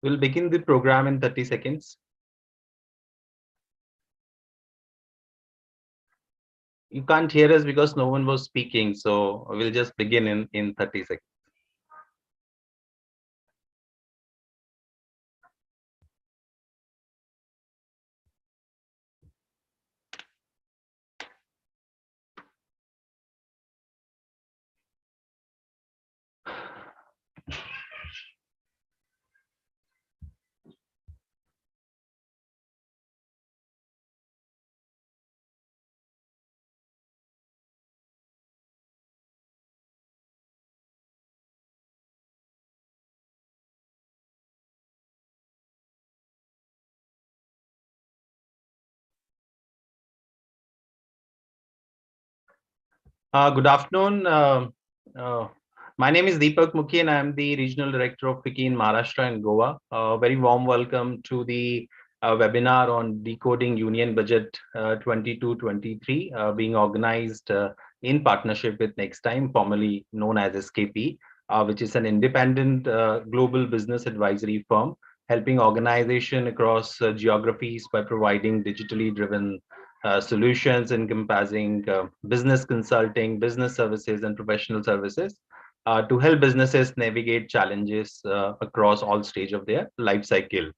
We'll begin the program in 30 seconds. You can't hear us because no one was speaking, so we'll just begin in 30 seconds. Good afternoon. Uh, my name is Deepak Mukhi, and I'm the Regional Director of FICCI in Maharashtra and Goa. Very warm welcome to the webinar on Decoding Union Budget 22-23, being organized in partnership with Next Time, formerly known as SKP, which is an independent global business advisory firm helping organizations across geographies by providing digitally driven solutions encompassing business consulting, business services, and professional services to help businesses navigate challenges across all stages of their life cycle.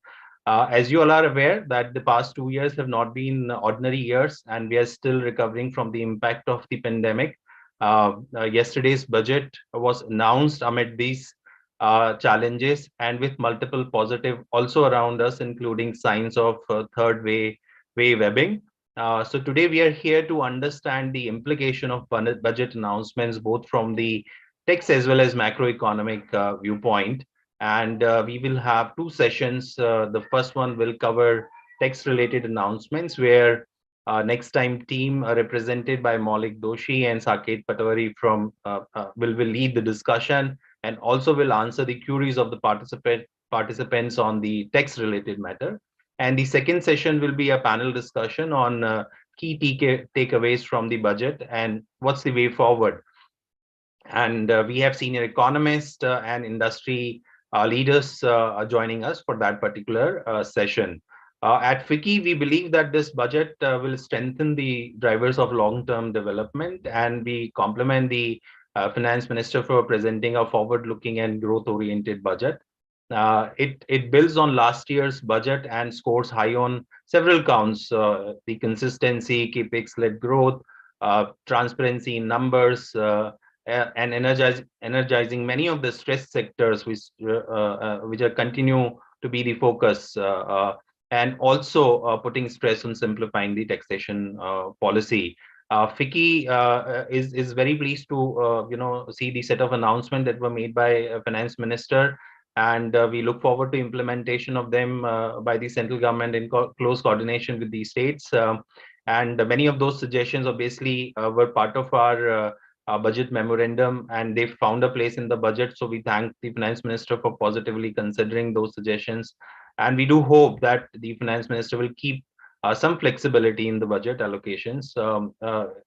As you all are aware that the past 2 years have not been ordinary years, and we are still recovering from the impact of the pandemic. Yesterday's budget was announced amid these challenges and with multiple positive also around us, including signs of third wave webbing. So today we are here to understand the implication of budget announcements, both from the text as well as macroeconomic viewpoint. And we will have two sessions. The first one will cover text-related announcements, where Next Time team represented by Maulik Doshi and Saket Patwari from will lead the discussion and also will answer the queries of the participants on the text-related matter. And the second session will be a panel discussion on key takeaways from the budget and what's the way forward. And we have senior economists and industry leaders joining us for that particular session. At FICCI, we believe that this budget will strengthen the drivers of long-term development, and we compliment the finance minister for presenting a forward-looking and growth-oriented budget. It builds on last year's budget and scores high on several counts: the consistency, capex-led growth, transparency in numbers, and energizing many of the stress sectors which are continue to be the focus, and also putting stress on simplifying the taxation policy. FICCI is very pleased to see the set of announcements that were made by finance minister, and we look forward to implementation of them by the central government in close coordination with the states. And many of those suggestions obviously were part of our budget memorandum, and they found a place in the budget. So we thank the finance minister for positively considering those suggestions. And we do hope that the finance minister will keep some flexibility in the budget allocations,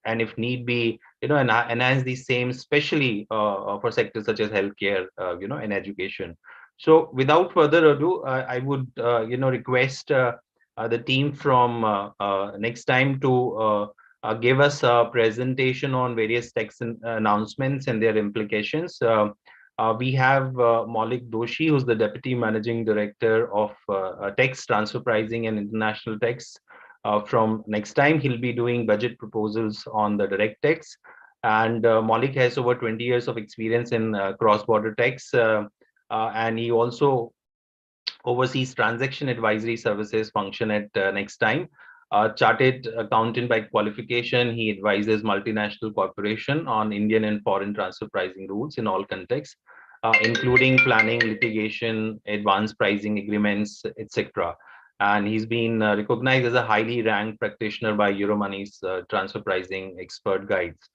and if need be, enhance the same, especially for sectors such as healthcare, and education. So without further ado, I would, request the team from Next Time to give us a presentation on various tax announcements and their implications. We have Maulik Doshi, who's the Deputy Managing Director of Tax Transfer Pricing and International Tax from Next Time. He'll be doing budget proposals on the direct tax. And Maulik has over 20 years of experience in cross-border tax, and he also oversees transaction advisory services function at Next Time. Chartered accountant by qualification, he advises multinational corporation on Indian and foreign transfer pricing rules in all contexts, including planning, litigation, advanced pricing agreements, etc. And he's been recognized as a highly ranked practitioner by Euromoney's transfer pricing expert guides.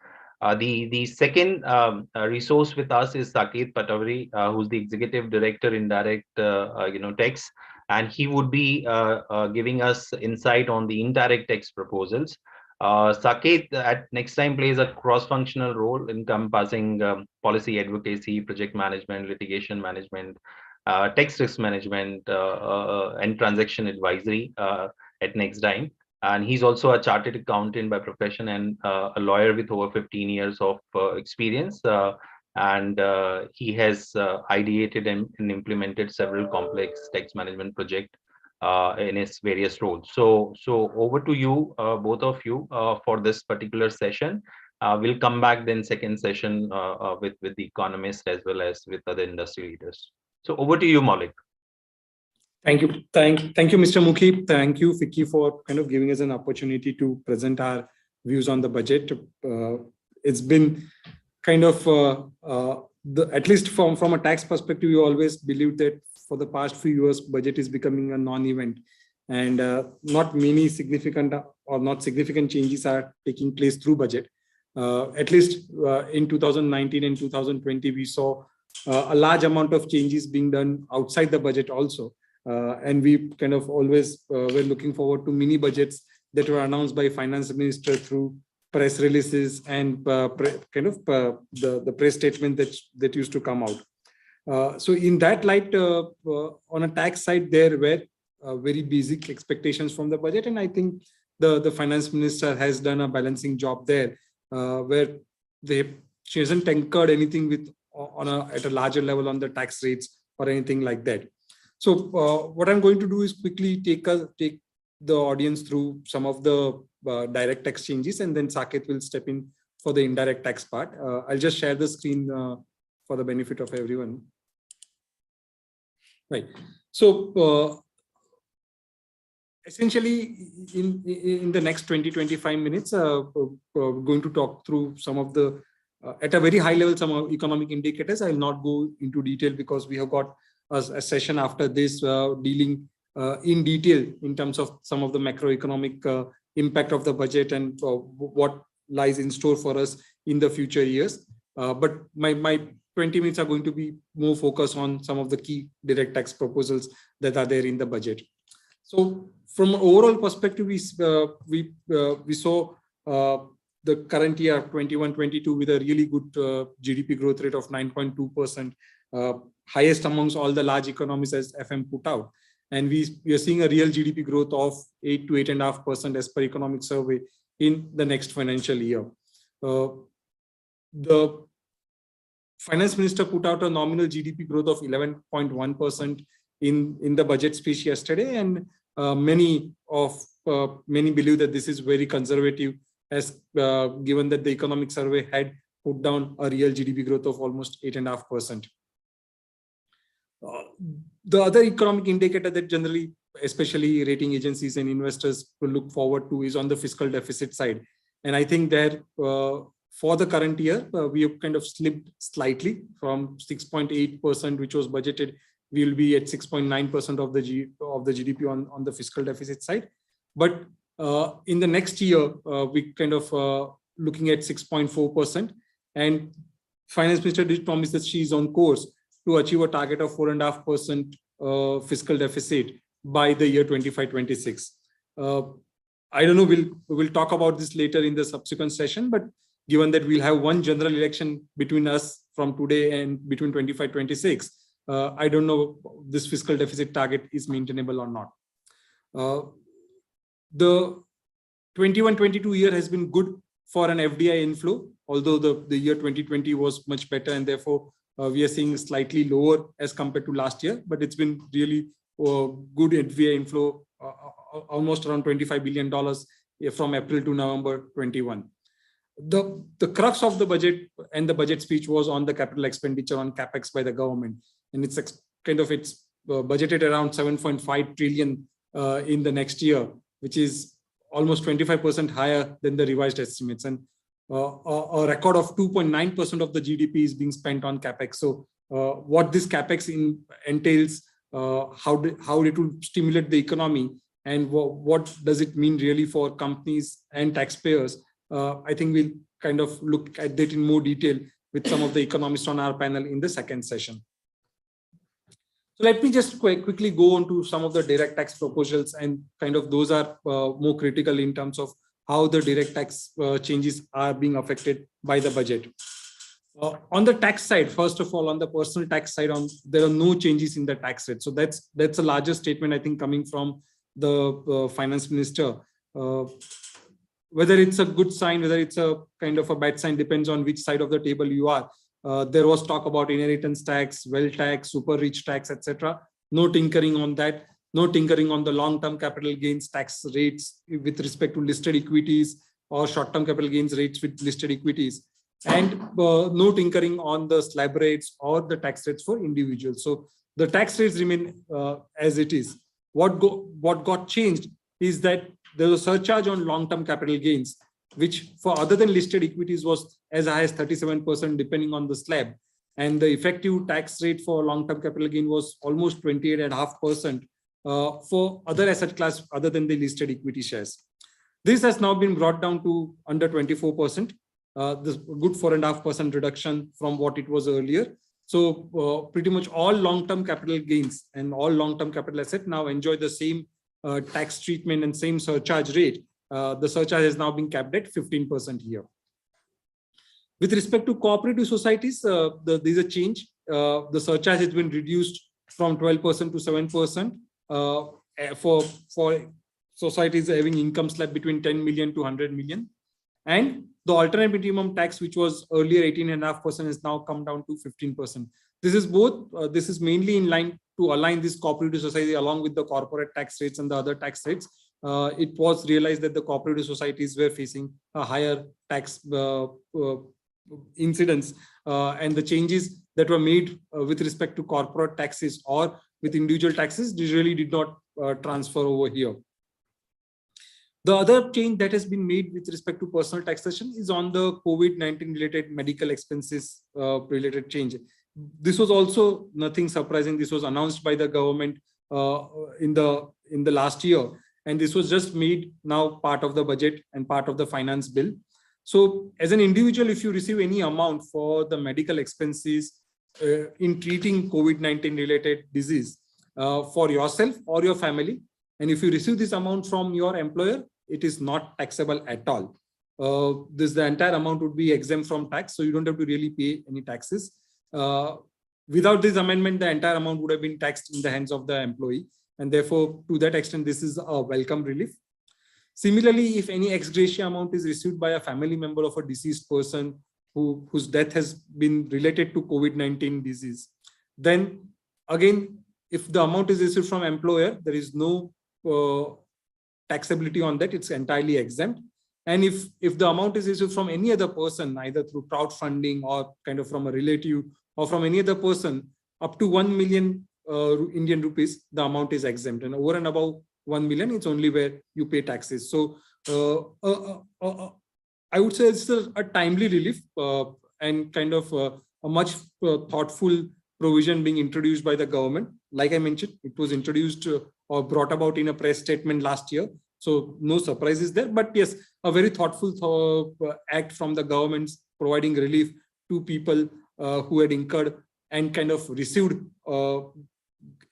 The second resource with us is Saket Patwari, who's the Executive Director, Indirect Tax, and he would be giving us insight on the indirect tax proposals. Saket at Next Time plays a cross-functional role encompassing policy advocacy, project management, litigation management, tax risk management, and transaction advisory at Nextdime. And he's also a chartered accountant by profession and a lawyer with over 15 years of experience. And he has ideated and implemented several complex tax management projects in his various roles. So over to you, both of you, for this particular session. We'll come back then second session with the economists as well as with other industry leaders. So over to you, Maulik. Thank you. Thank you, Mr. Mukhi. Thank you, Vicky, for kind of giving us an opportunity to present our views on the budget. It's been kind of, at least from a tax perspective, we always believed that for the past few years, budget is becoming a non-event, and not many significant or not significant changes are taking place through budget. At least in 2019 and 2020, we saw a large amount of changes being done outside the budget also. And we kind of always were looking forward to mini budgets that were announced by finance minister through press releases and the press statement that used to come out. So in that light, on a tax side, there were very basic expectations from the budget, and I think the finance minister has done a balancing job there, where she hasn't anchored anything with at a larger level on the tax rates or anything like that. So what I'm going to do is quickly take the audience through some of the direct tax changes, and then Saket will step in for the indirect tax part. I'll just share the screen for the benefit of everyone. Right. So essentially, in the next 20-25 minutes, we're going to talk through some of the, at a very high level, some economic indicators. I'll not go into detail because we have got a session after this dealing in detail in terms of some of the macroeconomic impact of the budget and what lies in store for us in the future years. But my 20 minutes are going to be more focused on some of the key direct tax proposals that are there in the budget. So from an overall perspective, we saw the current year 21-22 with a really good GDP growth rate of 9.2%, highest amongst all the large economies as FM put out. And we are seeing a real GDP growth of 8 to 8.5% as per economic survey in the next financial year. The finance minister put out a nominal GDP growth of 11.1% in the budget speech yesterday, and many believe that this is very conservative, as given that the economic survey had put down a real GDP growth of almost 8.5%. The other economic indicator that generally, especially rating agencies and investors will look forward to, is on the fiscal deficit side. And I think that for the current year, we have kind of slipped slightly from 6.8%, which was budgeted. We will be at 6.9% of the GDP on the fiscal deficit side. But in the next year, we kind of looking at 6.4%. And finance minister did promise that she is on course to achieve a target of 4.5% fiscal deficit by the year 25-26. I don't know, we'll talk about this later in the subsequent session, but given that we'll have one general election between us from today and between 25-26, I don't know this fiscal deficit target is maintainable or not. The 21-22 year has been good for an FDI inflow, although the year 2020 was much better, and therefore we are seeing slightly lower as compared to last year, but it's been really good FDI inflow, almost around $25 billion from April to November 21. The crux of the budget and the budget speech was on the capital expenditure on capex by the government, and it's budgeted around 7.5 trillion in the next year, which is almost 25% higher than the revised estimates, and a record of 2.9% of the GDP is being spent on capex. So what this capex entails, how it will stimulate the economy, and what does it mean really for companies and taxpayers, I think we'll kind of look at that in more detail with some of the economists on our panel in the second session. So let me just quickly go on to some of the direct tax proposals, and kind of those are more critical in terms of how the direct tax changes are being affected by the budget. On the tax side, first of all, on the personal tax side, there are no changes in the tax rate. So that's the largest statement, I think, coming from the finance minister. Whether it's a good sign, whether it's a kind of a bad sign, depends on which side of the table you are. There was talk about inheritance tax, wealth tax, super rich tax, etc. No tinkering on that. No tinkering on the long-term capital gains tax rates with respect to listed equities or short-term capital gains rates with listed equities. And no tinkering on the slab rates or the tax rates for individuals. So the tax rates remain as it is. What got changed is that there was a surcharge on long-term capital gains, which for other than listed equities was as high as 37% depending on the slab. And the effective tax rate for long-term capital gain was almost 28.5% for other asset class other than the listed equity shares. This has now been brought down to under 24%. This good 4.5% reduction from what it was earlier. So pretty much all long-term capital gains and all long-term capital assets now enjoy the same tax treatment and same surcharge rate. The surcharge has now been capped at 15% here. With respect to cooperative societies, there's a change. The surcharge has been reduced from 12% to 7% for societies having income slab between 10 million to 100 million. And the alternate minimum tax, which was earlier 18.5%, has now come down to 15%. This is both. This is mainly in line to align this cooperative society along with the corporate tax rates and the other tax rates. It was realized that the cooperative societies were facing a higher tax incidence, and the changes that were made with respect to corporate taxes or with individual taxes really did not transfer over here. The other change that has been made with respect to personal taxation is on the COVID-19 related medical expenses related change. This was also nothing surprising. This was announced by the government in the last year, and this was just made now part of the budget and part of the finance bill. So as an individual, if you receive any amount for the medical expenses in treating COVID-19 related disease for yourself or your family, and if you receive this amount from your employer, it is not taxable at all. The entire amount would be exempt from tax, so you don't have to really pay any taxes. Without this amendment, the entire amount would have been taxed in the hands of the employee, and therefore, to that extent, this is a welcome relief. Similarly, if any ex gratia amount is received by a family member of a deceased person whose death has been related to COVID-19 disease, then again, if the amount is received from employer, there is no taxability on that. It's entirely exempt. And if the amount is received from any other person, either through crowdfunding or kind of from a relative or from any other person, up to 1 million Indian rupees, the amount is exempt. And over and above 1 million, it's only where you pay taxes. So I would say it's a timely relief and kind of a much thoughtful provision being introduced by the government. Like I mentioned, it was introduced or brought about in a press statement last year. So no surprises there, but yes, a very thoughtful act from the government providing relief to people who had incurred and kind of received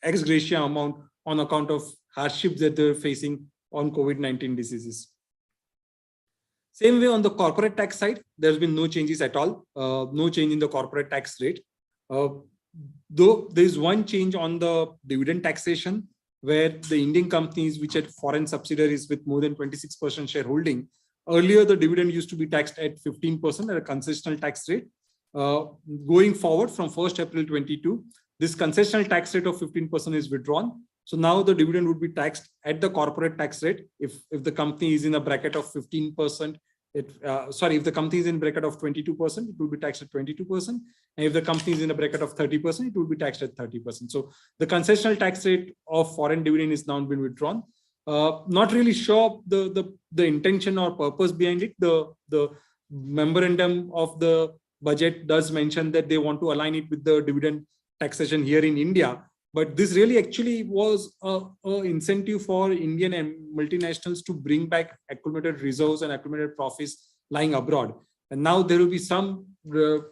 ex gratia amount on account of hardships that they were facing on COVID-19 diseases. Same way on the corporate tax side, there's been no changes at all, no change in the corporate tax rate. Though there is one change on the dividend taxation, where the Indian companies which had foreign subsidiaries with more than 26% shareholding, earlier the dividend used to be taxed at 15% at a concessional tax rate. Going forward from 1st April 22, this concessional tax rate of 15% is withdrawn. So now the dividend would be taxed at the corporate tax rate. If the company is in a bracket of 15%, if the company is in bracket of 22%, it will be taxed at 22%. And if the company is in a bracket of 30%, it will be taxed at 30%. So the concessional tax rate of foreign dividend is now been withdrawn. Not really sure the intention or purpose behind it. The memorandum of the budget does mention that they want to align it with the dividend taxation here in India. But this really actually was an incentive for Indian and multinationals to bring back accumulated reserves and accumulated profits lying abroad. And now there will be some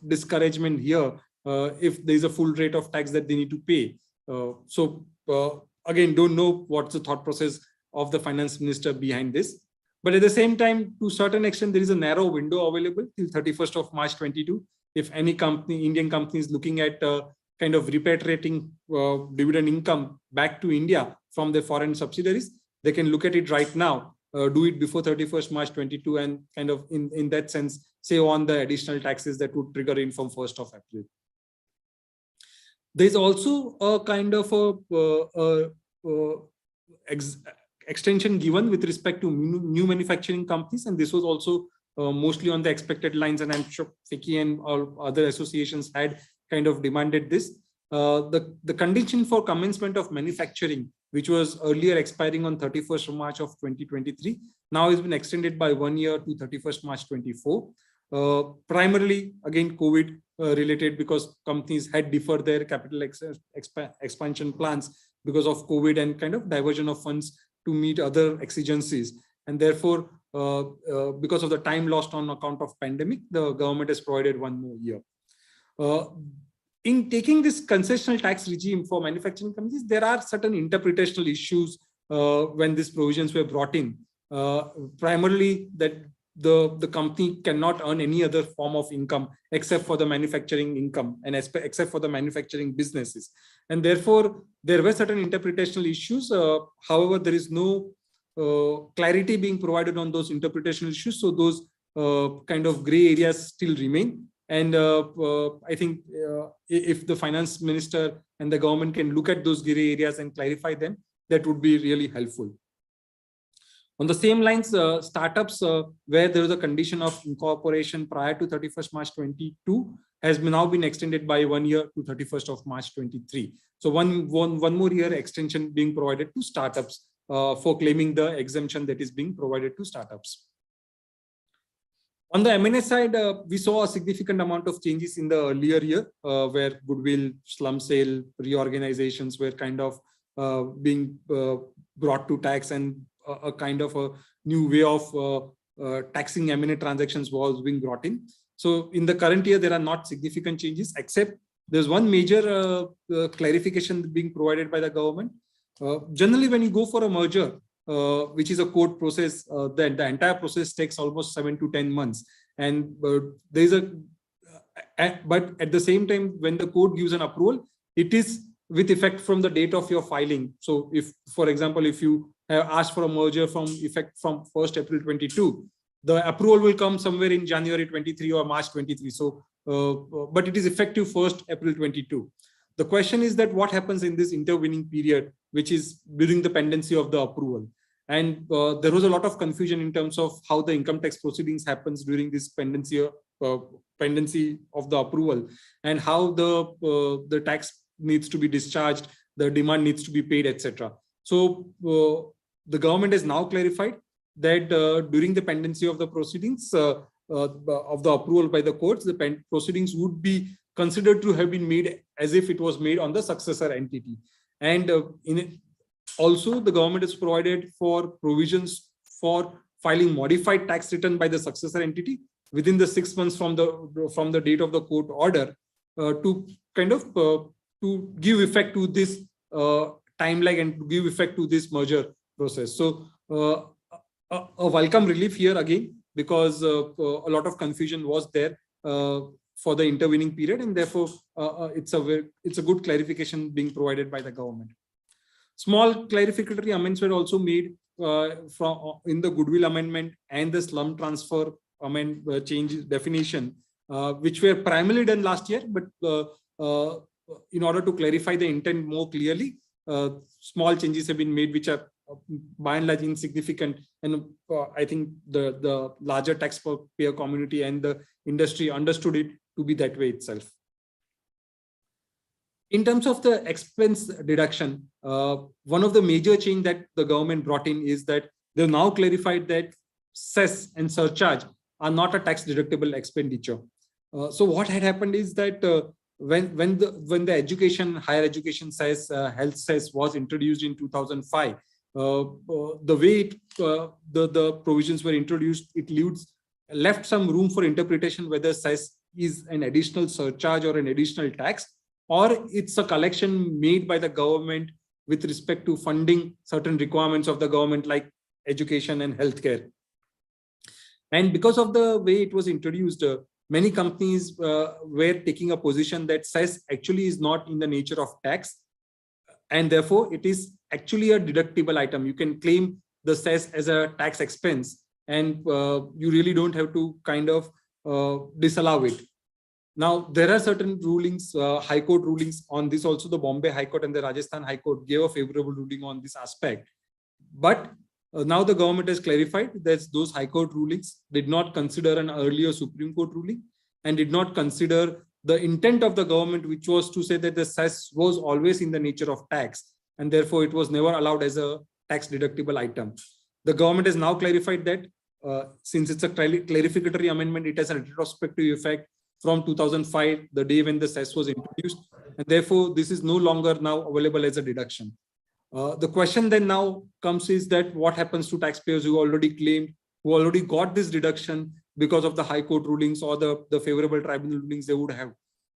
discouragement here if there is a full rate of tax that they need to pay. Again, don't know what's the thought process of the finance minister behind this. But at the same time, to a certain extent, there is a narrow window available till 31st of March 22. if any company, Indian company is looking at kind of repatriating dividend income back to India from their foreign subsidiaries, they can look at it right now, do it before 31st March 22, and kind of in that sense, save on the additional taxes that would trigger in from 1st of April. There's also a kind of extension given with respect to new manufacturing companies, and this was also mostly on the expected lines, and I'm sure FICCI and all other associations had kind of demanded this. The condition for commencement of manufacturing, which was earlier expiring on 31st of March of 2023, now has been extended by 1 year to 31st March 24. Primarily, again, COVID related, because companies had deferred their capital expansion plans because of COVID and kind of diversion of funds to meet other exigencies. And therefore, because of the time lost on account of pandemic, the government has provided 1 more year. In taking this concessional tax regime for manufacturing companies, there are certain interpretational issues when these provisions were brought in. Primarily that the company cannot earn any other form of income except for the manufacturing income and except for the manufacturing businesses. And therefore, there were certain interpretational issues. However, there is no clarity being provided on those interpretational issues. So those kind of gray areas still remain. And I think if the finance minister and the government can look at those gray areas and clarify them, that would be really helpful. On the same lines, startups where there is a condition of incorporation prior to 31st March 22 has now been extended by 1 year to 31st of March 23. So one more year extension being provided to startups for claiming the exemption that is being provided to startups. On the M&A side, we saw a significant amount of changes in the earlier year where goodwill, slum sale, reorganizations were kind of being brought to tax, and a kind of a new way of taxing M&A transactions was being brought in. So in the current year, there are not significant changes, except there's one major clarification being provided by the government. Generally, when you go for a merger, which is a court process, the entire process takes almost 7 to 10 months. And there is but at the same time, when the court gives an approval, it is with effect from the date of your filing. So if, for example, if you have asked for a merger from effect from 1st April 22, the approval will come somewhere in January 23 or March 23. So, but it is effective 1st April 22. The question is that what happens in this intervening period, which is during the pendency of the approval. And there was a lot of confusion in terms of how the income tax proceedings happens during this pendency of the approval, and how the tax needs to be discharged, the demand needs to be paid, etc. So the government has now clarified that during the pendency of the proceedings of the approval by the courts, the proceedings would be considered to have been made as if it was made on the successor entity. And also the government has provided for provisions for filing modified tax return by the successor entity within the 6 months from the date of the court order to kind of to give effect to this timeline and to give effect to this merger process. So a welcome relief here again, because a lot of confusion was there for the intervening period, and therefore it's a good clarification being provided by the government. Small clarificatory amendments were also made in the goodwill amendment and the slum transfer change definition, which were primarily done last year, but in order to clarify the intent more clearly, small changes have been made, which are by and large insignificant, and I think the larger taxpayer community and the industry understood it to be that way itself. In terms of the expense deduction, one of the major change that the government brought in is that they've now clarified that cess and surcharge are not a tax deductible expenditure. So what had happened is that when the higher education cess, health cess was introduced in 2005, the way the provisions were introduced, it left some room for interpretation whether cess is an additional surcharge or an additional tax, or it's a collection made by the government with respect to funding certain requirements of the government like education and healthcare. And because of the way it was introduced, many companies were taking a position that cess actually is not in the nature of tax, and therefore it is actually a deductible item. You can claim the cess as a tax expense, and you really don't have to kind of disallow it. Now, there are certain rulings, High Court rulings on this also. The Bombay High Court and the Rajasthan High Court gave a favorable ruling on this aspect. But now the government has clarified that those High Court rulings did not consider an earlier Supreme Court ruling and did not consider the intent of the government, which was to say that the cess was always in the nature of tax, and therefore it was never allowed as a tax deductible item. The government has now clarified that since it's a clarificatory amendment, it has a retrospective effect from 2005, the day when the cess was introduced, and therefore this is no longer now available as a deduction. The question then now comes is that what happens to taxpayers who already claimed, who already got this deduction because of the High Court rulings or the favorable tribunal rulings they would have?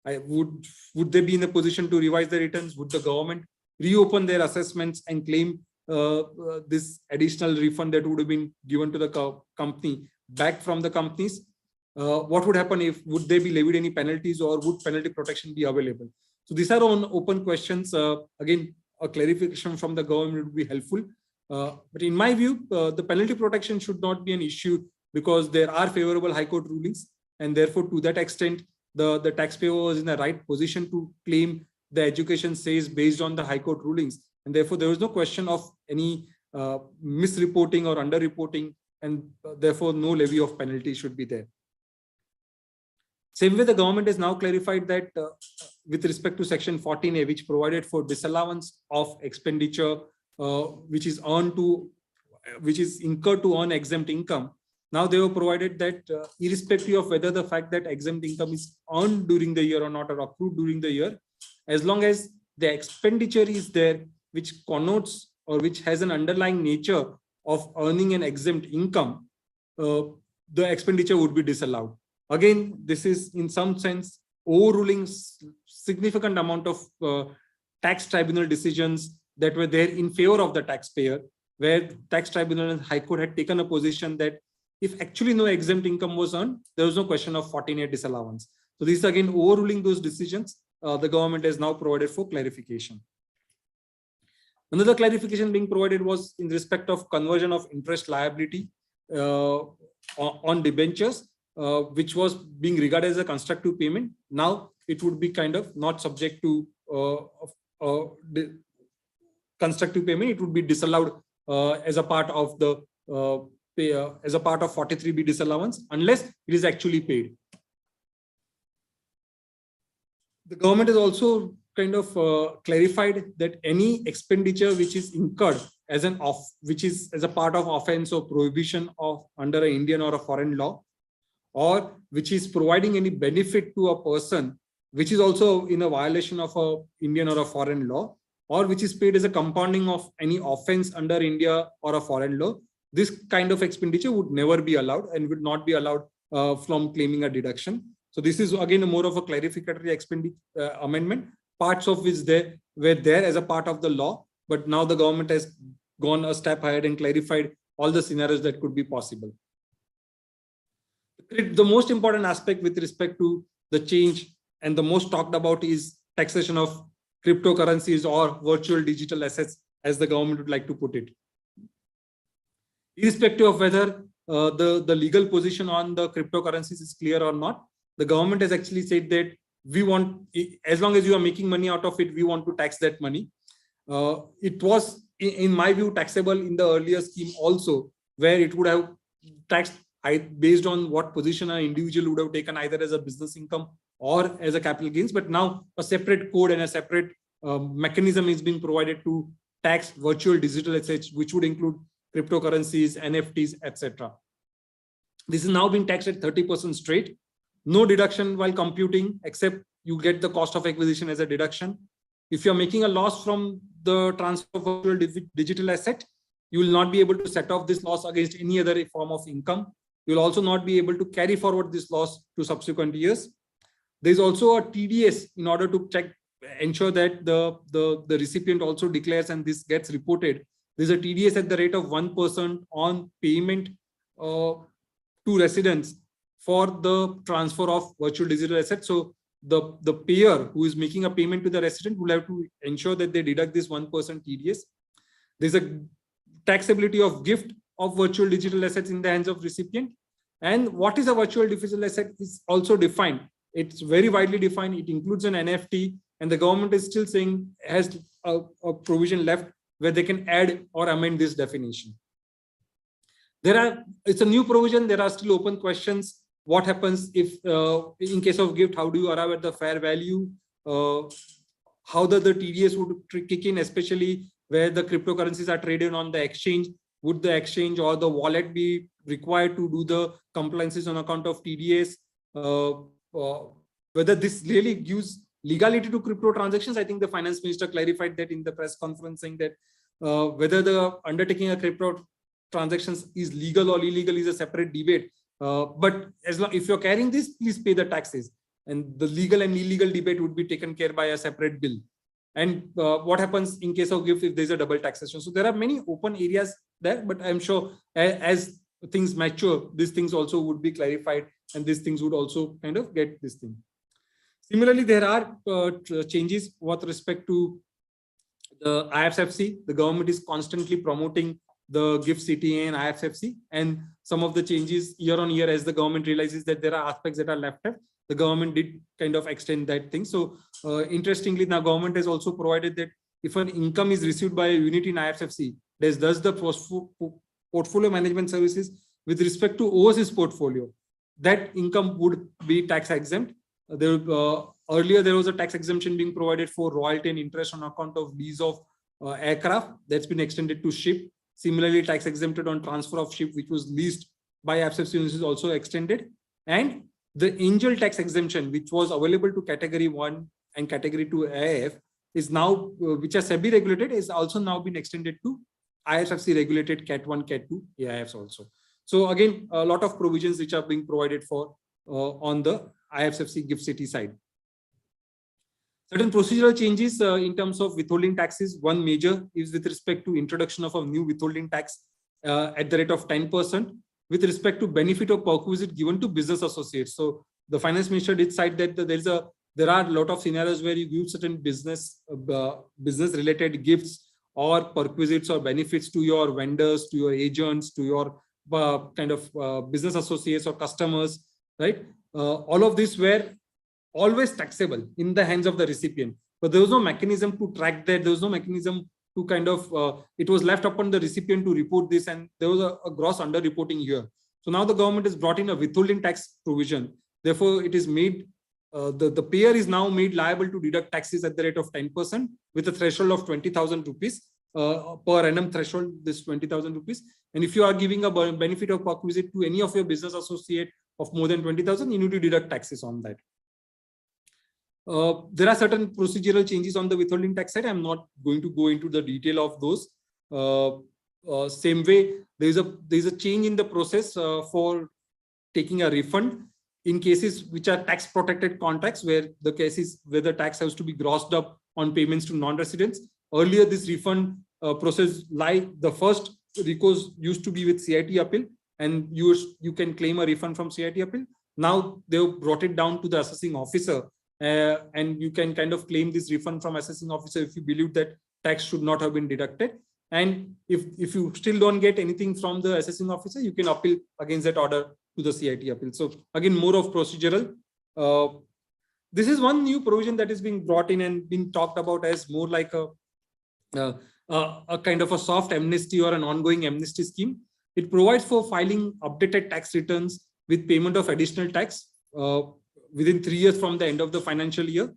Would they be in a position to revise their returns? Would the government reopen their assessments and claim this additional refund that would have been given to the company back from the companies? What would happen if, would they be levied any penalties, or would penalty protection be available? So these are open questions. Again, a clarification from the government would be helpful. But in my view, the penalty protection should not be an issue because there are favorable High Court rulings, and therefore to that extent, the taxpayer was in the right position to claim the education says based on the High Court rulings, and therefore there was no question of any misreporting or underreporting, and therefore no levy of penalty should be there. Same way, the government has now clarified that with respect to Section 14A, which provided for disallowance of expenditure which is incurred to earn exempt income. Now they have provided that irrespective of whether the fact that exempt income is earned during the year or not, or accrued during the year, as long as the expenditure is there, which connotes or which has an underlying nature of earning an exempt income, the expenditure would be disallowed. Again, this is in some sense overruling significant amount of tax tribunal decisions that were there in favor of the taxpayer, where tax tribunal and High Court had taken a position that if actually no exempt income was earned, there was no question of 14A disallowance. So this is again overruling those decisions. The government has now provided for clarification. Another clarification being provided was in respect of conversion of interest liability on debentures, which was being regarded as a constructive payment. Now it would be kind of not subject to constructive payment. It would be disallowed as a part of the as a part of 43B disallowance unless it is actually paid. The government has also kind of clarified that any expenditure which is incurred as which is as a part of offense or prohibition of under an Indian or a foreign law, or which is providing any benefit to a person, which is also in a violation of a Indian or a foreign law, or which is paid as a compounding of any offense under India or a foreign law, this kind of expenditure would never be allowed and would not be allowed from claiming a deduction. So this is again more of a clarificatory amendment. Parts of which they were there as a part of the law, but now the government has gone a step ahead and clarified all the scenarios that could be possible. The most important aspect with respect to the change and the most talked about is taxation of cryptocurrencies or virtual digital assets, as the government would like to put it. Irrespective of whether the legal position on the cryptocurrencies is clear or not, the government has actually said that we want, as long as you are making money out of it, we want to tax that money. It was, in my view, taxable in the earlier scheme also, where it would have taxed based on what position an individual would have taken, either as a business income or as a capital gains. But now a separate code and a separate mechanism is being provided to tax virtual digital assets, which would include cryptocurrencies, NFTs, etc. This is now being taxed at 30% straight. No deduction while computing, except you get the cost of acquisition as a deduction. If you're making a loss from the transfer of virtual digital asset, you will not be able to set off this loss against any other form of income. You will also not be able to carry forward this loss to subsequent years. There is also a TDS in order to ensure that the recipient also declares and this gets reported. There's a TDS at the rate of 1% on payment to residents for the transfer of virtual digital assets. So the payer who is making a payment to the resident will have to ensure that they deduct this 1% TDS. There's a taxability of gift of virtual digital assets in the hands of recipient. And what is a virtual digital asset is also defined. It's very widely defined. It includes an NFT, and the government is still saying has a provision left where they can add or amend this definition. It's a new provision. There are still open questions. What happens if, in case of gift, how do you arrive at the fair value? How the TDS would kick in, especially where the cryptocurrencies are traded on the exchange? Would the exchange or the wallet be required to do the compliances on account of TDS? Whether this really gives legality to crypto transactions, I think the finance minister clarified that in the press conference, saying that whether the undertaking a crypto transactions is legal or illegal is a separate debate. But as long if you're carrying this, please pay the taxes, and the legal and illegal debate would be taken care by a separate bill. And what happens in case of gift if there's a double taxation? So there are many open areas there, but I'm sure as things mature, these things also would be clarified, and these things would also kind of get this thing. Similarly, there are changes with respect to the IFFC. The government is constantly promoting the gift CTA and IFFC, and some of the changes year on year as the government realizes that there are aspects that are left out, the government did kind of extend that thing. So interestingly, now government has also provided that if an income is received by a unit in IFFC, does the portfolio management services with respect to overseas portfolio, that income would be tax exempt. Earlier, there was a tax exemption being provided for royalty and interest on account of lease of aircraft. That's been extended to ship. Similarly, tax exempted on transfer of ship, which was leased by IFFC, is also extended. And the angel tax exemption, which was available to category 1 and category 2 AIF, is now, which are SEBI regulated, is also now been extended to IFFC regulated Cat 1, Cat 2 AIFs also. So again, a lot of provisions which are being provided for on the IFFC gift city side. Certain procedural changes in terms of withholding taxes. One major is with respect to introduction of a new withholding tax at the rate of 10% with respect to benefit of perquisite given to business associates. So the finance minister did cite that there are a lot of scenarios where you give certain business related gifts or perquisites or benefits to your vendors, to your agents, to your kind of business associates or customers, right? All of these were always taxable in the hands of the recipient, but there was no mechanism to track that. There was no mechanism to kind of, it was left upon the recipient to report this, and there was a gross under-reporting here. So now the government has brought in a withholding tax provision. Therefore, it is made, the payer is now made liable to deduct taxes at the rate of 10% with a threshold of 20,000 rupees per annum threshold, this 20,000 rupees. And if you are giving a benefit of perquisite to any of your business associate of more than 20,000, you need to deduct taxes on that. There are certain procedural changes on the withholding tax side. I'm not going to go into the detail of those. Same way, there's a change in the process for taking a refund in cases which are tax protected contracts, where the cases where the tax has to be grossed up on payments to non-residents. Earlier, this refund process, like the first recourse used to be with CIT appeal, and you can claim a refund from CIT appeal. Now they've brought it down to the assessing officer. And you can kind of claim this refund from assessing officer if you believe that tax should not have been deducted. And if you still don't get anything from the assessing officer, you can appeal against that order to the CIT appeal. So again, more of procedural. This is one new provision that is being brought in and being talked about as more like a kind of a soft amnesty or an ongoing amnesty scheme. It provides for filing updated tax returns with payment of additional tax within 3 years from the end of the financial year.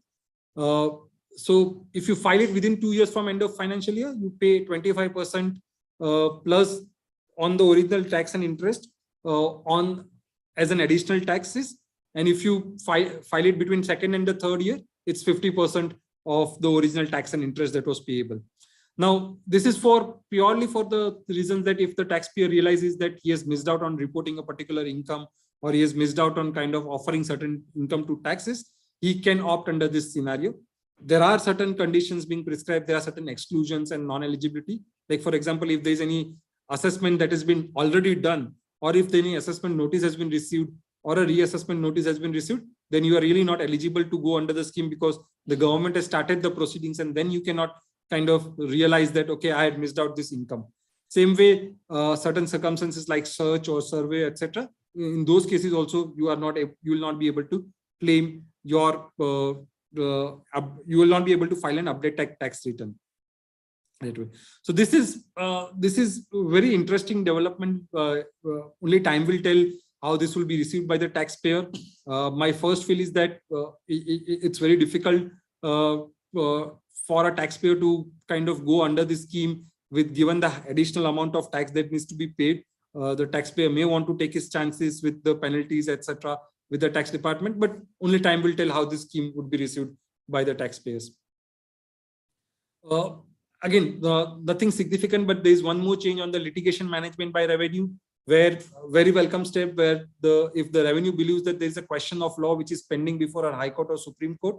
So if you file it within 2 years from end of financial year, you pay 25% plus on the original tax and interest on as an additional taxes. And if you file it between second and the third year, it's 50% of the original tax and interest that was payable. Now, this is purely for the reasons that if the taxpayer realizes that he has missed out on reporting a particular income, or he has missed out on kind of offering certain income to taxes, he can opt under this scenario. There are certain conditions being prescribed. There are certain exclusions and non-eligibility. Like, for example, if there's any assessment that has been already done, or if any assessment notice has been received, or a reassessment notice has been received, then you are really not eligible to go under the scheme, because the government has started the proceedings, and then you cannot kind of realize that, okay, I had missed out this income. Same way, certain circumstances like search or survey, etc. In those cases also, you will not be able to claim your, you will not be able to file an update tax return. So this is very interesting development. Only time will tell how this will be received by the taxpayer. My first feel is that it's very difficult for a taxpayer to kind of go under this scheme with given the additional amount of tax that needs to be paid. The taxpayer may want to take his chances with the penalties, etc., with the tax department, but only time will tell how this scheme would be received by the taxpayers. Again, nothing significant, but there is one more change on the litigation management by revenue, where very welcome step, where if the revenue believes that there is a question of law which is pending before a High Court or Supreme Court,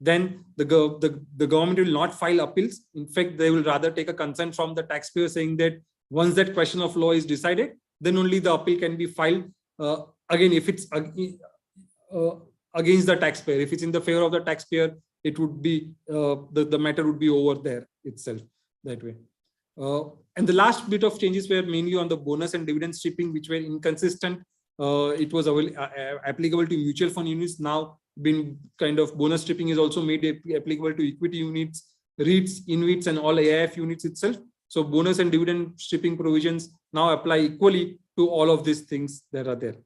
then the government will not file appeals. In fact, they will rather take a consent from the taxpayer saying that once that question of law is decided, then only the appeal can be filed. Again, if it's against the taxpayer, if it's in the favor of the taxpayer, it would be the matter would be over there itself that way. And the last bit of changes were mainly on the bonus and dividend stripping, which were inconsistent. It was applicable to mutual fund units. Now, been kind of bonus stripping is also made applicable to equity units, REITs, InvITs, and all AIF units itself. So bonus and dividend stripping provisions now apply equally to all of these things that are there.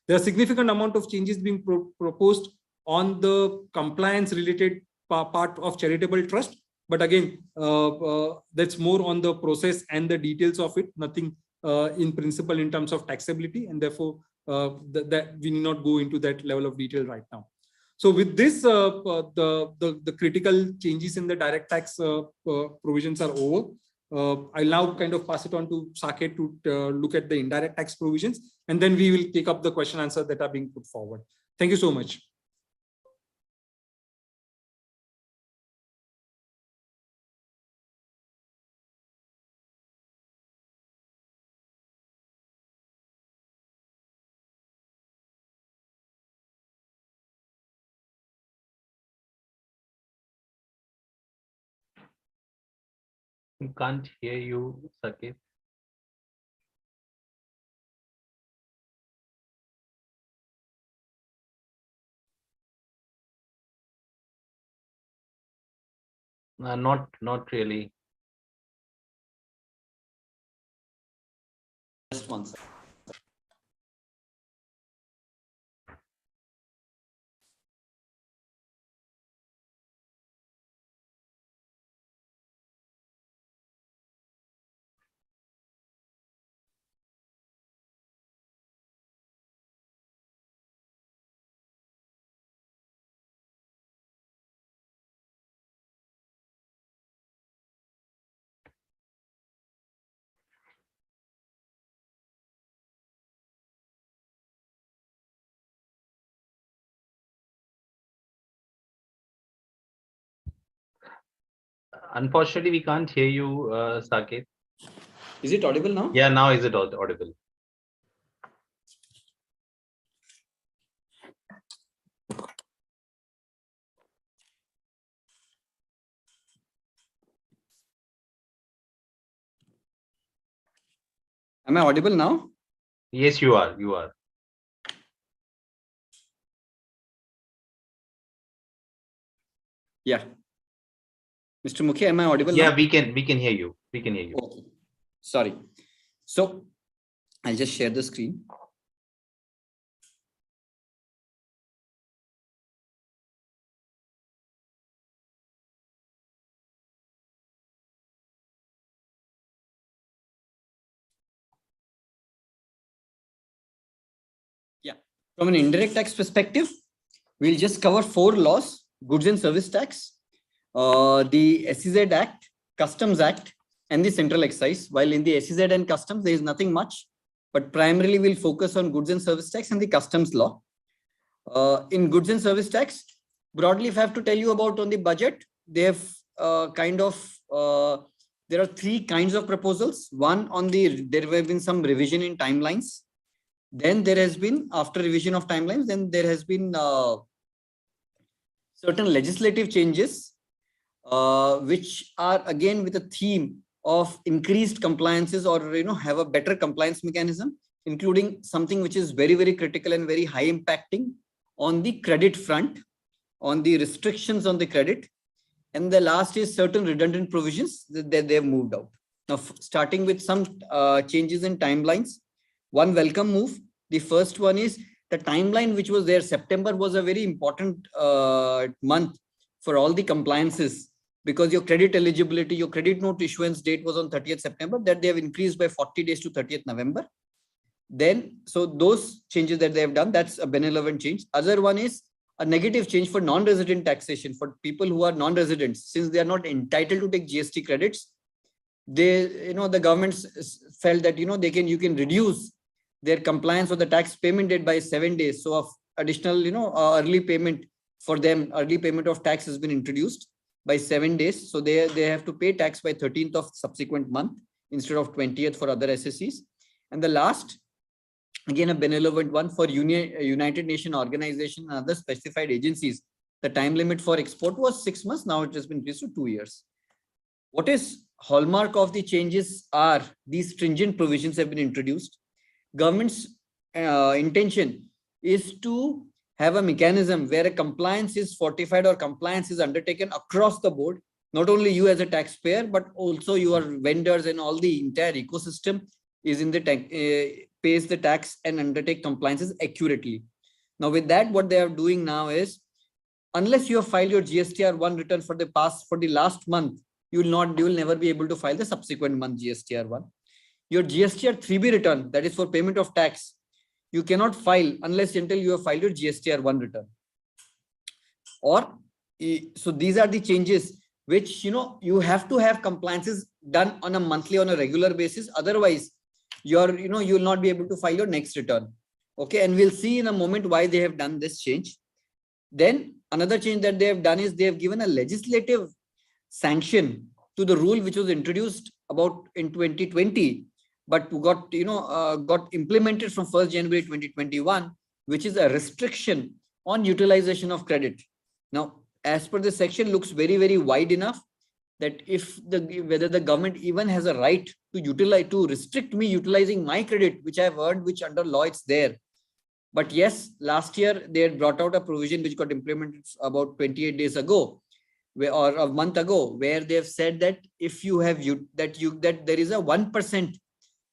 There are significant amount of changes being proposed on the compliance related part of charitable trust. But again, that's more on the process and the details of it, nothing in principle in terms of taxability. And therefore, that we need not go into that level of detail right now. So with this, the critical changes in the direct tax provisions are over. I'll now kind of pass it on to Saket to look at the indirect tax provisions, and then we will take up the question answer that are being put forward. Thank you so much. We can't hear you, Saket. Not really. Just one second. Unfortunately, we can't hear you, Saket. Is it audible now? Yeah, now is it audible? Am I audible now? Yes, you are. You are. Yeah. Mr. Mukhi, am I audible Yeah, now? we can hear you. We can hear you. Okay. Sorry. So I'll just share the screen. Yeah. From an indirect tax perspective, we'll just cover 4 laws: goods and service tax, the SEZ Act, Customs Act, and the Central Excise. While in the SEZ and Customs, there is nothing much, but primarily we'll focus on goods and service tax and the customs law. In goods and service tax, broadly, if I have to tell you about on the budget, they have there are 3 kinds of proposals. One, there have been some revision in timelines. Then there has been, after revision of timelines, then there has been certain legislative changes, which are again with a theme of increased compliances, or have a better compliance mechanism, including something which is very, very critical and very high impacting on the credit front, on the restrictions on the credit. And the last is certain redundant provisions that they have moved out. Now, starting with some changes in timelines, one welcome move. The first one is the timeline which was there. September was a very important month for all the compliances, because your credit eligibility, your credit note issuance date was on 30th September, that they have increased by 40 days to 30th November. Then, so those changes that they have done, that's a benevolent change. Other one is a negative change for non-resident taxation for people who are non-residents. Since they are not entitled to take GST credits, they, the government felt that, you can reduce their compliance or the tax payment date by 7 days. So of additional, early payment for them, early payment of tax has been introduced by 7 days. So they have to pay tax by 13th of subsequent month instead of 20th for other SSCs. And the last, again, a benevolent one for United Nations Organization and other specified agencies. The time limit for export was 6 months. Now it has been increased to 2 years. What is hallmark of the changes are these stringent provisions have been introduced. Government's intention is to have a mechanism where a compliance is fortified or compliance is undertaken across the board. Not only you as a taxpayer, but also your vendors and all the entire ecosystem is in the pays the tax and undertake compliances accurately. Now with that, what they are doing now is, unless you have filed your GSTR1 return for the last month, you will never be able to file the subsequent month GSTR1. Your GSTR3B return, that is for payment of tax, you cannot file unless until you have filed your GSTR1 return. So these are the changes which, you have to have compliances done on a monthly, on a regular basis. Otherwise, you will not be able to file your next return. Okay. And we'll see in a moment why they have done this change. Then another change that they have done is they have given a legislative sanction to the rule which was introduced about in 2020, but got implemented from 1st January 2021, which is a restriction on utilization of credit. Now, as per the section, looks very, very wide enough that whether the government even has a right to restrict me utilizing my credit, which I have earned, which under law it's there. But yes, last year they had brought out a provision which got implemented about 28 days ago, or a month ago, where they have said that if you have that there is a 1%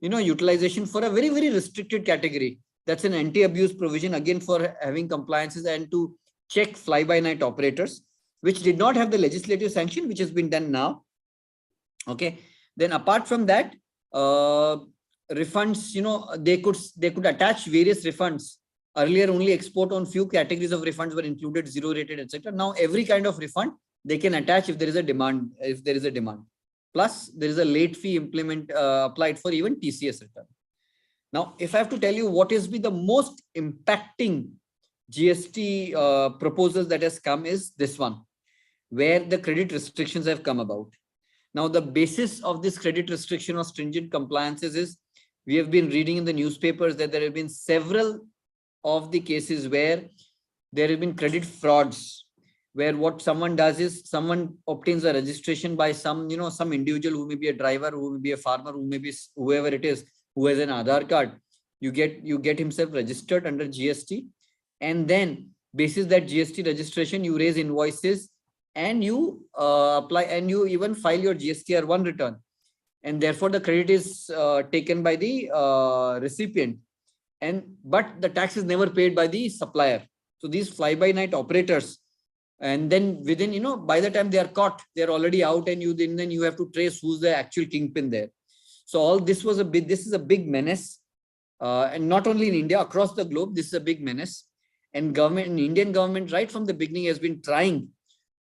utilization for a very, very restricted category. That's an anti-abuse provision, again, for having compliances and to check fly-by-night operators, which did not have the legislative sanction, which has been done now. Okay. Then apart from that, refunds, they could attach various refunds. Earlier, only export on few categories of refunds were included, zero rated, etc. Now, every kind of refund they can attach if there is a demand. Plus, there is a late fee applied for even TCS return. Now, if I have to tell you what is the most impacting GST proposals that has come, is this one, where the credit restrictions have come about. Now, the basis of this credit restriction or stringent compliances is, we have been reading in the newspapers that there have been several of the cases where there have been credit frauds, where what someone does is someone obtains a registration by some individual who may be a driver, who may be a farmer, who may be whoever it is, who has an Aadhaar card. You get himself registered under GST, and then basis that GST registration, you raise invoices and you apply, and you even file your GSTR1 return, and therefore the credit is taken by the recipient, but the tax is never paid by the supplier. So these fly-by-night operators, and then within, by the time they are caught, they're already out, and then you have to trace who's the actual kingpin there. So all this this is a big menace, and not only in India, across the globe, this is a big menace. And Indian government, right from the beginning, has been trying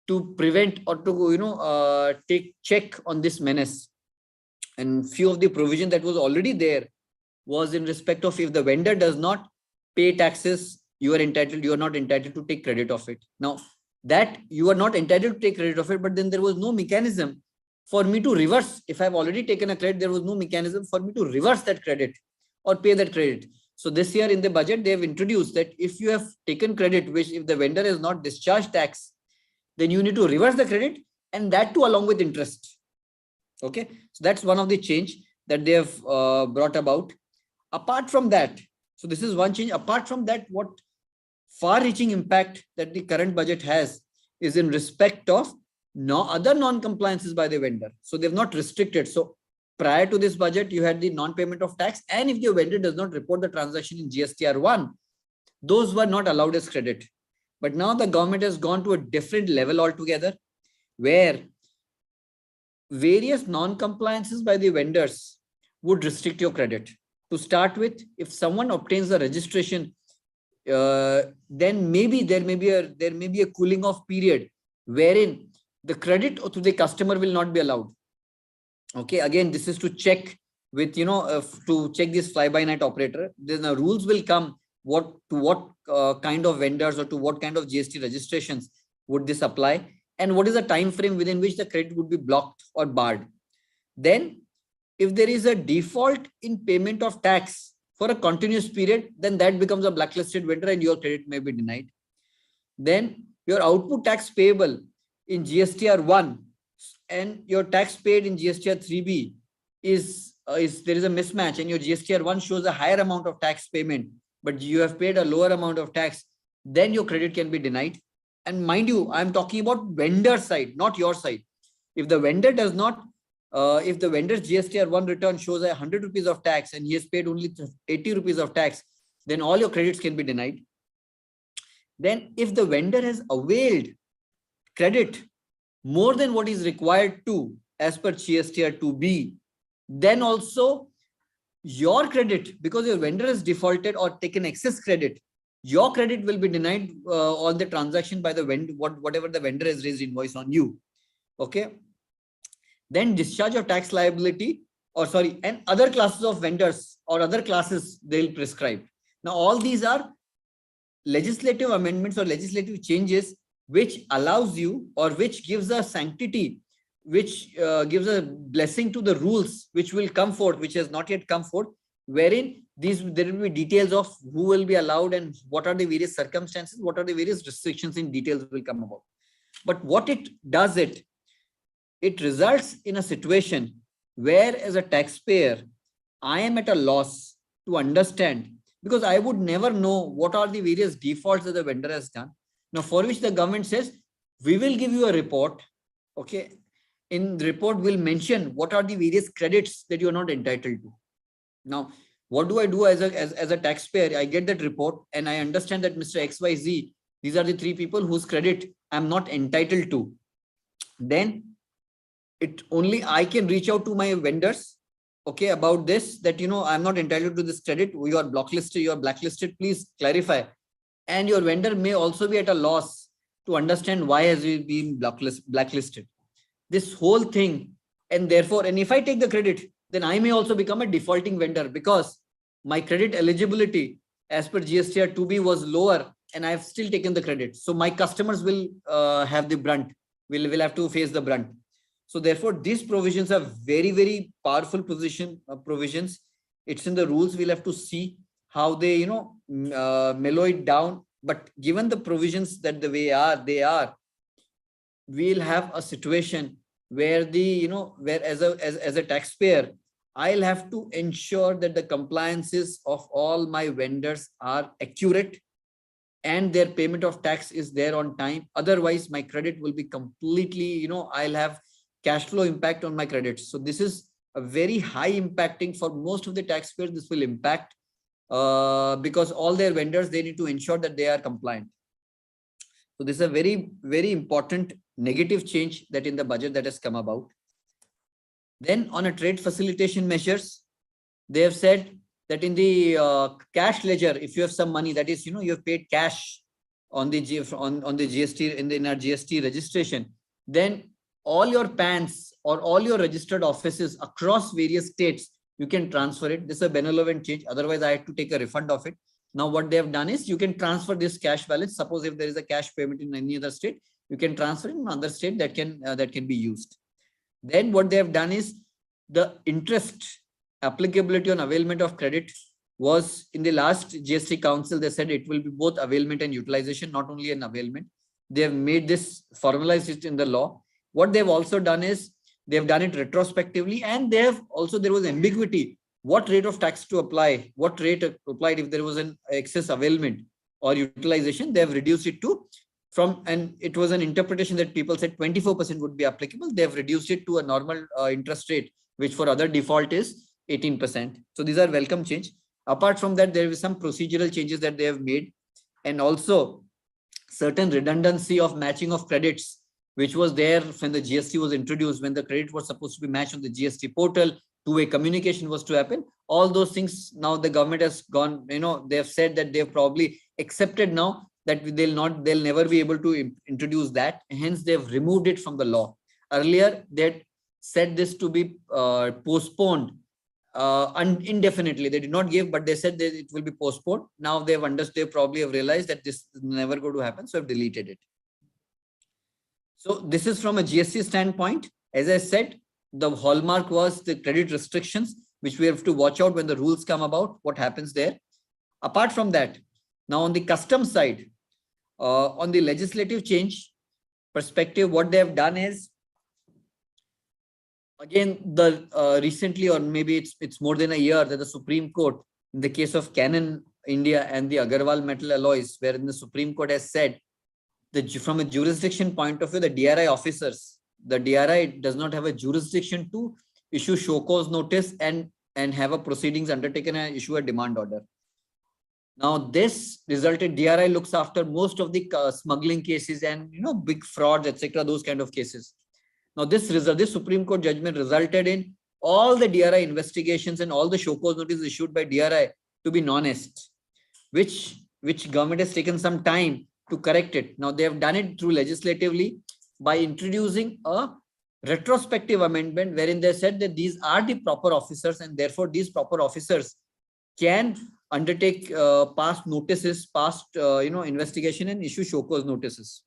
to prevent or to take check on this menace. And few of the provision that was already there was in respect of, if the vendor does not pay taxes, you are not entitled to take credit of it. Now, that you are not entitled to take credit of it, but then there was no mechanism for me to reverse. If I've already taken a credit, there was no mechanism for me to reverse that credit or pay that credit. So this year in the budget, they have introduced that if you have taken credit, which if the vendor has not discharged tax, then you need to reverse the credit, and that too along with interest. Okay, so that's one of the change that they have brought about. Apart from that, so this is one change. Apart from that, what far-reaching impact that the current budget has is in respect of other non-compliances by the vendor. So they've not restricted. So prior to this budget, you had the non-payment of tax, and if the vendor does not report the transaction in GSTR1, those were not allowed as credit. But now the government has gone to a different level altogether, where various non-compliances by the vendors would restrict your credit. To start with, if someone obtains the registration, then maybe there may be a cooling off period wherein the credit to the customer will not be allowed. Okay, again, this is to check with, to check this fly-by-night operator. Then the rules will come what kind of vendors or to what kind of GST registrations would this apply, and what is the time frame within which the credit would be blocked or barred. Then if there is a default in payment of tax for a continuous period, then that becomes a blacklisted vendor and your credit may be denied. Then your output tax payable in GSTR1 and your tax paid in GSTR3B is there is a mismatch, and your GSTR1 shows a higher amount of tax payment, but you have paid a lower amount of tax, then your credit can be denied. And mind you, I'm talking about vendor side, not your side. If the vendor does not, if the vendor's GSTR1 return shows 100 rupees of tax and he has paid only 80 rupees of tax, then all your credits can be denied. Then if the vendor has availed credit more than what is required to as per GSTR2B, then also your credit, because your vendor has defaulted or taken excess credit, your credit will be denied on the transaction by the vendor, whatever the vendor has raised invoice on you. Okay. Then discharge of tax liability, and other classes of vendors or other classes they'll prescribe. Now, all these are legislative amendments or legislative changes which allows you, or which gives a sanctity, which gives a blessing to the rules which will come forth, which has not yet come forth, wherein there will be details of who will be allowed and what are the various circumstances, what are the various restrictions in details will come about. But what it does, it results in a situation where as a taxpayer, I am at a loss to understand, because I would never know what are the various defaults that the vendor has done. Now, for which the government says, we will give you a report. Okay. In the report, we'll mention what are the various credits that you are not entitled to. Now, what do I do as a taxpayer? I get that report and I understand that Mr. XYZ, these are the three people whose credit I'm not entitled to. Then only I can reach out to my vendors, okay, about this, that, I'm not entitled to this credit. You are blacklisted, you are blacklisted, please clarify. And your vendor may also be at a loss to understand why has he been blacklisted. This whole thing, and therefore, and if I take the credit, then I may also become a defaulting vendor because my credit eligibility as per GSTR2B was lower and I've still taken the credit. So my customers will have the brunt, will have to face the brunt. So therefore, these provisions are very, very powerful provisions. It's in the rules. We'll have to see how they, mellow it down. But given the provisions that the way they are, we'll have a situation where where as a taxpayer, I'll have to ensure that the compliances of all my vendors are accurate and their payment of tax is there on time. Otherwise, my credit will be completely, I'll have cash flow impact on my credits. So this is a very high impacting for most of the taxpayers. This will impact because all their vendors, they need to ensure that they are compliant. So this is a very, very important negative change that in the budget that has come about. Then on a trade facilitation measures, they have said that in the cash ledger, if you have some money, that is, you have paid cash on the GST in our GST registration, then all your PANs or all your registered offices across various states, you can transfer it. This is a benevolent change. Otherwise, I had to take a refund of it. Now, what they have done is you can transfer this cash balance. Suppose if there is a cash payment in any other state, you can transfer it in another state that can be used. Then what they have done is the interest applicability on availment of credit was in the last GST Council, they said it will be both availment and utilization, not only an availment. They have made this, formalized it in the law. What they've also done is they've done it retrospectively, and they have also, there was ambiguity what rate of tax to apply, what rate applied if there was an excess availment or utilization. They have reduced it to from, and it was an interpretation that people said 24% would be applicable. They have reduced it to a normal interest rate, which for other default is 18%. So these are welcome change. Apart from that, there is some procedural changes that they have made, and also certain redundancy of matching of credits, which was there when the GST was introduced, when the credit was supposed to be matched on the GST portal, two-way communication was to happen. All those things now the government has gone, they have said that they've probably accepted now that they'll never be able to introduce that. Hence, they've removed it from the law. Earlier, they had said this to be postponed indefinitely. They did not give, but they said that it will be postponed. Now they've understood, they probably have realized that this is never going to happen, so have deleted it. So this is from a GST standpoint. As I said, the hallmark was the credit restrictions, which we have to watch out when the rules come about, what happens there. Apart from that, now on the customs side, on the legislative change perspective, what they have done is, again, the recently, or maybe it's more than a year, that the Supreme Court, in the case of Canon India and the Agarwal metal alloys, wherein the Supreme Court has said that from a jurisdiction point of view, the DRI officers, the DRI does not have a jurisdiction to issue show cause notice and have a proceedings undertaken and issue a demand order. Now, this resulted, DRI looks after most of the smuggling cases and big frauds, etc., those kind of cases. Now, this Supreme Court judgment resulted in all the DRI investigations and all the show cause notices issued by DRI to be non-est, which government has taken some time to correct it. Now, they have done it through legislatively by introducing a retrospective amendment wherein they said that these are the proper officers, and therefore these proper officers can undertake past notices, past investigation, and issue show cause notices.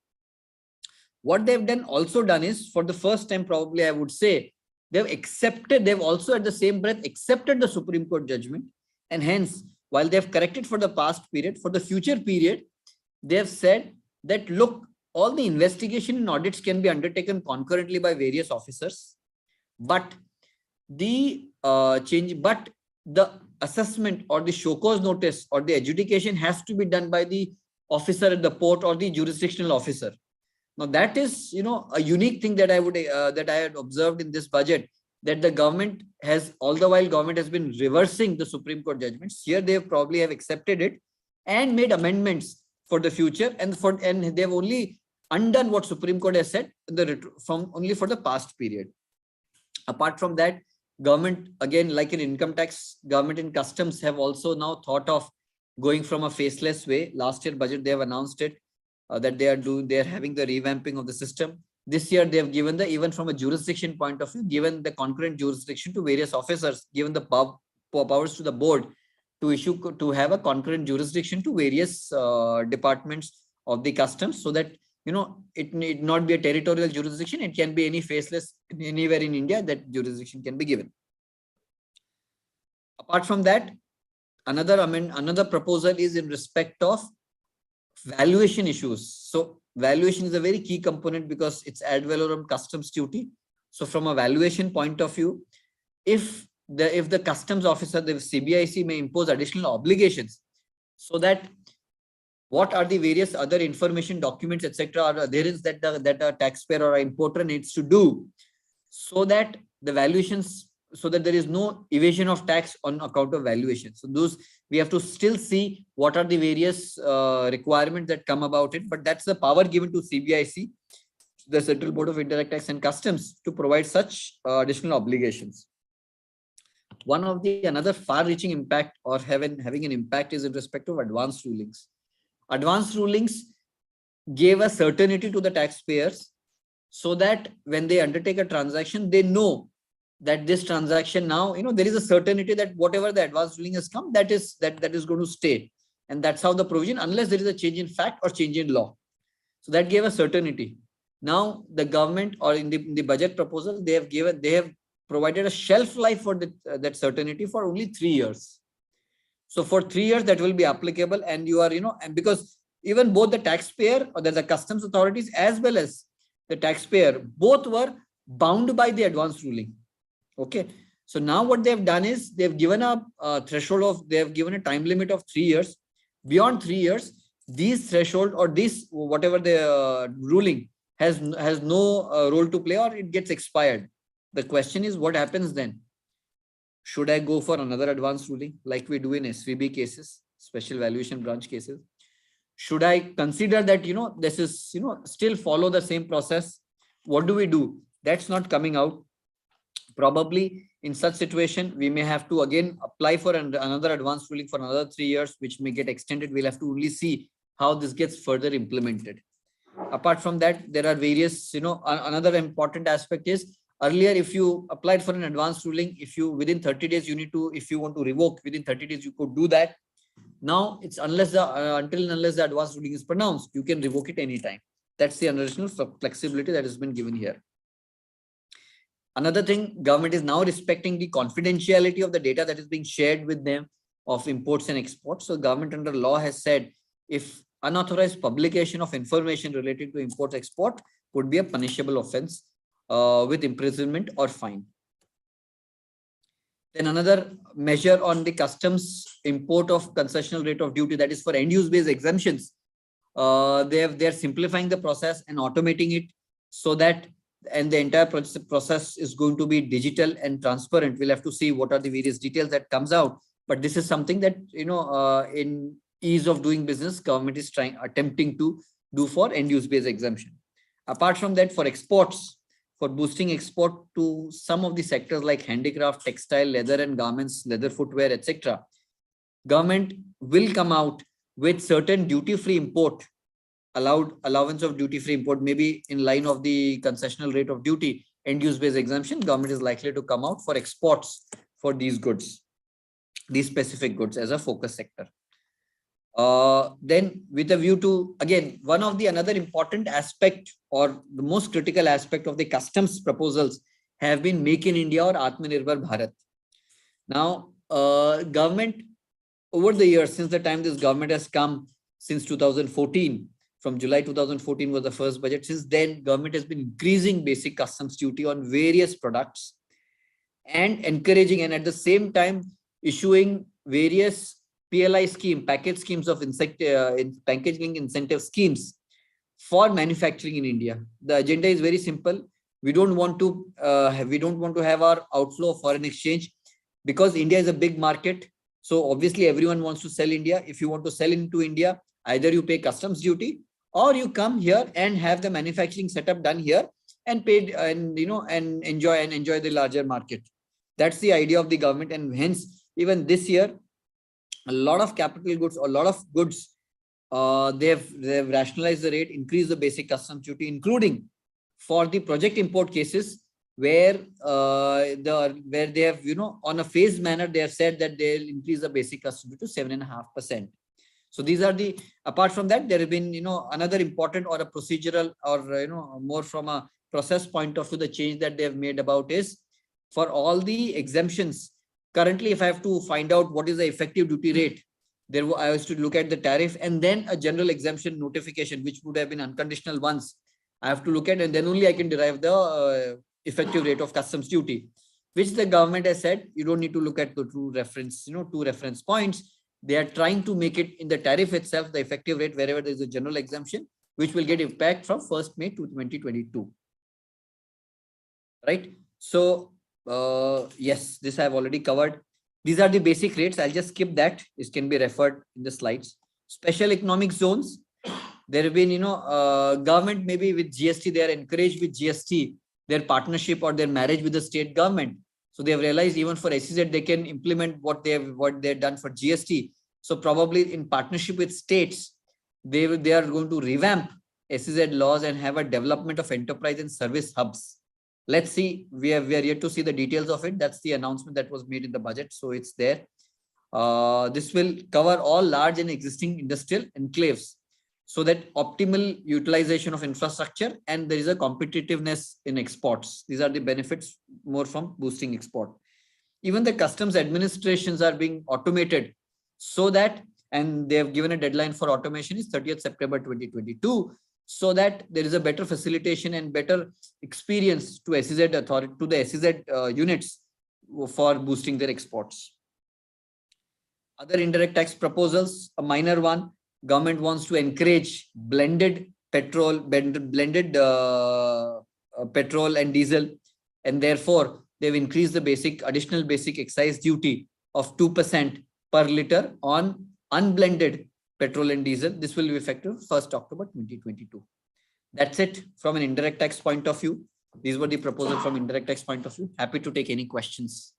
What they've also done is, for the first time probably I would say, they've also at the same breath accepted the Supreme Court judgment, and hence, while they've corrected for the past period, for the future period, they've said that, look, all the investigation and audits can be undertaken concurrently by various officers, but the assessment or the show cause notice or the adjudication has to be done by the officer at the port or the jurisdictional officer. Now, that is, a unique thing that I had observed in this budget, that the government has, all the while government has been reversing the Supreme Court judgments. Here, they probably have accepted it and made amendments for the future, and they've only undone what Supreme Court has said only for the past period. Apart from that, government, again, like in income tax, government and customs have also now thought of going from a faceless way. Last year budget, they have announced it, that they are having the revamping of the system. This year, they have given even from a jurisdiction point of view, given the concurrent jurisdiction to various officers, given the powers to the board to have a concurrent jurisdiction to various departments of the customs, so that it need not be a territorial jurisdiction. It can be any faceless anywhere in India, that jurisdiction can be given. Apart from that, another proposal is in respect of valuation issues. So valuation is a very key component because it's ad valorem customs duty. So from a valuation point of view, if the customs officer, the CBIC may impose additional obligations, so that what are the various other information documents, etc., there is that a taxpayer or an importer needs to do, so that the valuations, so that there is no evasion of tax on account of valuation. So those, we have to still see what are the various requirements that come about it, but that's the power given to CBIC, the Central Board of Indirect Tax and Customs, to provide such additional obligations. One of another far-reaching impact, or having an impact, is in respect of advanced rulings. Advanced rulings gave a certainty to the taxpayers, so that when they undertake a transaction, they know that this transaction now, there is a certainty that whatever the advanced ruling has come, that is going to stay. And that's how the provision, unless there is a change in fact or change in law. So that gave a certainty. Now the government, or in the budget proposal, they have provided a shelf life for that certainty for only 3 years. So for 3 years, that will be applicable. And you are, and because even both the taxpayer or the customs authorities as well as the taxpayer, both were bound by the advance ruling. Okay. So now what they've done is they've given a threshold they've given a time limit of 3 years. Beyond 3 years, these threshold or this, whatever the ruling has no role to play, or it gets expired. The question is, what happens then? Should I go for another advance ruling like we do in SVB cases, special valuation branch cases? Should I consider that, this is, still follow the same process? What do we do? That's not coming out. Probably in such situation, we may have to again apply for another advance ruling for another 3 years, which may get extended. We'll have to only see how this gets further implemented. Apart from that, there are various, another important aspect is, earlier, if you applied for an advance ruling, if you within 30 days, you need to, if you want to revoke within 30 days, you could do that. Now it's until and unless the advance ruling is pronounced, you can revoke it anytime. That's the additional flexibility that has been given here. Another thing, government is now respecting the confidentiality of the data that is being shared with them of imports and exports. So government under law has said, if unauthorized publication of information related to import export would be a punishable offense with imprisonment or fine. Then another measure on the customs import of concessional rate of duty, that is for end use based exemptions. They're simplifying the process and automating it so that, and the entire process is going to be digital and transparent. We'll have to see what are the various details that comes out. But this is something that, in ease of doing business, government is attempting to do for end use based exemption. Apart from that, for exports, for boosting export to some of the sectors like handicraft, textile, leather and garments, leather footwear, etc., government will come out with certain duty-free import, allowance of duty-free import, maybe in line of the concessional rate of duty, end-use based exemption. Government is likely to come out for exports for these goods, these specific goods as a focus sector. Then with a view to, again, one of the another important aspect or the most critical aspect of the customs proposals have been Make in India or Atmanirbhar Bharat. Now, government over the years, since the time this government has come, since 2014, from July 2014 was the first budget. Since then, government has been increasing basic customs duty on various products and encouraging, and at the same time issuing various PLI scheme, package schemes of packaging incentive schemes for manufacturing in India. The agenda is very simple. We don't want to have our outflow of foreign exchange because India is a big market. So obviously everyone wants to sell India. If you want to sell into India, either you pay customs duty or you come here and have the manufacturing setup done here and paid and enjoy the larger market. That's the idea of the government, and hence even this year, a lot of capital goods or a lot of goods, they've rationalized the rate, increased the basic customs duty, including for the project import cases where they have, on a phased manner, they have said that they'll increase the basic customs duty to 7.5%. So these are the, apart from that, there have been, another important or a procedural or, more from a process point of view, the change that they have made about is for all the exemptions. Currently, if I have to find out what is the effective duty rate, I was to look at the tariff and then a general exemption notification, which would have been unconditional once. I have to look at, and then only I can derive the effective rate of customs duty, which the government has said you don't need to look at the two reference points. They are trying to make it in the tariff itself, the effective rate, wherever there is a general exemption, which will get impact from 1st May to 2022. Right? So, yes, this I have already covered. These are the basic rates. I'll just skip that. This can be referred in the slides. Special economic zones. There have been, government maybe with GST, they are encouraged with GST, their partnership or their marriage with the state government. So they have realized even for SEZ, they can implement what they've done for GST. So probably in partnership with states, they are going to revamp SEZ laws and have a development of enterprise and service hubs. Let's see. We are yet to see the details of it. That's the announcement that was made in the budget. So it's there. This will cover all large and existing industrial enclaves, so that optimal utilization of infrastructure and there is a competitiveness in exports. These are the benefits more from boosting export. Even the customs administrations are being automated so that, and they have given a deadline for automation is 30th September 2022, so that there is a better facilitation and better experience to SEZ authority, to the SEZ units for boosting their exports. Other indirect tax proposals, a minor one, government wants to encourage blended petrol, petrol and diesel, and therefore they've increased the additional basic excise duty of 2% per liter on unblended petrol and diesel. This will be effective 1st October 2022. That's it from an indirect tax point of view. These were the proposals from indirect tax point of view. Happy to take any questions.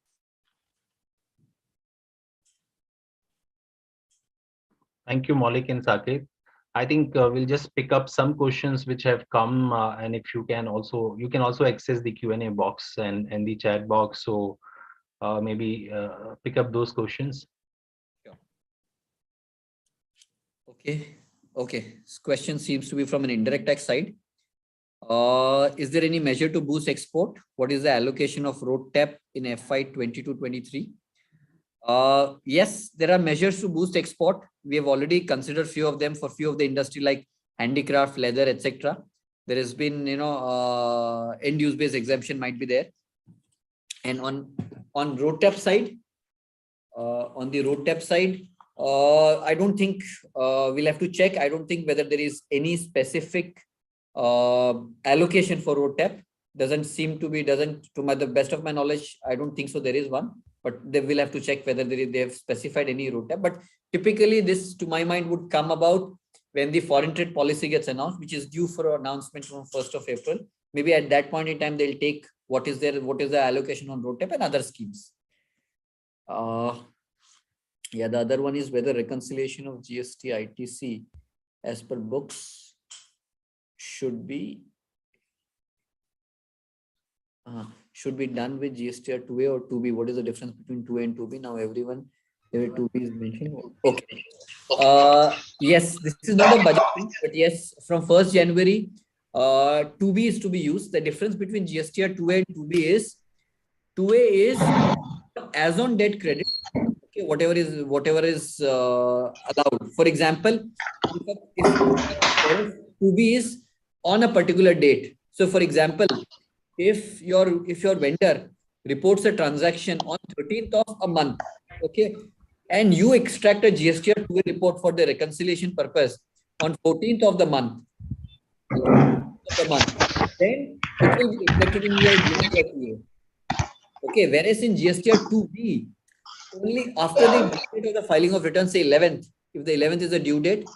Thank you, Maulik and Saket. I think we'll just pick up some questions which have come, and if you can also access the Q&A box and the chat box. So maybe pick up those questions. Okay. This question seems to be from an indirect tax side. Is there any measure to boost export? What is the allocation of road TAP in FY 22-23? Yes, there are measures to boost export. We have already considered few of them for few of the industry like handicraft, leather, etc. There has been, end use based exemption might be there. And on road TAP side, I don't think we'll have to check. I don't think whether there is any specific allocation for road TAP. Doesn't seem to be, to the best of my knowledge, I don't think so there is one, but they will have to check whether they have specified any road TAP. But typically this, to my mind, would come about when the foreign trade policy gets announced, which is due for announcement from 1st of April. Maybe at that point in time, they'll take what is the allocation on road TAP and other schemes. Yeah, the other one is whether reconciliation of GST ITC as per books should be done with GSTR 2A or 2B. What is the difference between 2A and 2B? Now everyone, there 2B is mentioned. Okay. Yes, this is not a budget thing, but yes, from 1st January, 2B is to be used. The difference between GSTR 2A and 2B is 2A is as on date credit. Okay, whatever is allowed. For example, if 2B is on a particular date. So, for example, if your vendor reports a transaction on 13th of a month, okay, and you extract a GSTR 2A report for the reconciliation purpose on 14th of the month, then it will be reflected in your GSTR 2A. Okay, whereas in GSTR 2B, only after the date of the filing of return, say 11th, if the 11th is the due date,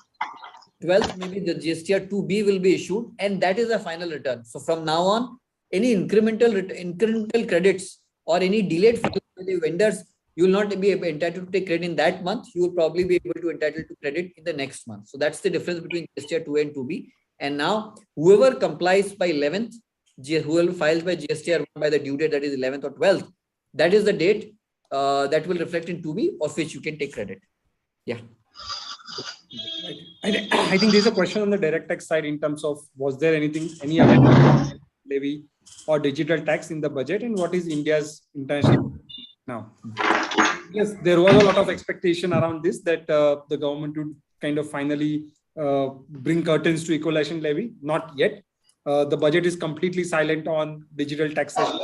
12th maybe the GSTR 2B will be issued, and that is the final return. So from now on, any incremental credits or any delayed filing by the vendors, you will not be entitled to take credit in that month. You will probably be able to entitle to credit in the next month. So that's the difference between GSTR 2A and 2B. And now whoever complies by 11th, whoever files by GSTR 1 by the due date, that is 11th or 12th, that is the date that will reflect in 2B, of which you can take credit. Yeah. I think there's a question on the direct tax side in terms of, was there any other levy or digital tax in the budget, and what is India's international now? Yes, there was a lot of expectation around this, that the government would kind of finally bring curtains to equalization levy. Not yet. The budget is completely silent on digital taxation,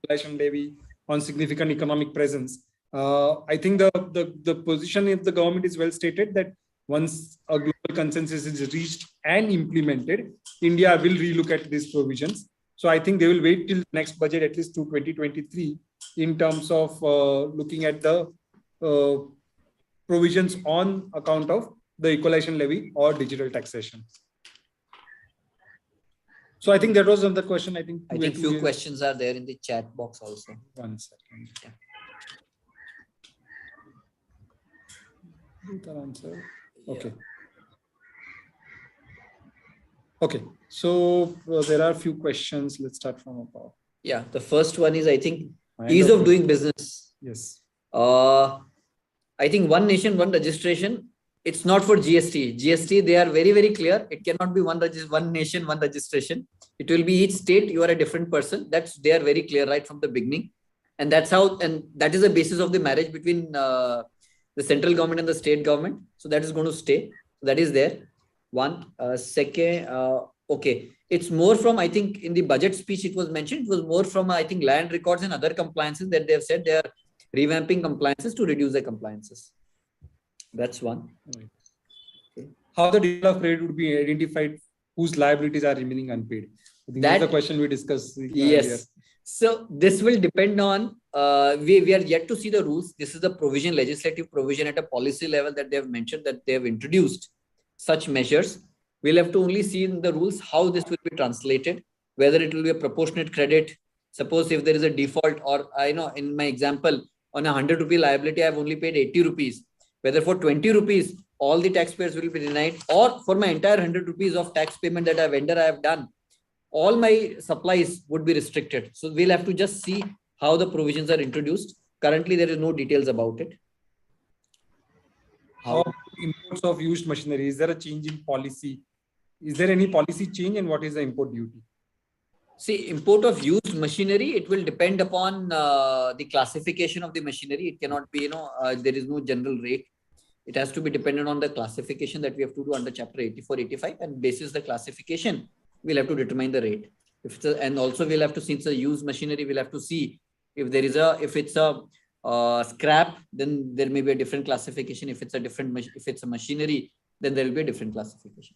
equalization levy, on significant economic presence. I think the position of the government is well stated, that once a global consensus is reached and implemented, India will relook at these provisions. So I think they will wait till next budget, at least to 2023, in terms of looking at the provisions on account of the equalization levy or digital taxation. So I think that was another question. I think few questions are there in the chat box also. 1 second. Yeah. Answer. Okay. Okay. So there are a few questions. Let's start from above. Yeah. The first one is, I think, ease of doing business. Yes. I think one nation, one registration. It's not for GST. GST, they are very, very clear. It cannot be one nation, one registration. It will be each state. You are a different person. They are very clear right from the beginning. And that's how, and that is the basis of the marriage between the central government and the state government. So that is going to stay. That is there. One. Second, okay. It's more from, I think in the budget speech, it was mentioned, it was more from, I think, land records and other compliances that they have said they are revamping compliances to reduce the compliances. That's one. Okay. How the detail of credit would be identified, whose liabilities are remaining unpaid? I think that's the question we discussed. Yes. Earlier. So this will depend on, we are yet to see the rules. This is the provision, legislative provision at a policy level that they have mentioned that they have introduced such measures. We'll have to only see in the rules how this will be translated, whether it will be a proportionate credit. Suppose if there is a default, or I know in my example, on a 100 rupee liability, I've only paid 80 rupees. Whether for 20 rupees, all the taxpayers will be denied, or for my entire 100 rupees of tax payment that a vendor I have done, all my supplies would be restricted. So we'll have to just see how the provisions are introduced. Currently, there is no details about it. How imports of used machinery? Is there a change in policy? Is there any policy change, and what is the import duty? See, import of used machinery, it will depend upon the classification of the machinery. It cannot be, there is no general rate. It has to be dependent on the classification that we have to do under Chapter 84, 85, and basis the classification, we'll have to determine the rate. And also we'll have to, since the used machinery, we'll have to see if there is if it's a scrap, then there may be a different classification. If it's a machinery, then there will be a different classification.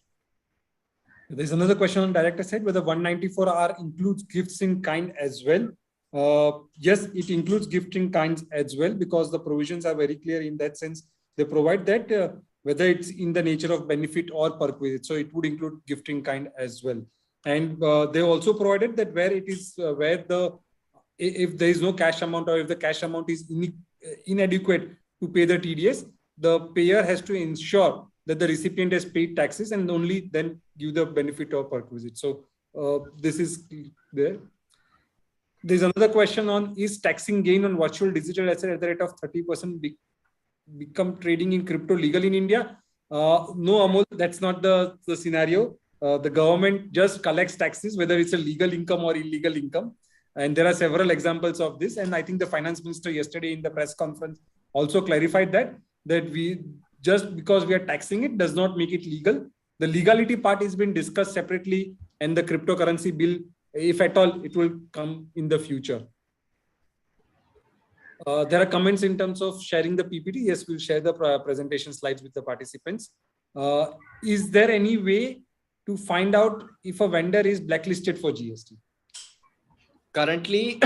There's another question on director side, whether 194R includes gifts in kind as well. Yes, it includes gift in kinds as well, because the provisions are very clear in that sense. They provide that whether it's in the nature of benefit or perquisite. So it would include gift in kind as well. And they also provided that where it is, if there is no cash amount, or if the cash amount is inadequate to pay the TDS, the payer has to ensure that the recipient has paid taxes and only then give the benefit or perquisite. So this is there. There's another question on, is taxing gain on virtual digital asset at the rate of 30% become trading in crypto legal in India? No, Amol, that's not the scenario. The government just collects taxes, whether it's a legal income or illegal income. And there are several examples of this. And I think the finance minister yesterday in the press conference also clarified that we, just because we are taxing it does not make it legal. The legality part has been discussed separately, and the cryptocurrency bill, if at all, it will come in the future. There are comments in terms of sharing the PPT. Yes, we'll share the presentation slides with the participants. Is there any way to find out if a vendor is blacklisted for GST? Currently,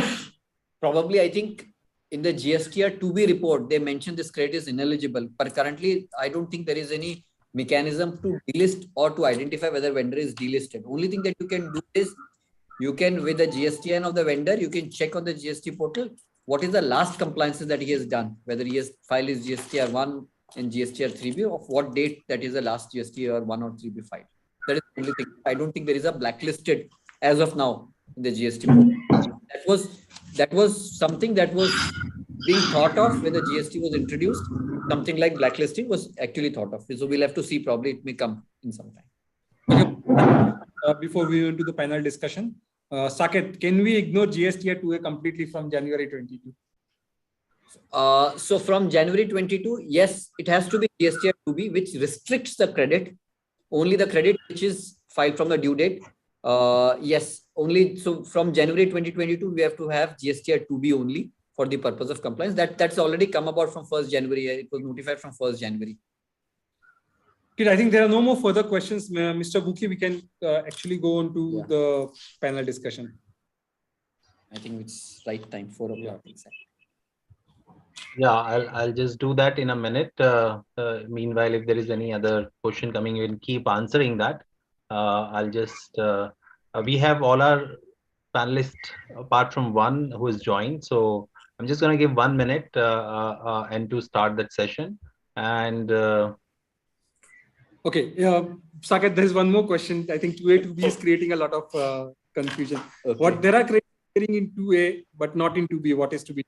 probably, I think in the GSTR 2B report, they mentioned this credit is ineligible. But currently, I don't think there is any mechanism to delist or to identify whether vendor is delisted. Only thing that you can do is, you can, with the GSTN of the vendor, you can check on the GST portal what is the last compliances that he has done, whether he has filed his GSTR 1 and GSTR 3B, of what date that is the last GSTR 1 or 3B filed. That is the only thing. I don't think there is a blacklisted as of now in the GST portal. That was something that was being thought of when the GST was introduced. Something like blacklisting was actually thought of. So we'll have to see, probably it may come in some time. Okay. Before we move to the panel discussion, Saket, can we ignore GSTR 2A completely from January 22? So from January 22, yes, it has to be GSTR 2B, which restricts the credit, only the credit which is filed from the due date. Yes, only. So from January 2022, we have to have GSTR 2B only for the purpose of compliance. That's already come about from 1st January. It was notified from 1st January. I think there are no more further questions. Mr. Buki, we can actually go on to the panel discussion. I think it's right time, 4 o'clock. Yeah, I'll just do that in a minute. Meanwhile, if there is any other question coming in, keep answering that. I'll just, we have all our panelists apart from one who is joined. So I'm just going to give 1 minute and to start that session. And okay, Saket, there's one more question. I think 2A, 2B is creating a lot of confusion. Okay. What there are credit appearing in 2A, but not in 2B. What is to be?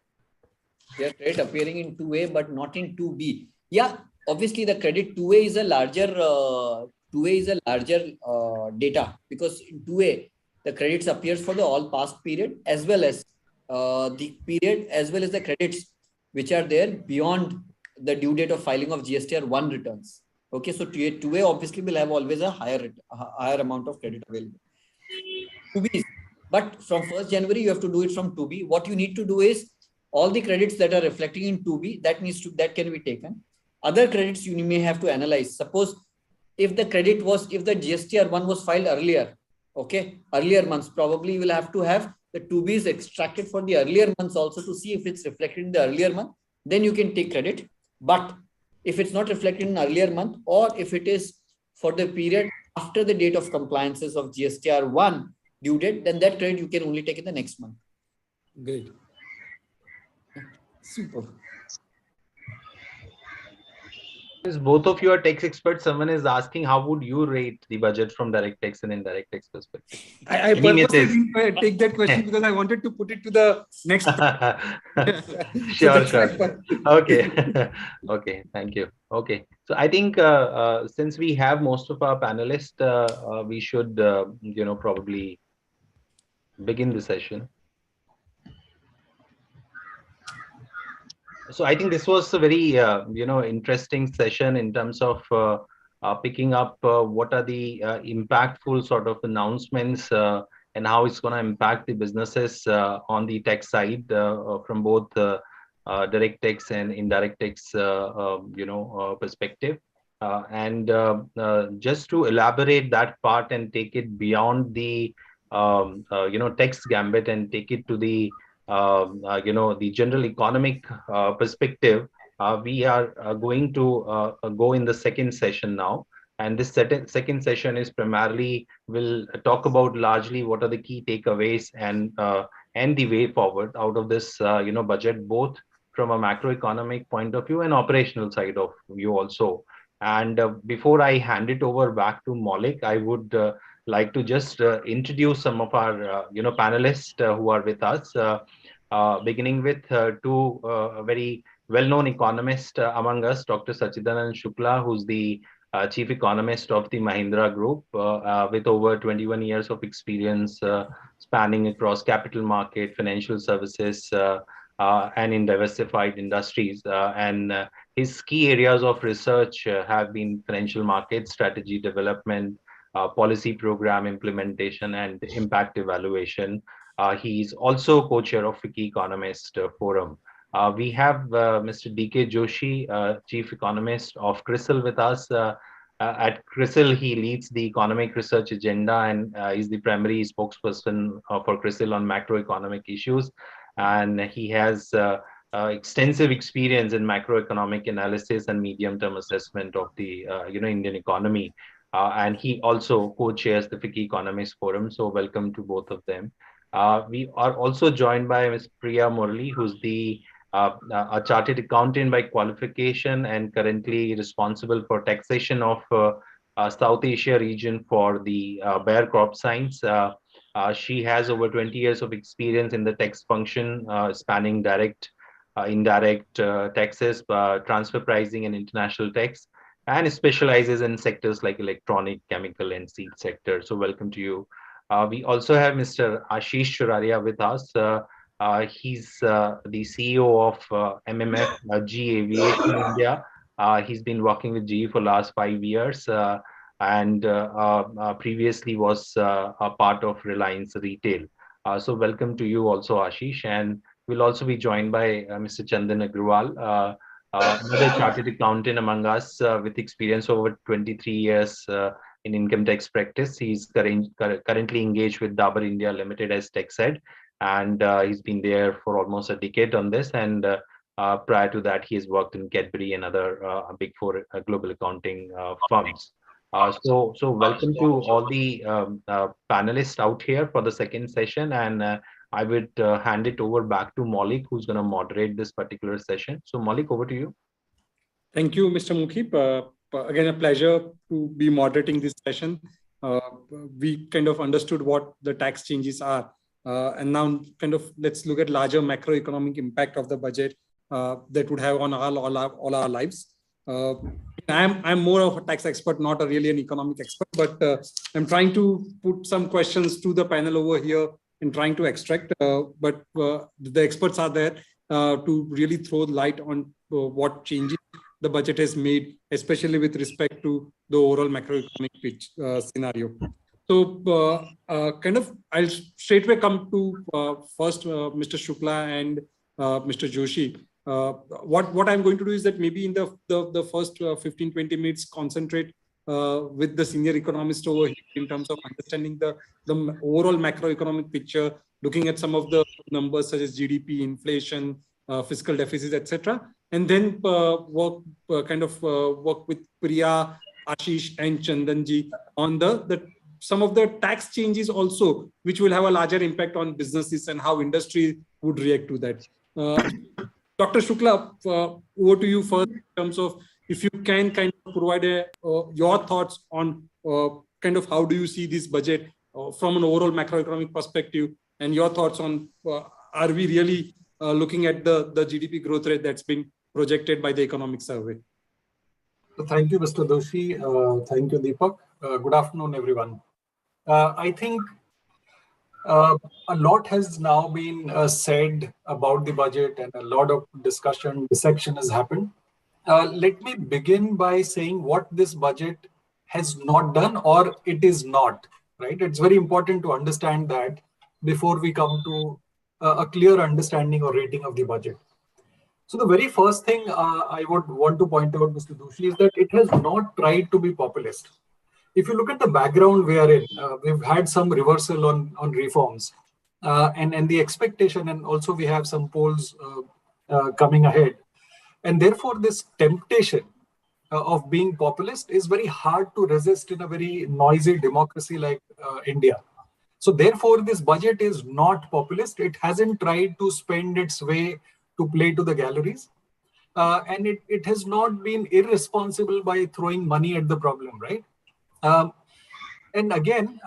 They are credit appearing in 2A, but not in 2B. Yeah, obviously the credit 2A is a larger data, because in 2A the credits appears for the all past period as well as the period, as well as the credits which are there beyond the due date of filing of GSTR 1 returns. Okay, so 2A obviously will have always a higher amount of credit available. 2B, but from 1st January, you have to do it from 2B. What you need to do is all the credits that are reflecting in 2B, that can be taken. Other credits you may have to analyze. Suppose if the GSTR 1 was filed earlier, okay, earlier months, probably you will have to have the 2Bs extracted for the earlier months also to see if it's reflected in the earlier month. Then you can take credit. But if it's not reflected in earlier month, or if it is for the period after the date of compliances of GSTR 1 due date, then that credit you can only take in the next month. Great. Super. Since both of you are tax experts, someone is asking how would you rate the budget from direct tax and indirect tax perspective? I purposely didn't take that question because I wanted to put it to the next. Sure. Okay. Okay. Thank you. Okay. So I think since we have most of our panelists, we should, probably begin the session. So I think this was a very, interesting session in terms of picking up what are the impactful sort of announcements and how it's going to impact the businesses on the tax side from both direct tax and indirect tax, perspective. And just to elaborate that part and take it beyond the, tax gambit and take it to the the general economic perspective, we are going to go in the second session now. And this second session is primarily will talk about largely what are the key takeaways and the way forward out of this budget, both from a macroeconomic point of view and operational side of view also. And before I hand it over back to Maulik, I would like to just introduce some of our panelists who are with us, beginning with two very well-known economists among us, Dr. Sachidanand Shukla, who's the chief economist of the Mahindra Group, with over 21 years of experience spanning across capital market, financial services, and in diversified industries. And his key areas of research have been financial market strategy development, policy program implementation, and impact evaluation. He's also co-chair of FICCI Economist Forum. We have Mr. D.K. Joshi, chief economist of CRISIL with us. At CRISIL, he leads the economic research agenda and is the primary spokesperson for CRISIL on macroeconomic issues. And he has extensive experience in macroeconomic analysis and medium-term assessment of the Indian economy. And he also co-chairs the FICCI Economist Forum. So welcome to both of them. We are also joined by Ms. Priya Murali, who's a chartered accountant by qualification and currently responsible for taxation of South Asia region for the Bayer Crop Science. She has over 20 years of experience in the tax function, spanning direct, indirect taxes, transfer pricing, and international tax, and specializes in sectors like electronic, chemical, and seed sector. So welcome to you. We also have Mr. Ashish Churaria with us. He's the CEO of MMF GE Aviation India. He's been working with GE for the last 5 years and previously was a part of Reliance Retail. So welcome to you also, Ashish. And we'll also be joined by Mr. Chandan Agrawal, another chartered accountant among us with experience over 23 years in income tax practice. He's currently engaged with Dabur India Limited as tax head, and he's been there for almost a decade on this. And prior to that, he has worked in Cadbury and other big four global accounting firms. So welcome to all the panelists out here for the second session. And I would hand it over back to Maulik, who's going to moderate this particular session. So Maulik, over to you. Thank you, Mr. Mukhi. Again, a pleasure to be moderating this session. We kind of understood what the tax changes are. And now kind of let's look at larger macroeconomic impact of the budget that would have on all our lives. I'm more of a tax expert, not really an economic expert, but I'm trying to put some questions to the panel over here and trying to extract. But the experts are there to really throw light on what changes the budget has made, especially with respect to the overall macroeconomic scenario. So I'll straightway come to first Mr. Shukla and Mr. Joshi. What I'm going to do is that maybe in the first 15-20 minutes concentrate with the senior economist over here in terms of understanding the overall macroeconomic picture, looking at some of the numbers such as GDP, inflation, fiscal deficits, etc., and then work with Priya, Ashish, and Chandanji on some of the tax changes also, which will have a larger impact on businesses and how industry would react to that. Dr. Shukla, over to you first in terms of if you can kind of provide your thoughts on kind of how do you see this budget from an overall macroeconomic perspective, and your thoughts on are we really looking at the GDP growth rate that's been projected by the economic survey? Thank you, Mr. Doshi. Thank you, Deepak. Good afternoon, everyone. I think a lot has now been said about the budget, and a lot of dissection has happened. Let me begin by saying what this budget has not done, or it is not, right? It's very important to understand that before we come to a clear understanding or rating of the budget. So the very first thing I would want to point out, Mr. Doshi, is that it has not tried to be populist. If you look at the background we are in, we've had some reversal on reforms and the expectation, and also we have some polls coming ahead. And therefore, this temptation of being populist is very hard to resist in a very noisy democracy like India. So therefore, this budget is not populist. It hasn't tried to spend its way to play to the galleries. And it has not been irresponsible by throwing money at the problem, right? And again,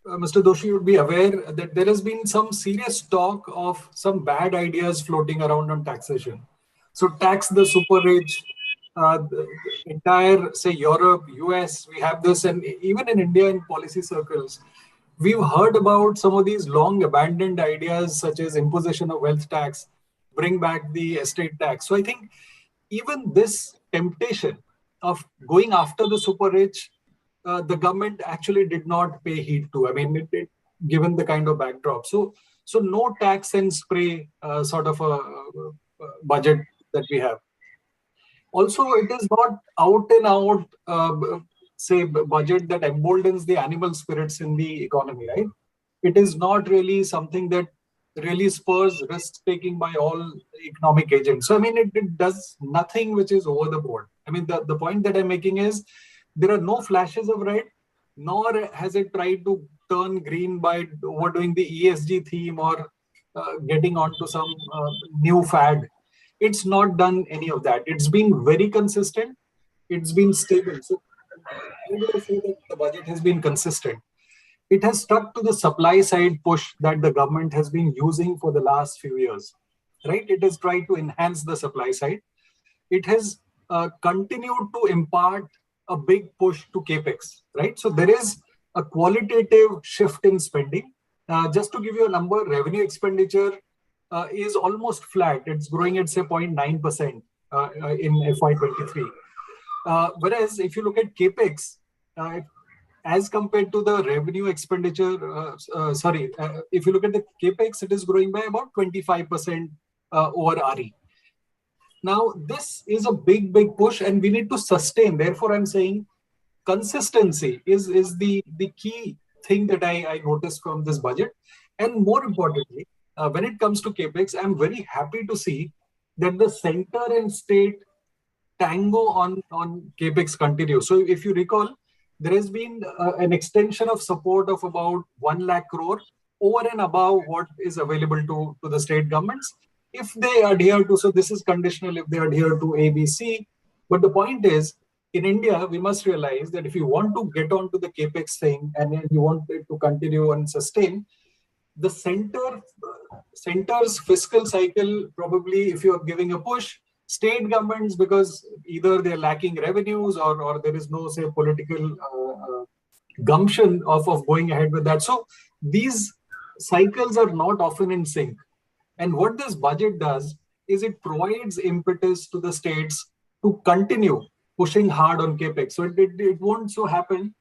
Mr. Doshi would be aware that there has been some serious talk of some bad ideas floating around on taxation. So tax the super rich, the entire, say, Europe, US, we have this, and even in India in policy circles, we've heard about some of these long abandoned ideas such as imposition of wealth tax, bring back the estate tax. So I think even this temptation of going after the super rich, the government actually did not pay heed to. I mean, given the kind of backdrop. So no tax and spray sort of a budget that we have. Also, it is not out and out, say, budget that emboldens the animal spirits in the economy, right? It is not really something that really spurs risk-taking by all economic agents. So, I mean, it does nothing which is over the board. I mean, the point that I'm making is there are no flashes of red, nor has it tried to turn green by overdoing the ESG theme or getting onto some new fad. It's not done any of that. It's been very consistent. It's been stable. So I'm going to say that the budget has been consistent. It has stuck to the supply side push that the government has been using for the last few years, right? It has tried to enhance the supply side. It has continued to impart a big push to capex, right? So there is a qualitative shift in spending. Just to give you a number, revenue expenditure is almost flat. It's growing at say 0.9% in FY23. Whereas if you look at capex, as compared to the revenue expenditure, if you look at the capex, it is growing by about 25% over RE. Now, this is a big push, and we need to sustain. Therefore, I'm saying consistency is the key thing that I noticed from this budget. And more importantly, when it comes to capex, I'm very happy to see that the center and state tango on capex continues. So if you recall, there has been an extension of support of about 1 lakh crore over and above what is available to the state governments. If they adhere to, so this is conditional if they adhere to ABC. But the point is, in India, we must realize that if you want to get onto the capex thing and you want it to continue and sustain, the center's fiscal cycle, probably if you're giving a push, state governments, because either they're lacking revenues or there is no, say, political gumption of going ahead with that. So these cycles are not often in sync. And what this budget does is it provides impetus to the states to continue pushing hard on capex. So it won't so happen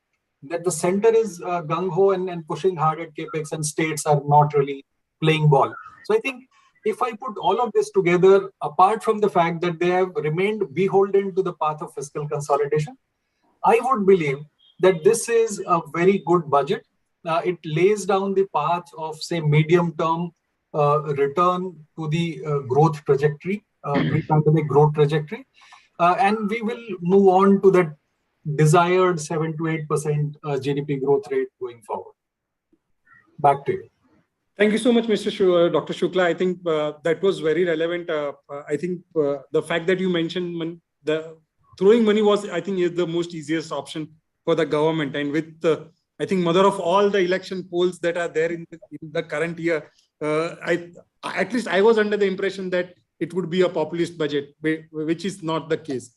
that the center is gung-ho and pushing hard at capex and states are not really playing ball. So I think if I put all of this together, apart from the fact that they have remained beholden to the path of fiscal consolidation, I would believe that this is a very good budget. It lays down the path of, say, medium-term return to the growth trajectory, pre-pandemic growth trajectory. And we will move on to that desired 7 to 8% GDP growth rate going forward. Back to you. Thank you so much, Dr. Shukla. I think that was very relevant. I think the fact that you mentioned the throwing money was, I think, is the most easiest option for the government. And with I think mother of all the election polls that are there in the current year, at least I was under the impression that it would be a populist budget, which is not the case.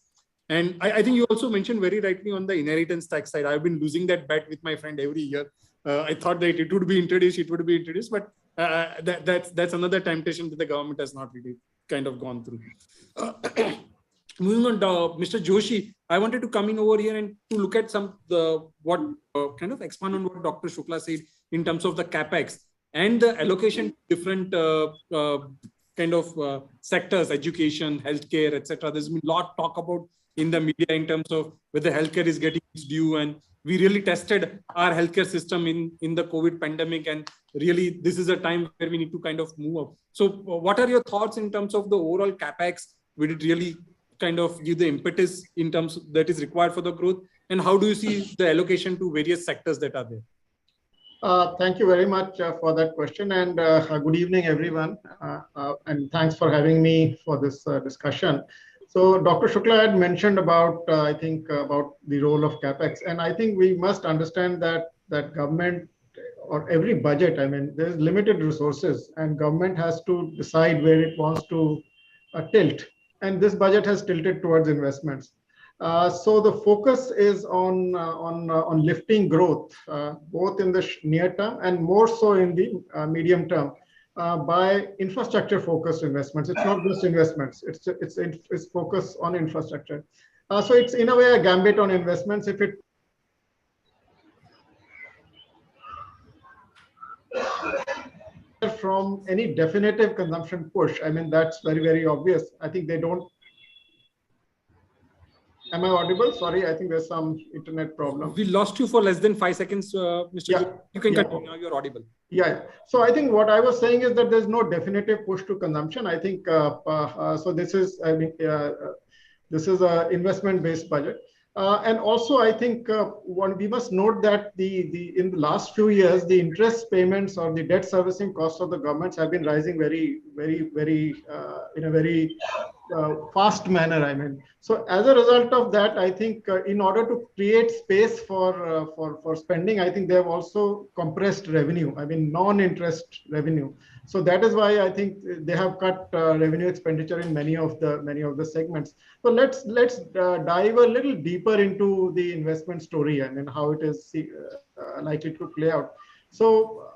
And I think you also mentioned very rightly on the inheritance tax side. I've been losing that bet with my friend every year. I thought that it would be introduced, but that's another temptation that the government has not really kind of gone through. Moving on, Mr. Joshi, I wanted to come in over here and to look at kind of expand on what Dr. Shukla said in terms of the capex and the allocation different kind of sectors, education, healthcare, etc. There's been a lot talk about in the media in terms of whether healthcare is getting its due, and we really tested our healthcare system in the COVID pandemic, and really this is a time where we need to kind of move up. So what are your thoughts in terms of the overall capex? Will it really kind of give the impetus in terms that is required for the growth, and how do you see the allocation to various sectors that are there? Thank you very much for that question, and good evening, everyone. And thanks for having me for this discussion. So Dr. Shukla had mentioned about, I think, about the role of capex, and I think we must understand that government or every budget, I mean, there's limited resources, and government has to decide where it wants to tilt. And this budget has tilted towards investments. So the focus is on lifting growth, both in the near term and more so in the medium term, by infrastructure-focused investments. It's not just investments; it's focus on infrastructure. So it's in a way a gambit on investments. If it from any definitive consumption push, I mean, that's very, very obvious. I think they don't. Am I audible? Sorry, I think there's some internet problem. We lost you for less than 5 seconds, Mr. Yeah. You can continue. Now you're audible. Yeah. So I think what I was saying is that there's no definitive push to consumption. I think so. This is, I mean, this is an investment-based budget. And also, I think we must note that in the last few years, the interest payments or the debt servicing costs of the governments have been rising very, very, very in a very fast manner. I mean, so as a result of that, I think in order to create space for spending, I think they have also compressed revenue. I mean, non-interest revenue. So that is why I think they have cut revenue expenditure in many of the segments. So let's dive a little deeper into the investment story and how it is likely to play out. So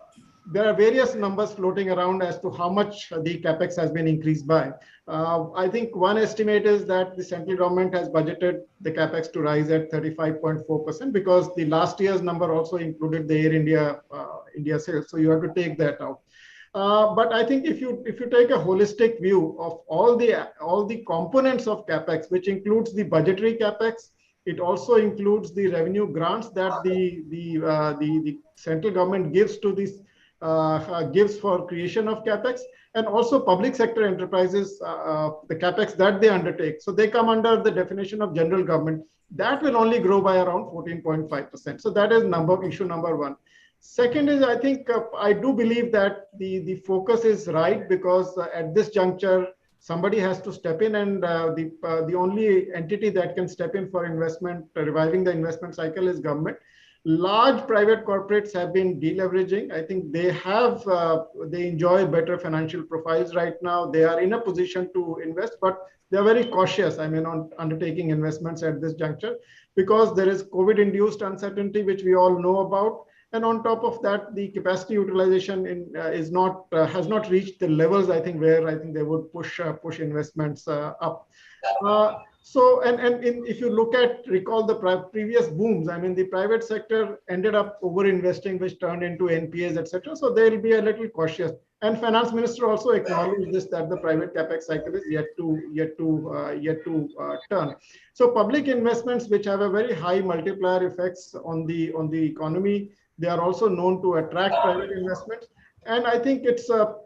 there are various numbers floating around as to how much the capex has been increased by. I think one estimate is that the central government has budgeted the capex to rise at 35.4% because the last year's number also included the Air India sales. So you have to take that out. But I think if you take a holistic view of all the components of capex, which includes the budgetary capex, it also includes the revenue grants that the central government gives to these gives for creation of capex, and also public sector enterprises, the capex that they undertake. So they come under the definition of general government. That will only grow by around 14.5%. So that is issue number one. Second is, I think I do believe that the focus is right because at this juncture, somebody has to step in, and the only entity that can step in for investment, reviving the investment cycle, is government. Large private corporates have been deleveraging. I think they enjoy better financial profiles right now. They are in a position to invest, but they're very cautious, I mean, on undertaking investments at this juncture because there is COVID-induced uncertainty, which we all know about. And on top of that, the capacity utilization has not reached the levels, I think, where I think they would push investments up. If you recall the previous booms, I mean, the private sector ended up over-investing, which turned into NPAs, etc. So they'll be a little cautious. And finance minister also acknowledged this, that the private capex cycle is yet to turn. So public investments, which have a very high multiplier effects on the economy, they are also known to attract private investments. And I think it's so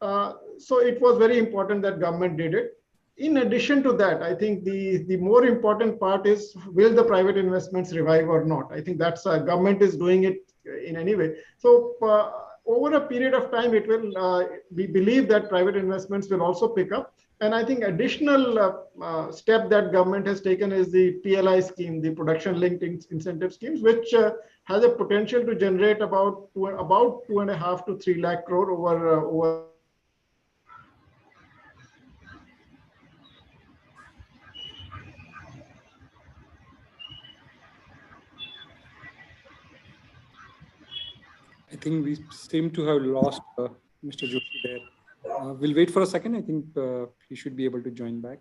it was very important that government did it. In addition to that, I think the more important part is, will the private investments revive or not? I think that's government is doing it in any way. So over a period of time, it will. We believe that private investments will also pick up. And I think additional step that government has taken is the PLI scheme, the production-linked incentive schemes, which has a potential to generate about 2.5 to 3 lakh crore over. I think we seem to have lost Mr. Joshi there. We'll wait for a second. I think he should be able to join back.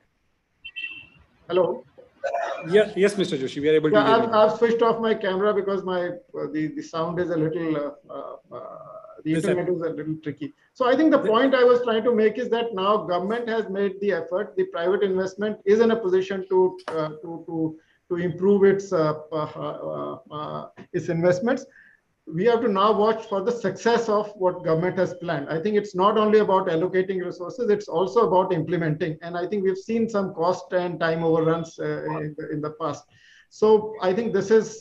Hello. Yeah, yes, Mr. Joshi, we are able to hear you. I've switched off my camera because the sound is a little the internet is a little tricky. So I think the point I was trying to make is that now government has made the effort. The private investment is in a position to improve its investments. We have to now watch for the success of what government has planned. I think it's not only about allocating resources, it's also about implementing. And I think we've seen some cost and time overruns in the past. So I think this is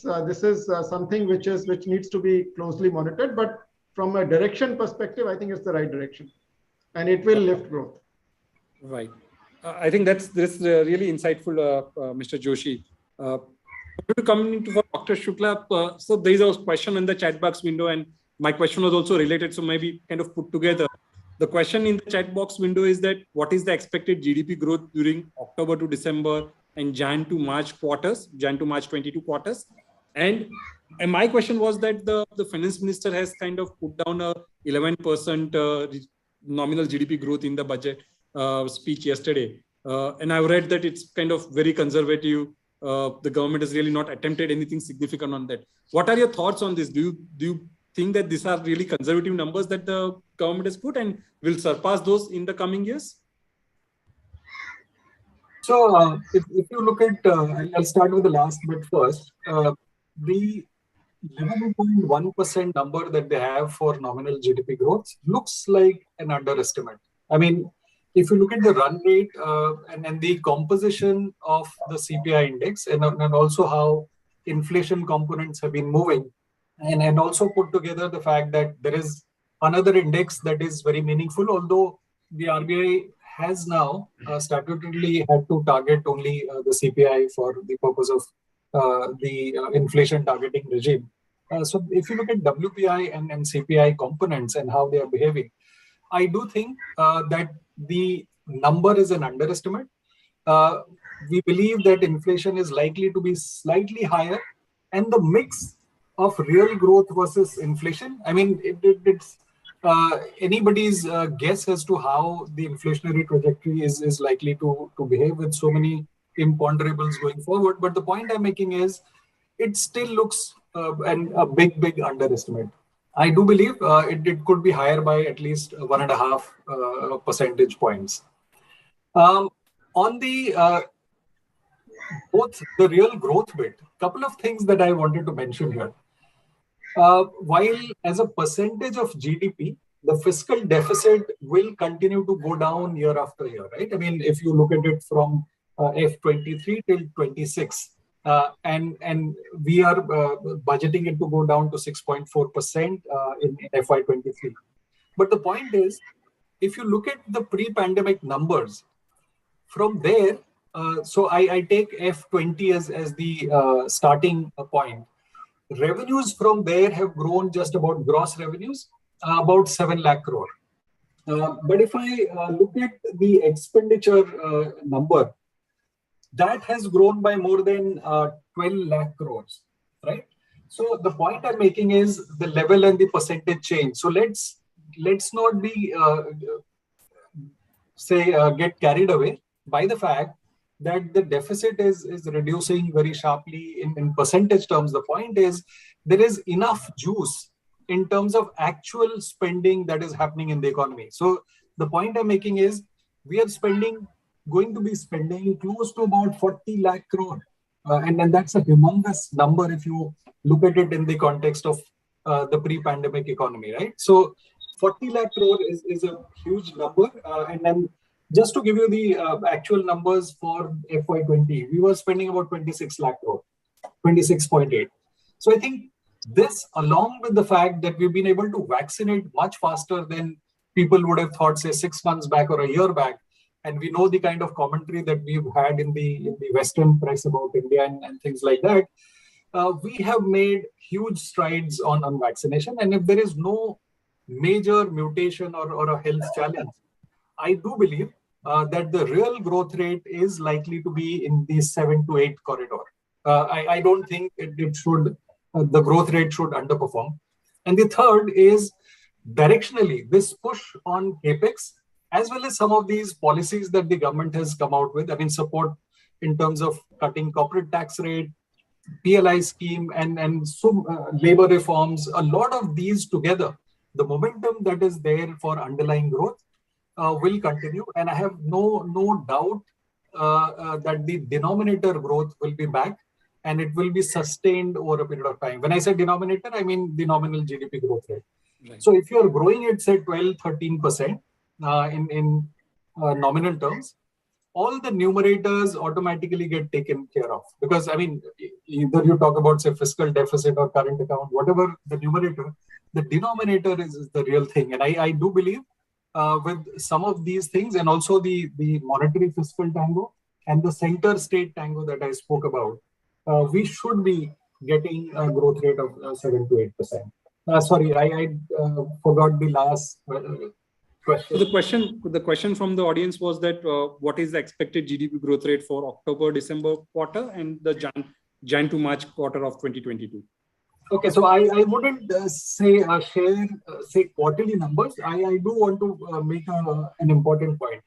something which needs to be closely monitored. But from a direction perspective, I think it's the right direction, and it will lift growth. Right. I think that's really insightful, Mr. Joshi. To come into for Dr. Shukla, so there is a question in the chat box window, and my question was also related, so maybe kind of put together. The question in the chat box window is that what is the expected GDP growth during October to December and Jan to March quarters, Jan to March 22 quarters? And my question was that the finance minister has kind of put down a 11% nominal GDP growth in the budget speech yesterday. And I've read that it's kind of very conservative. The government has really not attempted anything significant on that. What are your thoughts on this? Do you think that these are really conservative numbers that the government has put and will surpass those in the coming years? So if you look at, I'll start with the last bit first. The 11.1% number that they have for nominal GDP growth looks like an underestimate. I mean, if you look at the run rate and the composition of the CPI index and also how inflation components have been moving, and also put together the fact that there is another index that is very meaningful, although the RBI has now statutorily had to target only the CPI for the purpose of the inflation targeting regime. So if you look at WPI and CPI components and how they are behaving, I do think that the number is an underestimate. We believe that inflation is likely to be slightly higher, and the mix of real growth versus inflation, I mean, it's anybody's guess as to how the inflationary trajectory is likely to behave with so many imponderables going forward. But the point I'm making is it still looks a big underestimate. I do believe it could be higher by at least 1.5 percentage points. On the both the real growth bit, couple of things that I wanted to mention here. While as a percentage of GDP, the fiscal deficit will continue to go down year after year, right? I mean, if you look at it from F23 till 26, and we are budgeting it to go down to 6.4% in FY23. But the point is, if you look at the pre-pandemic numbers, from there, so I take F20 as the starting point. Revenues from there have grown just about gross revenues, about 7 lakh crore. But if I look at the expenditure number, that has grown by more than 12 lakh crores, right? So the point I'm making is the level and the percentage change. So let's not be get carried away by the fact that the deficit is reducing very sharply in percentage terms. The point is there is enough juice in terms of actual spending that is happening in the economy. So the point I'm making is we are going to be spending close to about 40 lakh crore. And that's a humongous number if you look at it in the context of the pre-pandemic economy, right? So 40 lakh crore is a huge number. And then just to give you the actual numbers for FY20, we were spending about 26 lakh crore, 26.8. So I think this, along with the fact that we've been able to vaccinate much faster than people would have thought, say, 6 months back or a year back, and we know the kind of commentary that we've had in the Western press about India and things like that, we have made huge strides on vaccination. And if there is no major mutation or a health challenge, I do believe that the real growth rate is likely to be in the 7 to 8 corridor. I don't think it should, the growth rate should underperform. And the third is directionally, this push on capex, as well as some of these policies that the government has come out with, I mean, support in terms of cutting corporate tax rate, PLI scheme, and some labor reforms, a lot of these together, the momentum that is there for underlying growth will continue. And I have no doubt that the denominator growth will be back and it will be sustained over a period of time. When I say denominator, I mean the nominal GDP growth rate. Right. So if you are growing at, say, 12, 13% in nominal terms, all the numerators automatically get taken care of. Because, I mean, either you talk about, say, fiscal deficit or current account, whatever the numerator, the denominator is the real thing. And I do believe with some of these things, and also the monetary fiscal tango and the center state tango that I spoke about, we should be getting a growth rate of 7 to 8%. Sorry, I forgot the last question. So the question from the audience was that what is the expected GDP growth rate for October-December quarter and the Jan to March quarter of 2022? Okay, so I wouldn't share quarterly numbers. I do want to make an important point.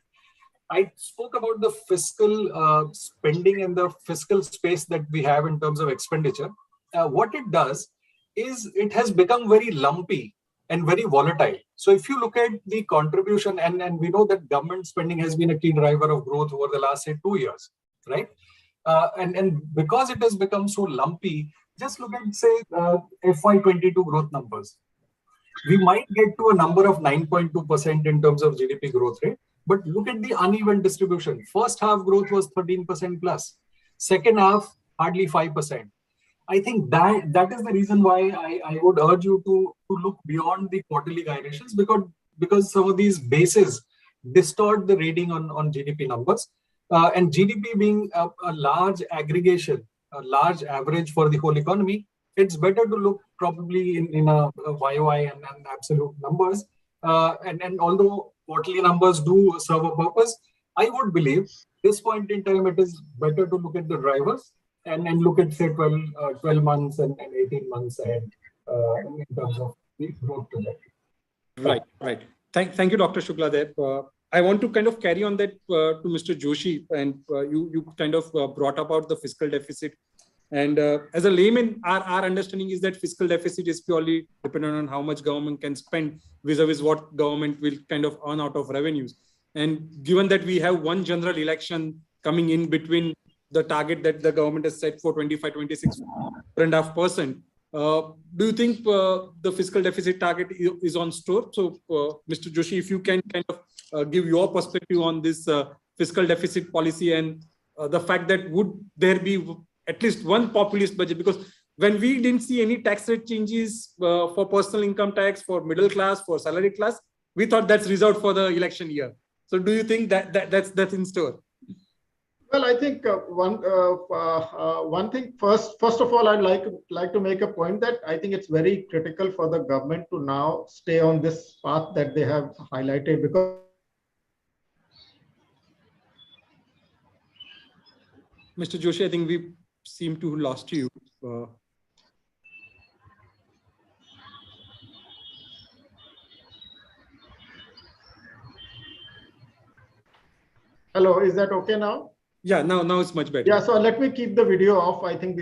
I spoke about the fiscal spending and the fiscal space that we have in terms of expenditure. What it does is it has become very lumpy and very volatile. So if you look at the contribution, and we know that government spending has been a key driver of growth over the last, say, 2 years, right? And because it has become so lumpy, just look at, say, FY22 growth numbers. We might get to a number of 9.2% in terms of GDP growth rate, but look at the uneven distribution. First half growth was 13% plus. Second half, hardly 5%. I think that is the reason why I would urge you to look beyond the quarterly gyrations, because some of these bases distort the reading on GDP numbers. And GDP being a large aggregation, a large average for the whole economy, it's better to look probably in a YOY and absolute numbers. And although quarterly numbers do serve a purpose, I would believe this point in time it is better to look at the drivers and look at, say, 12 months and 18 months ahead in terms of the growth trajectory. Right. Thank you, Dr. Shukla there. I want to kind of carry on that to Mr. Joshi, and you kind of brought about the fiscal deficit. And as a layman, our understanding is that fiscal deficit is purely dependent on how much government can spend vis-a-vis what government will kind of earn out of revenues. And given that we have one general election coming in between the target that the government has set for 25-26, 4.5%, do you think the fiscal deficit target is on store? So, Mr. Joshi, if you can kind of give your perspective on this fiscal deficit policy and the fact that would there be at least one populist budget, because when we didn't see any tax rate changes for personal income tax, for middle class, for salary class, we thought that's reserved for the election year. So do you think that's in store? Well, I think one thing first of all, I'd like to make a point that I think it's very critical for the government to now stay on this path that they have highlighted, because Mr. Joshi, I think we seem to have lost you. Hello, is that okay now? Yeah, now it's much better. Yeah, so let me keep the video off. I think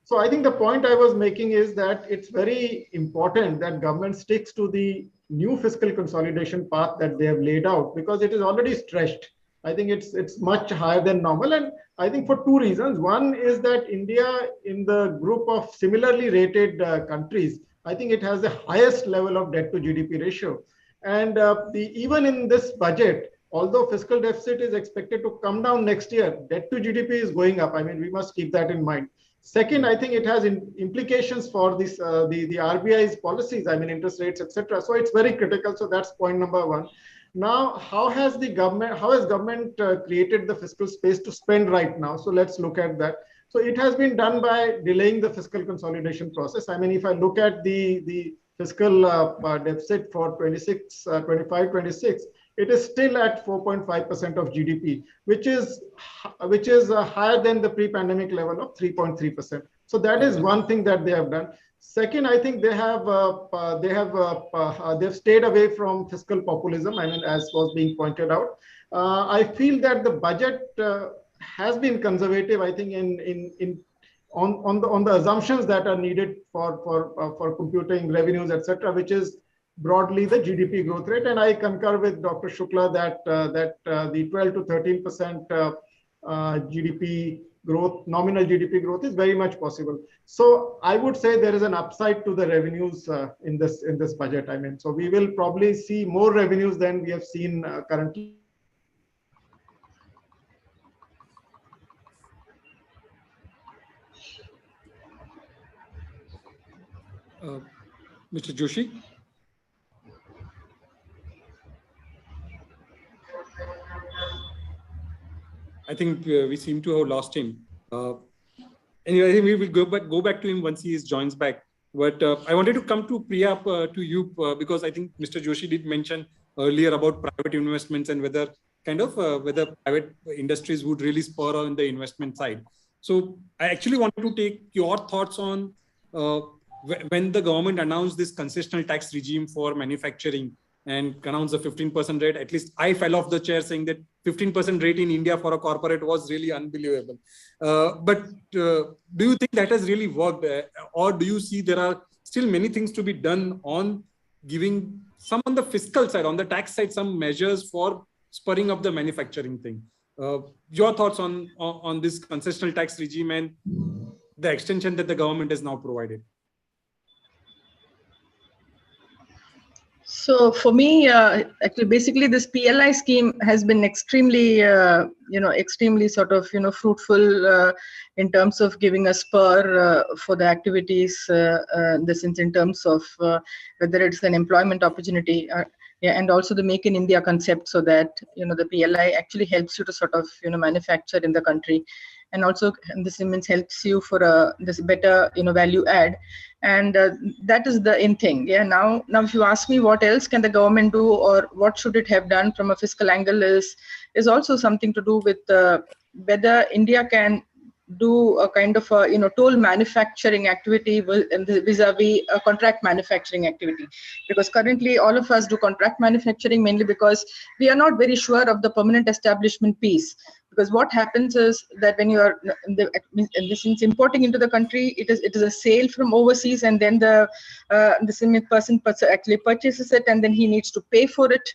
so I think the point I was making is that it's very important that government sticks to the new fiscal consolidation path that they have laid out, because it is already stretched. I think it's much higher than normal, and I think for two reasons. One is that India, in the group of similarly rated countries, I think it has the highest level of debt to GDP ratio, and even in this budget, although fiscal deficit is expected to come down next year, debt to GDP is going up. I mean, we must keep that in mind. Second, I think it has implications for this the RBI's policies. I mean, interest rates, etc. So it's very critical. So that's point number one. Now, how has government created the fiscal space to spend right now? So let's look at that. So it has been done by delaying the fiscal consolidation process. I mean, if I look at the fiscal deficit for 25, 26. It is still at 4.5% of GDP, which is higher than the pre-pandemic level of 3.3%. So that is one thing that they have done. Second, I think they've stayed away from fiscal populism. I mean, as was being pointed out, I feel that the budget has been conservative. I think on the assumptions that are needed for computing revenues, etc., which is broadly the GDP growth rate. And I concur with Dr. Shukla that the 12 to 13% GDP growth, nominal GDP growth, is very much possible. So I would say there is an upside to the revenues in this budget. I mean, so we will probably see more revenues than we have seen currently. Mr. Joshi? I think we seem to have lost him. Anyway, I think we will go back to him once he joins back. But I wanted to come to Priya, to you, because I think Mr. Joshi did mention earlier about private investments and whether private industries would really spur on the investment side. So I actually wanted to take your thoughts on when the government announced this concessional tax regime for manufacturing and announced a 15% rate. At least I fell off the chair saying that 15% rate in India for a corporate was really unbelievable. But do you think that has really worked? Or do you see there are still many things to be done on giving some on the fiscal side, on the tax side, some measures for spurring up the manufacturing thing? Your thoughts on this concessional tax regime and the extension that the government has now provided? So for me, actually, basically, this PLI scheme has been extremely, extremely sort of, fruitful in terms of giving a spur for the activities. This is in terms of whether it's an employment opportunity, and also the Make in India concept, so that the PLI actually helps you to sort of manufacture in the country, and also this means helps you for this better value add. And that is the in thing. Yeah. Now, if you ask me what else can the government do, or what should it have done from a fiscal angle, is also something to do with whether India can do a kind of a toll manufacturing activity vis-a-vis a contract manufacturing activity, because currently all of us do contract manufacturing mainly because we are not very sure of the permanent establishment piece. Because what happens is that when you are this is importing into the country, it is a sale from overseas, and then the person actually purchases it, and then he needs to pay for it,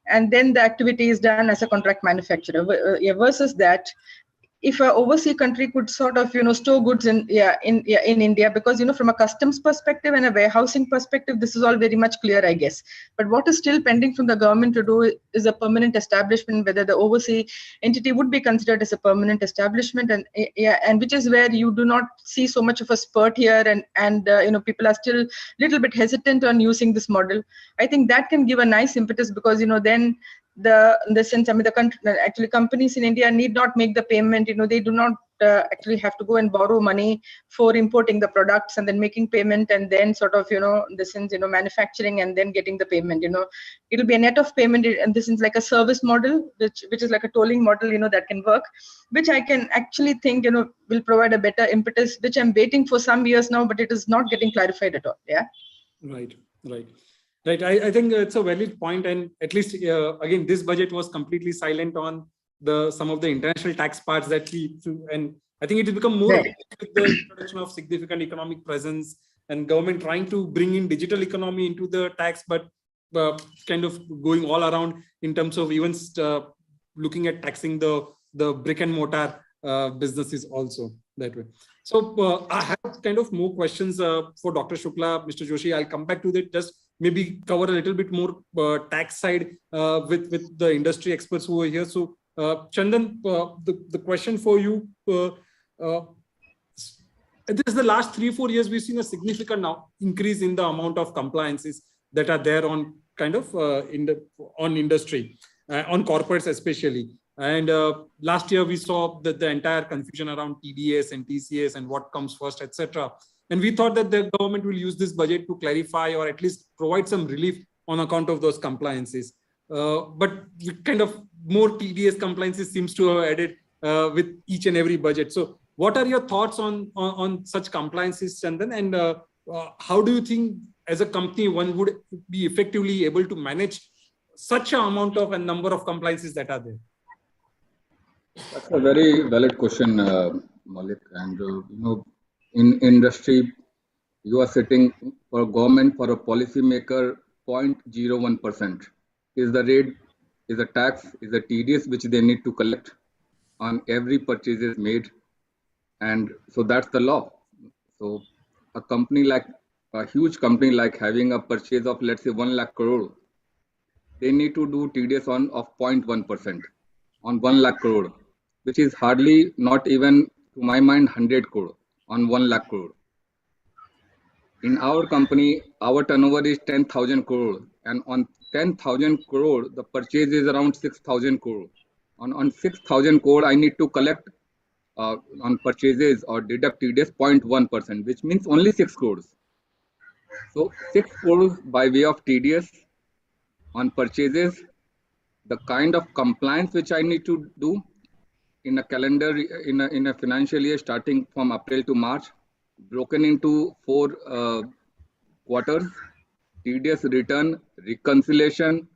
and then the activity is done as a contract manufacturer. Versus that, if an overseas country could sort of store goods in India, because from a customs perspective and a warehousing perspective, this is all very much clear, I guess. But what is still pending from the government to do is a permanent establishment, whether the overseas entity would be considered as a permanent establishment, and which is where you do not see so much of a spurt here, and people are still a little bit hesitant on using this model. I think that can give a nice impetus, because then the country, actually companies in India need not make the payment. They do not actually have to go and borrow money for importing the products and then making payment, and then sort of manufacturing and then getting the payment. It'll be a net of payment, and this is like a service model, which is like a tolling model, that can work, which I can actually think will provide a better impetus, which I'm waiting for some years now, but it is not getting clarified at all. Yeah. Right. I think it's a valid point, and at least again, this budget was completely silent on some of the international tax parts that and I think it has become more with the introduction of significant economic presence and government trying to bring in digital economy into the tax, but kind of going all around in terms of even looking at taxing the brick and mortar businesses also that way. So I have kind of more questions for Dr. Shukla, Mr. Joshi. I'll come back to that. Just maybe cover a little bit more tax side with the industry experts who are here. So Chandan, the question for you, this is the last 3-4 years, we've seen a significant increase in the amount of compliances that are there on kind of on industry, on corporates especially. And last year we saw that the entire confusion around TDS and TCS and what comes first, etc. And we thought that the government will use this budget to clarify or at least provide some relief on account of those compliances. But kind of more TDS compliances seems to have added with each and every budget. So what are your thoughts on such compliances, Chandan? And how do you think as a company one would be effectively able to manage such an amount of and number of compliances that are there? That's a very valid question, Malik. And in industry, you are sitting for government, for a policymaker, 0.01% is the rate, is a tax, is a TDS which they need to collect on every purchase is made. And so that's the law. So a company like a huge company like having a purchase of, let's say, 1 lakh crore, they need to do TDS of 0.1% on 1 lakh crore, which is hardly, not even to my mind, 100 crore on 1 lakh crore. In our company, our turnover is 10,000 crore, and on 10,000 crore, the purchase is around 6,000 crore. On 6,000 crore, I need to collect on purchases or deduct TDS 0.1%, which means only 6 crores. So 6 crores by way of TDS on purchases, the kind of compliance which I need to do in a calendar, in a financial year starting from April to March, broken into 4 quarters, TDS return, reconciliation.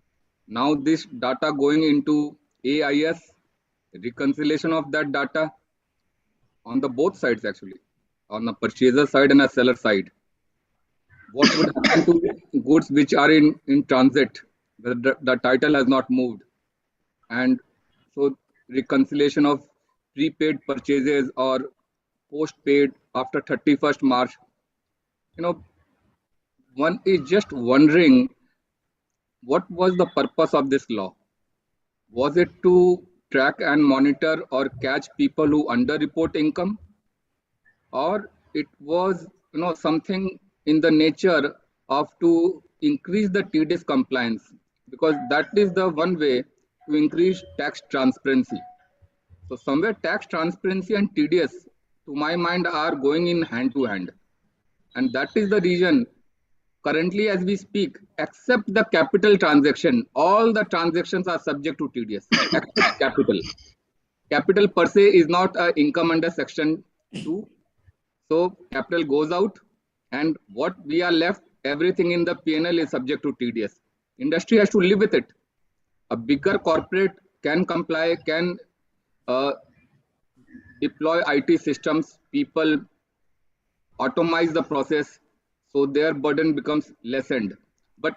Now this data going into AIS, reconciliation of that data on the both sides actually, on the purchaser side and a seller side. What would happen to goods which are in transit? The title has not moved. And so reconciliation of prepaid purchases or postpaid after 31st March. One is just wondering, what was the purpose of this law? Was it to track and monitor or catch people who underreport income? Or it was something in the nature of to increase the TDS compliance? Because that is the one way to increase tax transparency. So somewhere tax transparency and TDS, to my mind, are going in hand to hand. And that is the reason currently as we speak, except the capital transaction, all the transactions are subject to TDS, except capital. Capital per se is not an income under section 2. So capital goes out and what we are left, everything in the P&L is subject to TDS. Industry has to live with it. A bigger corporate can comply, can deploy IT systems, people, automate the process, so their burden becomes lessened. But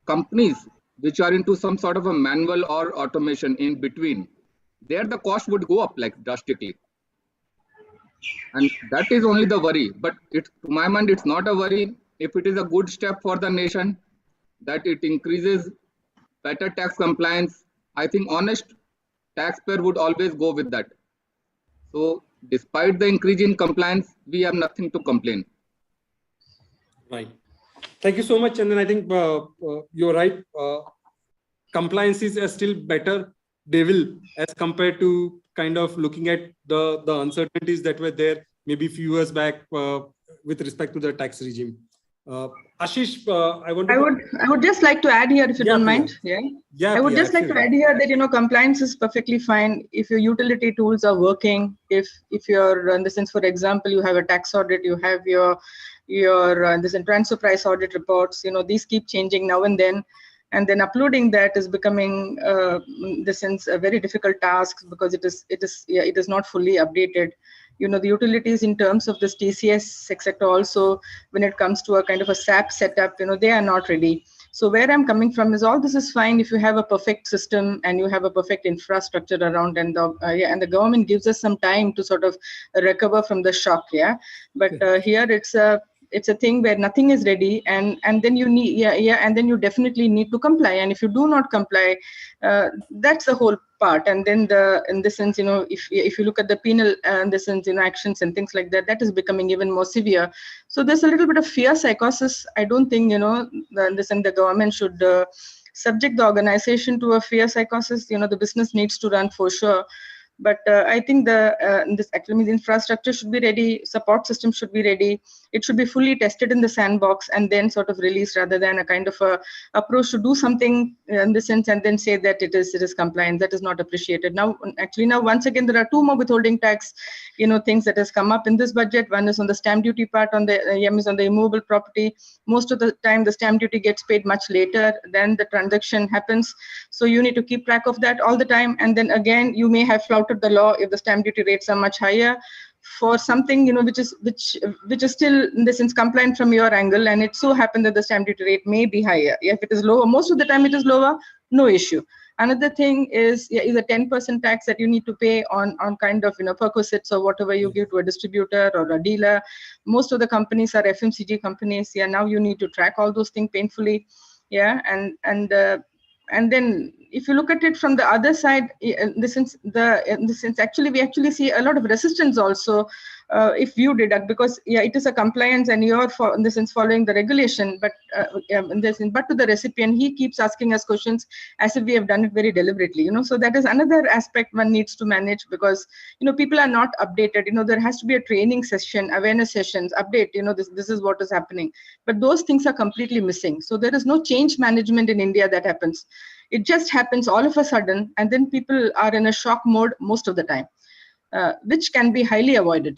companies which are into some sort of a manual or automation in between, there the cost would go up like drastically. And that is only the worry. But to my mind, it's not a worry if it is a good step for the nation, that it increases better tax compliance. I think honest taxpayer would always go with that. So despite the increase in compliance, we have nothing to complain. Right. Thank you so much. And then I think you're right. Compliances are still better devil as compared to kind of looking at the uncertainties that were there maybe a few years back with respect to the tax regime. Ashish, I would just like to add here, if you don't mind. I would just like to add here that compliance is perfectly fine if your utility tools are working. If you're in the sense, for example, you have a tax audit, you have your this transfer price audit reports. These keep changing now and then. and then uploading that is becoming, in the sense, a very difficult task because it is not fully updated. The utilities in terms of this TCS, etc. Also, when it comes to a kind of a SAP setup, they are not ready. So where I'm coming from is all this is fine if you have a perfect system and you have a perfect infrastructure around, and the government gives us some time to sort of recover from the shock. But here it's a thing where nothing is ready, and then you need and then you definitely need to comply, and if you do not comply, that's the whole part. And then in the sense, if you look at the penal in the sense, actions and things like that, that is becoming even more severe. So there's a little bit of fear psychosis. I don't think the government should subject the organization to a fear psychosis. The business needs to run for sure. But I think this actually infrastructure should be ready, support system should be ready. It should be fully tested in the sandbox and then sort of released, rather than a kind of a approach to do something in the sense and then say that it is compliant. That is not appreciated. Now, once again, there are two more withholding tax, things that has come up in this budget. One is on the stamp duty part, on the is on the immovable property. Most of the time, the stamp duty gets paid much later than the transaction happens. So you need to keep track of that all the time. And then again, you may have flouted the law if the stamp duty rates are much higher for something which is still in the sense compliant from your angle, and it so happened that the stamp duty rate may be higher. If it is lower, most of the time it is lower, no issue. Another thing is a 10% tax that you need to pay on kind of perquisites or whatever you give to a distributor or a dealer. Most of the companies are FMCG companies. Now you need to track all those things painfully. And then if you look at it from the other side, in the sense actually we actually see a lot of resistance also if you deduct, because it is a compliance and you're in the sense following the regulation, but to the recipient, he keeps asking us questions as if we have done it very deliberately. So that is another aspect one needs to manage, because people are not updated. There has to be a training session, awareness sessions, update. This is what is happening, but those things are completely missing. So there is no change management in India that happens. It just happens all of a sudden, and then people are in a shock mode most of the time, which can be highly avoided.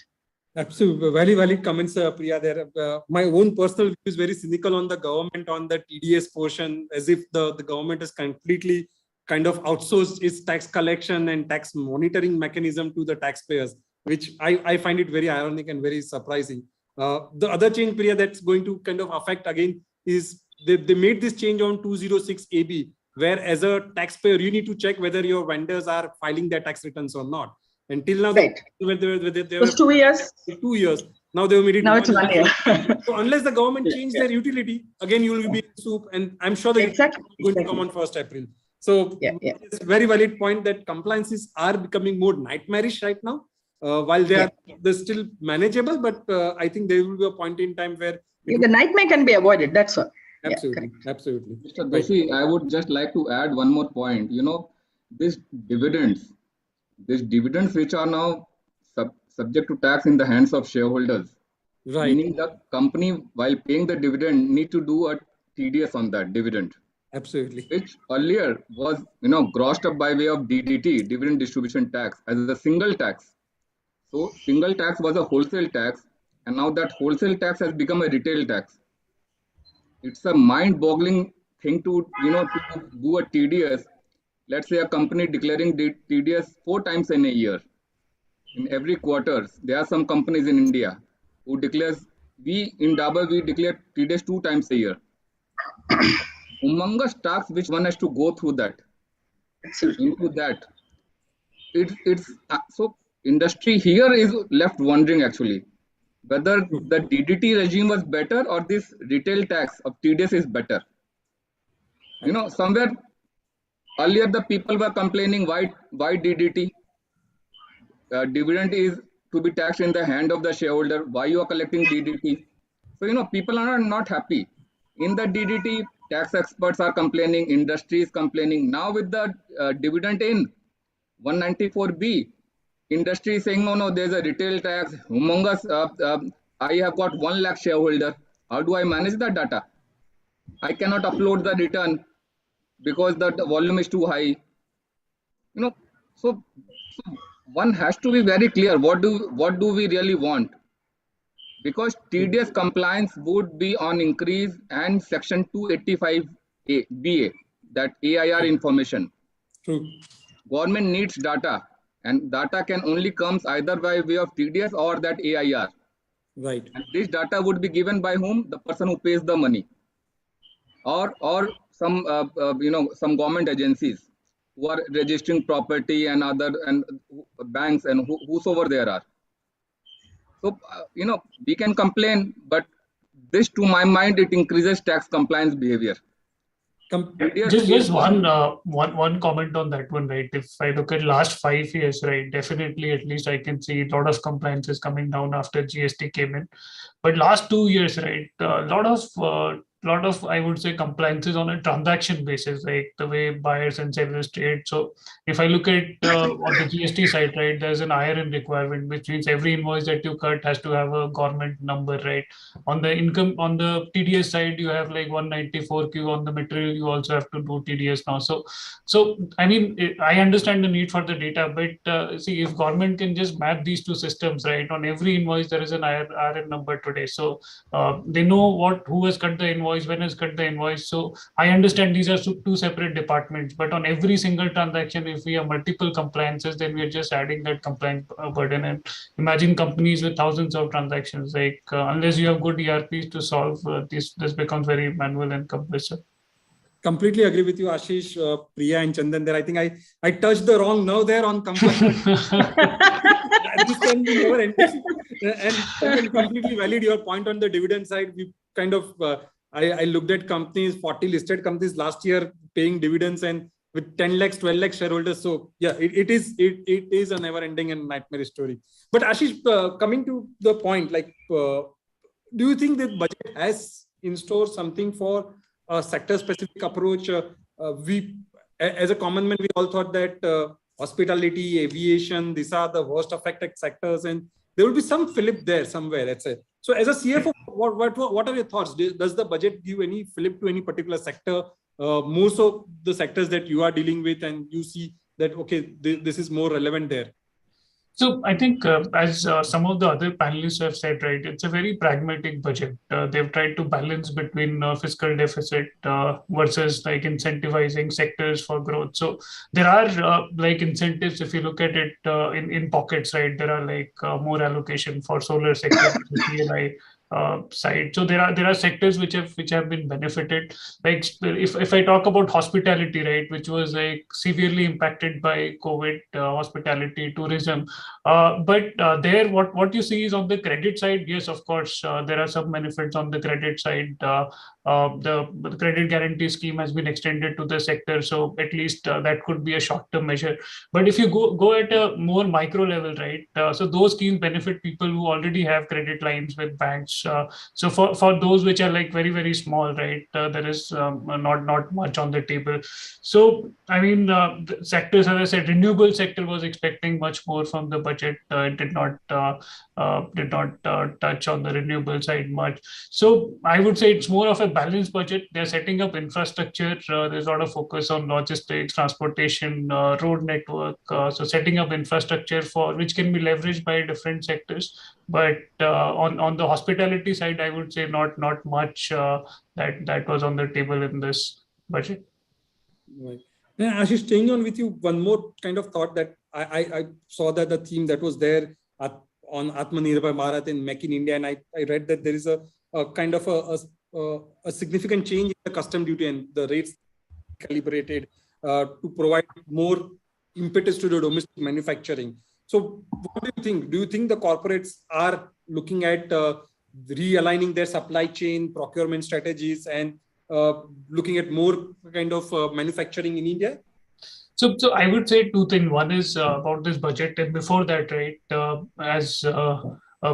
Absolutely, very valid comments, Priya. There, my own personal view is very cynical on the government on the TDS portion, as if the government has completely kind of outsourced its tax collection and tax monitoring mechanism to the taxpayers, which I find it very ironic and very surprising. The other change, Priya, that's going to kind of affect again is they made this change on 206 AB, where as a taxpayer, you need to check whether your vendors are filing their tax returns or not. Until now, right. They were 2 years. 2 years. Now they made it. Now it's 1 year. So unless the government change their utility, again you will be in soup. And I'm sure that it's going to come on 1st April. So it's a very valid point that compliances are becoming more nightmarish right now. While they're still manageable, but I think there will be a point in time where the nightmare can be avoided. That's all. Absolutely, absolutely. Mr. Doshi, I would just like to add one more point. These dividends which are now subject to tax in the hands of shareholders. Right. Meaning the company, while paying the dividend, need to do a TDS on that dividend. Absolutely. Which earlier was, grossed up by way of DDT, dividend distribution tax, as a single tax. So single tax was a wholesale tax, and now that wholesale tax has become a retail tax. It's a mind-boggling thing to do a TDS. Let's say a company declaring TDS 4 times in a year. In every quarter, there are some companies in India who declares, we declare TDS 2 times a year. Humongous tax which one has to go through that. Into that. It's so industry here is left wondering actually whether the DDT regime was better or this retail tax of TDS is better. Somewhere earlier the people were complaining why DDT dividend is to be taxed in the hand of the shareholder. Why you are collecting DDT? So people are not happy. In the DDT, tax experts are complaining, industry is complaining. Now with the dividend in 194B, industry is saying no, there's a retail tax, humongous. I have got 1 lakh shareholder. How do I manage the data? I cannot upload the return because the volume is too high. So one has to be very clear. What do we really want? Because TDS compliance would be on increase, and Section 285 BA, that AIR information. True. Government needs data, and data can only comes either by way of TDS or that AIR. Right. And this data would be given by whom? The person who pays the money, or some some government agencies who are registering property and other and banks and whosoever there are. So we can complain, but this, to my mind, it increases tax compliance behavior. Just one comment on that one, right? If I look at last 5 years, right, definitely at least I can see a lot of compliances coming down after GST came in. But last 2 years, right, a lot of I would say compliances on a transaction basis, like the way buyers and sellers trade. So if I look at on the GST side, right, there's an IRN requirement, which means every invoice that you cut has to have a government number, right? On the TDS side, you have like 194Q. On the material, you also have to do TDS now. So I mean, I understand the need for the data, but see, if government can just map these two systems, right, on every invoice there is an IRN number today. So they know who has cut the invoice, when has cut the invoice. So I understand these are two separate departments, but on every single transaction, if we have multiple compliances, then we are just adding that compliance burden. And imagine companies with thousands of transactions, like unless you have good ERPs to solve this becomes very manual and cumbersome. Completely agree with you, Ashish, Priya and Chandan there. I think I touched the wrong nerve there on compliance. This can be never ending. And I completely valid your point on the dividend side. We kind of, I looked at companies, 40 listed companies last year paying dividends and with 10 lakhs, 12 lakhs shareholders. So yeah, it is a never ending and nightmare story. But Ashish, coming to the point, like, do you think that budget has in store something for a sector specific approach? We, as a common man, we all thought that hospitality, aviation, these are the worst affected sectors, and there will be some fillip there somewhere, let's say. So as a CFO, what are your thoughts? Does the budget give any fillip to any particular sector? More so the sectors that you are dealing with and you see that, okay, this is more relevant there. So I think as some of the other panelists have said, right, it's a very pragmatic budget. They've tried to balance between fiscal deficit versus like incentivizing sectors for growth. So there are like incentives, if you look at it in pockets, right, there are like more allocation for solar sector, PLI side. So there are sectors which have been benefited. Like if I talk about hospitality, right, which was like severely impacted by COVID, hospitality, tourism. But there, what you see is on the credit side. Yes, of course, there are some benefits on the credit side. The credit guarantee scheme has been extended to the sector, so at least that could be a short-term measure. But if you go at a more micro level, right, so those schemes benefit people who already have credit lines with banks. So for those which are like very, very small, right, there is not much on the table. So I mean, the sectors, as I said, renewable sector was expecting much more from the budget. It did not touch on the renewable side much. So I would say it's more of a balanced budget. They're setting up infrastructure. There's a lot of focus on logistics, transportation, road network. So setting up infrastructure for which can be leveraged by different sectors. But on the hospitality side, I would say not much that was on the table in this budget. Right. Yeah, Ashish, staying on with you, one more kind of thought that I saw that the theme that was there on Atmanirbhar Bharat and Make in India, and I read that there is a kind of a significant change in the custom duty and the rates calibrated to provide more impetus to the domestic manufacturing. So what do you think? Do you think the corporates are looking at realigning their supply chain procurement strategies and looking at more kind of manufacturing in India? So I would say two things. One is about this budget, and before that, right, as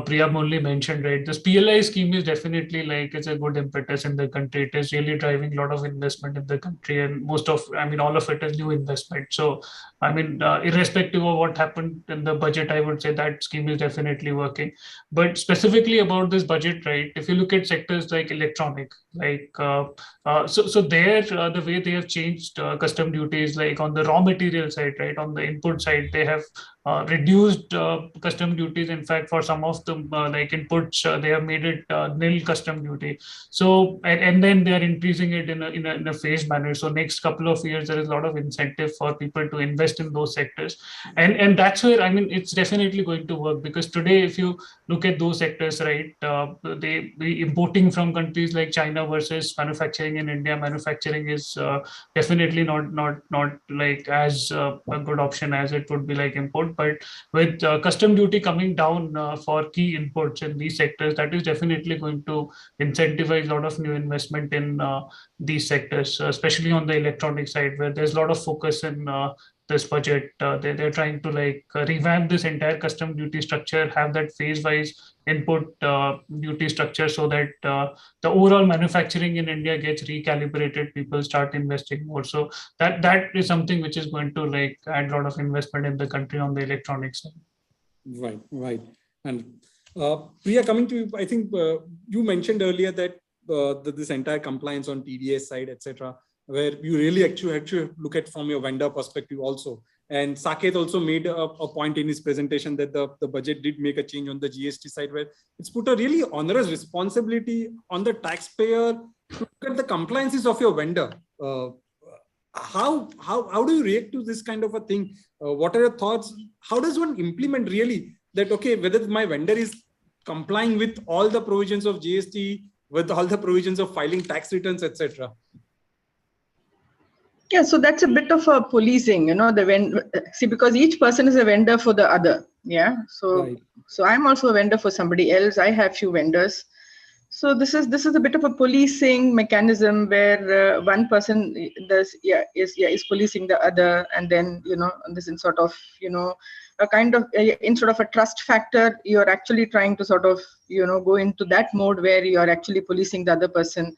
Priya Murli mentioned, right, this PLI scheme is definitely like it's a good impetus in the country. It is really driving a lot of investment in the country, and all of it is new investment. So I mean, irrespective of what happened in the budget, I would say that scheme is definitely working. But specifically about this budget, right, if you look at sectors like electronic, like so there the way they have changed custom duties, like on the raw material side, right, on the input side, they have reduced custom duties. In fact, for some of the like inputs, they have made it nil custom duty. So and then they are increasing it in a phased manner. So next couple of years, there is a lot of incentive for people to invest in those sectors, and that's where, I mean, it's definitely going to work, because today, if you look at those sectors, right, they be importing from countries like China versus manufacturing in India. Manufacturing is definitely not like as a good option as it would be like import. But with custom duty coming down for key inputs in these sectors, that is definitely going to incentivize a lot of new investment in these sectors, especially on the electronic side, where there's a lot of focus in this budget. They're trying to like revamp this entire custom duty structure, have that phase-wise input duty structure, so that the overall manufacturing in India gets recalibrated. People start investing more. So that is something which is going to like add a lot of investment in the country on the electronics side. Right, right. And Priya, coming to you, I think you mentioned earlier that this entire compliance on TDS side, etc., where you really actually look at from your vendor perspective also. And Saket also made a point in his presentation that the budget did make a change on the GST side, where it's put a really onerous responsibility on the taxpayer to look at the compliances of your vendor. How do you react to this kind of a thing? What are your thoughts? How does one implement really that, okay, whether my vendor is complying with all the provisions of GST, with all the provisions of filing tax returns, etc.? Yeah, so that's a bit of a policing, see, because each person is a vendor for the other. Yeah. So, right. So I'm also a vendor for somebody else. I have few vendors. So this is a bit of a policing mechanism where one person is policing the other, and then this is sort of a kind of instead of a trust factor, you're actually trying to sort of go into that mode where you're actually policing the other person,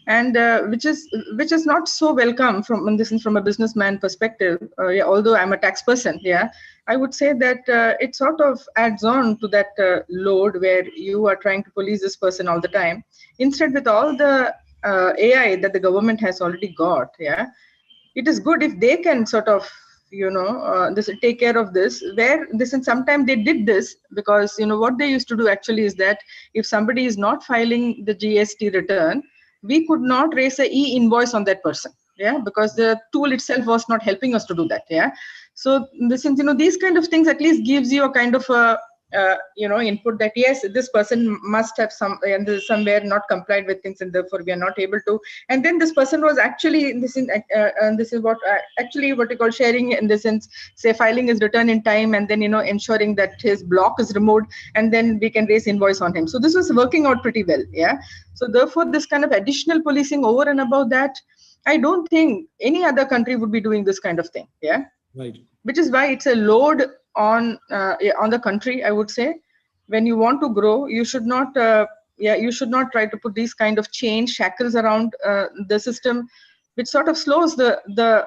and which is not so welcome from a businessman perspective. Although I'm a tax person, I would say that it sort of adds on to that load where you are trying to police this person all the time. Instead, with all the AI that the government has already got, it is good if they can sort of take care of this. Where this, and sometimes they did this because what they used to do actually is that if somebody is not filing the GST return, we could not raise a e-invoice on that person, because the tool itself was not helping us to do that, So this is, these kind of things at least gives you a kind of a input that yes, this person must have somewhere not complied with things, and therefore we are not able to. And then this person was actually this is what you call sharing, in the sense, say filing his return in time, and then ensuring that his block is removed, and then we can raise invoice on him. So this was working out pretty well, So therefore, this kind of additional policing over and above that, I don't think any other country would be doing this kind of thing, Right. Which is why it's a load on the country, I would say. When you want to grow, you should not try to put these kind of chain shackles around the system, which sort of slows the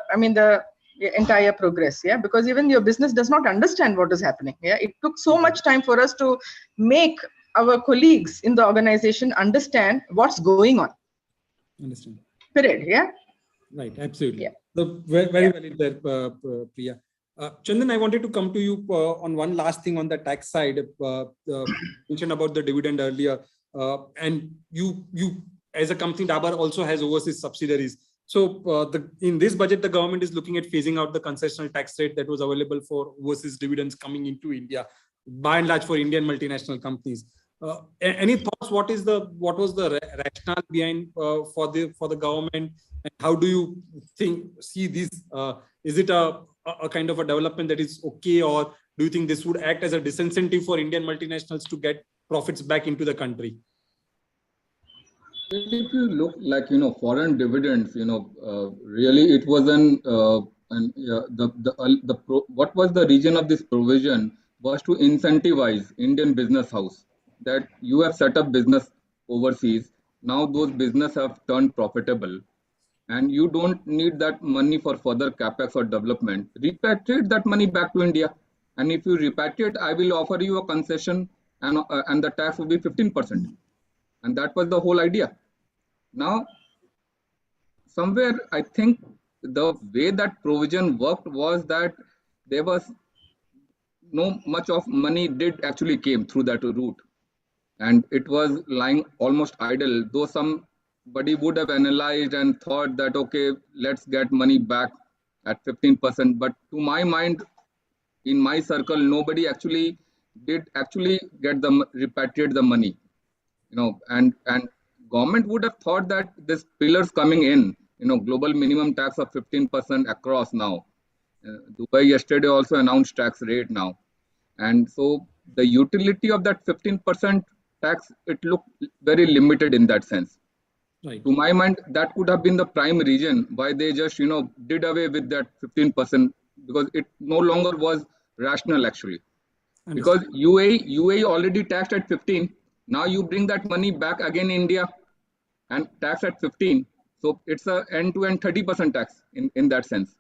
entire progress, because even your business does not understand what is happening. It took so much time for us to make our colleagues in the organization understand what's going on. Understand. Period. Right, absolutely. So very valid there, Priya. Chandan, I wanted to come to you on one last thing on the tax side. Mentioned about the dividend earlier, and you as a company, Dabar also has overseas subsidiaries. So in this budget, the government is looking at phasing out the concessional tax rate that was available for overseas dividends coming into India, by and large for Indian multinational companies. Any thoughts? What was the rationale behind for the government, and how do you see this? Is it a kind of a development that is okay, or do you think this would act as a disincentive for Indian multinationals to get profits back into the country? If you look like foreign dividends, really it was what was the reason of this provision was to incentivize Indian business house, that you have set up business overseas. Now those business have turned profitable, and you don't need that money for further capex or development. Repatriate that money back to India, and if you repatriate, I will offer you a concession, and the tax will be 15%, and that was the whole idea. Now, somewhere I think the way that provision worked was that there was no much of money did actually came through that route, and it was lying almost idle. Though somebody would have analyzed and thought that okay, let's get money back at 15%, but to my mind, in my circle, nobody actually did actually get the repatriate the money, and government would have thought that this pillars coming in, global minimum tax of 15% across now. Dubai yesterday also announced tax rate now, and so the utility of that 15% tax, it looked very limited in that sense. Right. To my mind, that could have been the prime reason why they just did away with that 15%, because it no longer was rational actually. Because UAE already taxed at 15. Now you bring that money back again in India and tax at 15. So it's a end-to-end 30% tax in that sense.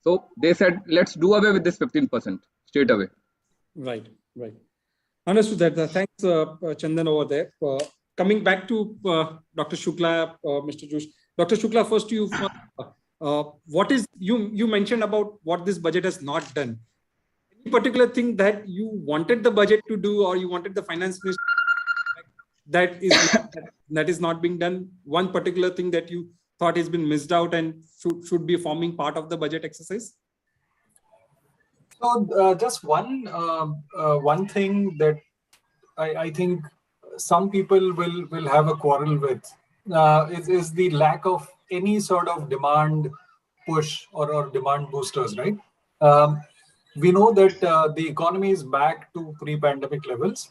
So they said, let's do away with this 15% straight away. Right. Understood that. Thanks, Chandan over there. Coming back to Dr. Shukla, Mr. Joshi. Dr. Shukla, first you, what is, you mentioned about what this budget has not done. Any particular thing that you wanted the budget to do, or you wanted the finance minister that is not being done? One particular thing that you thought has been missed out and should be forming part of the budget exercise? So just one thing that I think some people will have a quarrel with is the lack of any sort of demand push or demand boosters, right? We know that the economy is back to pre-pandemic levels,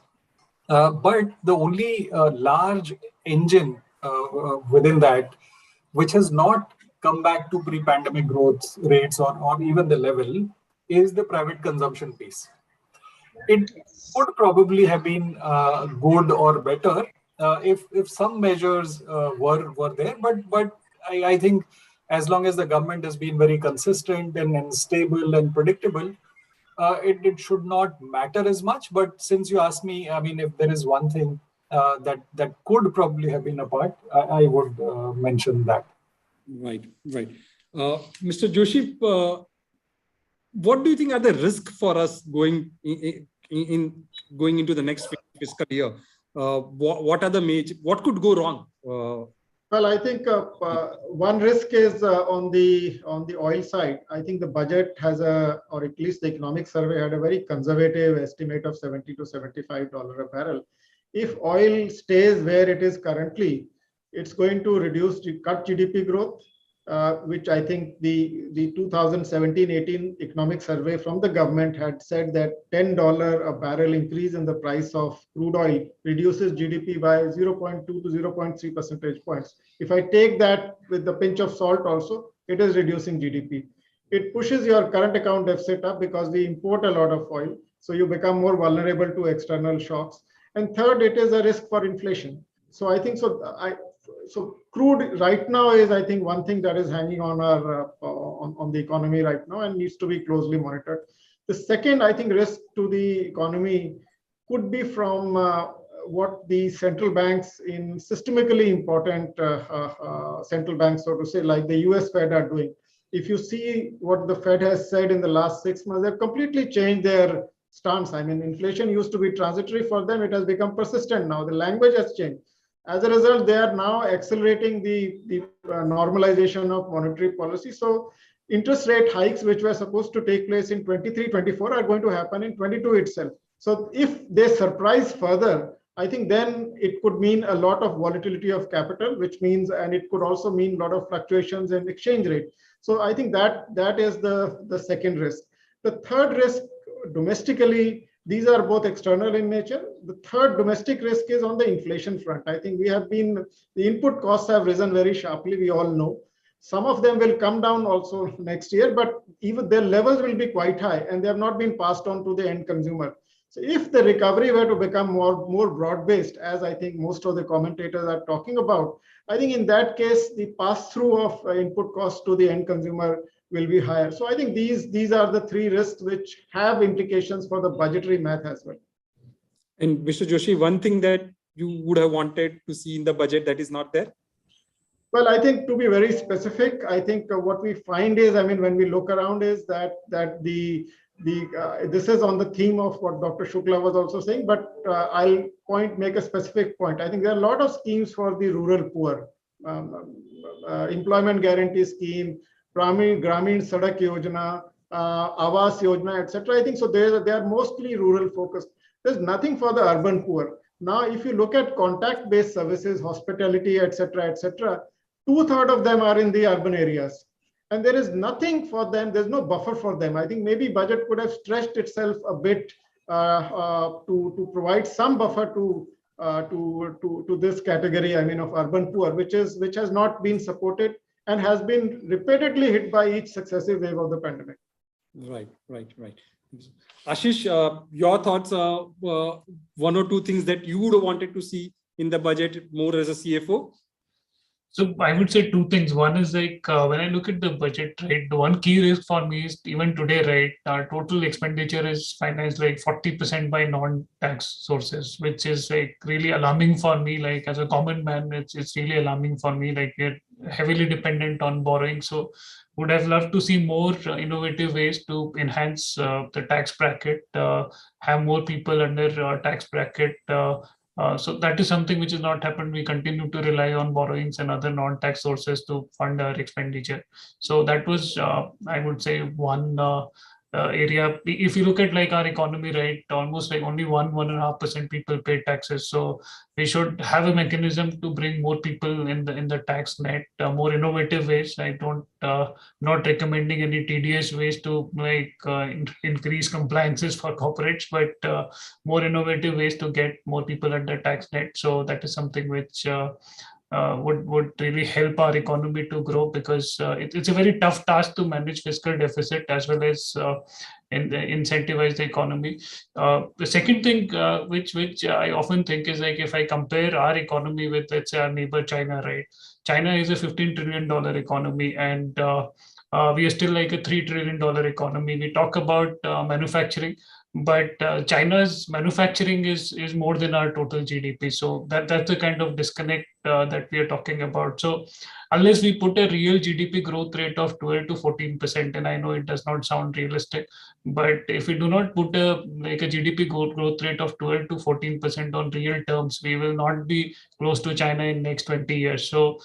but the only large engine within that, which has not come back to pre-pandemic growth rates or even the level, is the private consumption piece. It would probably have been good or better if some measures were there, but I think as long as the government has been very consistent and stable and predictable, it should not matter as much. But since you asked me, I mean, if there is one thing that could probably have been a part, I would mention that. Right. Mr. Joshi, what do you think are the risks for us going into the next fiscal year? What are the major? What could go wrong? Well, I think one risk is on the oil side. I think the budget has or at least the economic survey had a very conservative estimate of $70 to $75 a barrel. If oil stays where it is currently, it's going to cut GDP growth, which I think the 2017-18 economic survey from the government had said that $10 a barrel increase in the price of crude oil reduces GDP by 0.2 to 0.3 percentage points. If I take that with the pinch of salt also, it is reducing GDP. It pushes your current account deficit up because we import a lot of oil, so you become more vulnerable to external shocks. And third, it is a risk for inflation. So I think so crude right now is, I think, one thing that is hanging on our on the economy right now and needs to be closely monitored. The second, I think, risk to the economy could be from what the central banks in systemically important central banks, so to say, like the US Fed are doing. If you see what the Fed has said in the last 6 months, they've completely changed their stance. I mean, inflation used to be transitory for them. It has become persistent now. The language has changed. As a result, they are now accelerating the normalization of monetary policy. So interest rate hikes, which were supposed to take place in 23-24, are going to happen in 22 itself. So if they surprise further, I think then it could mean a lot of volatility of capital, which means, and it could also mean a lot of fluctuations in exchange rate. So I think that is the second risk. The third risk domestically, these are both external in nature. The third domestic risk is on the inflation front. I think the input costs have risen very sharply, we all know. Some of them will come down also next year, but even their levels will be quite high and they have not been passed on to the end consumer. So if the recovery were to become more broad-based, as I think most of the commentators are talking about, I think in that case, the pass-through of input costs to the end consumer will be higher. So I think these are the three risks which have implications for the budgetary math as well. And Mr. Joshi, one thing that you would have wanted to see in the budget that is not there? Well, I think to be very specific, I think what we find is, I mean, when we look around is that the this is on the theme of what Dr. Shukla was also saying, but I'll make a specific point. I think there are a lot of schemes for the rural poor. Employment guarantee scheme, Gramin Sadak Yojana, Awas Yojana, etc. I think so. They are mostly rural focused. There's nothing for the urban poor. Now, if you look at contact-based services, hospitality, etc., 2/3 of them are in the urban areas, and there is nothing for them. There's no buffer for them. I think maybe budget could have stretched itself a bit to provide some buffer to this category. I mean, of urban poor, which has not been supported and has been repeatedly hit by each successive wave of the pandemic. Right. Ashish, your thoughts, one or two things that you would have wanted to see in the budget more as a CFO? So I would say two things. One is like when I look at the budget, right, the one key risk for me is even today, right, our total expenditure is financed like 40% by non-tax sources, which is like really alarming for me. Like as a common man, it's really alarming for me. Like we're heavily dependent on borrowing. So would have loved to see more innovative ways to enhance the tax bracket, have more people under tax bracket. So that is something which has not happened. We continue to rely on borrowings and other non-tax sources to fund our expenditure. So that was, I would say, one area. If you look at like our economy, right, almost like only 1.5% people pay taxes. So we should have a mechanism to bring more people in the tax net, more innovative ways. I don't not recommending any tedious ways to like increase compliances for corporates, but more innovative ways to get more people under tax net. So that is something which would really help our economy to grow, because it's a very tough task to manage fiscal deficit as well as incentivize the economy. The second thing which I often think is like if I compare our economy with, let's say, our neighbor China, right? China is a $15 trillion economy, and we are still like a $3 trillion economy. We talk about manufacturing, but China's manufacturing is more than our total GDP. So that's the kind of disconnect that we are talking about. So unless we put a real GDP growth rate of 12 to 14%, and I know it does not sound realistic, but if we do not put a GDP growth rate of 12 to 14% on real terms, we will not be close to China in next 20 years. So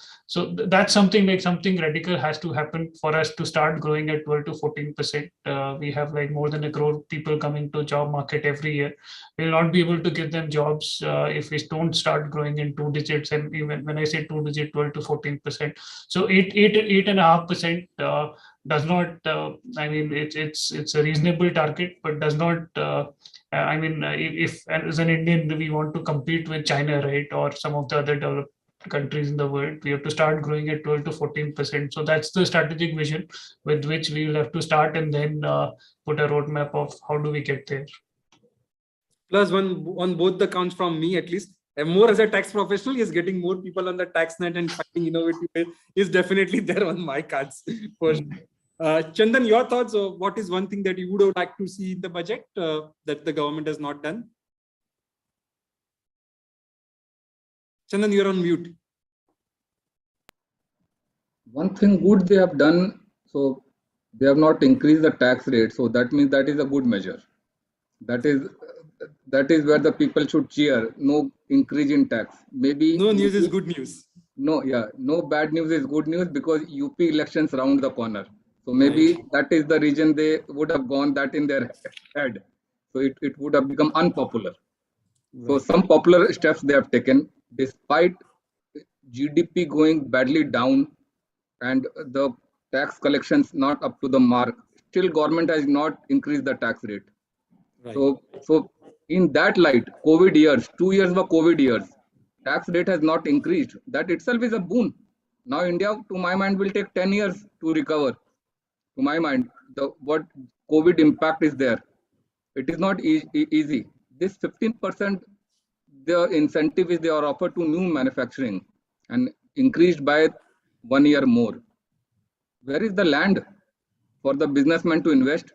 that's something radical has to happen for us to start growing at 12 to 14%. We have like more than a crore people coming to job market every year. We'll not be able to give them jobs if we don't start growing in 2 digits. And even when I say 2 digit, 12 to 14%. So 8.5% does not. I mean, it's a reasonable target, but does not. I mean, if as an Indian we want to compete with China, right, or some of the other developed countries in the world, we have to start growing at 12 to 14%. So that's the strategic vision with which we will have to start, and then put a roadmap of how do we get there. Plus one on both the counts from me, at least. And more as a tax professional, is getting more people on the tax net and finding innovative ways is definitely there on my cards. For Chandan, your thoughts? What is one thing that you would have liked to see in the budget that the government has not done? Chandan, you're on mute. One thing good they have done, so they have not increased the tax rate. So that means that is a good measure. That is where the people should cheer. No increase in tax. Maybe no news is good news. No bad news is good news, because UP elections round the corner. So maybe that is the reason they would have gone that in their head. So it would have become unpopular. So some popular steps they have taken, despite GDP going badly down and the tax collections not up to the mark. Still, government has not increased the tax rate. So in that light, COVID years, 2 years were COVID years, tax rate has not increased. That itself is a boon. Now India, to my mind, will take 10 years to recover. To my mind, what COVID impact is there. It is not easy. This 15%, the incentive is they are offered to new manufacturing and increased by 1 year more. Where is the land for the businessman to invest?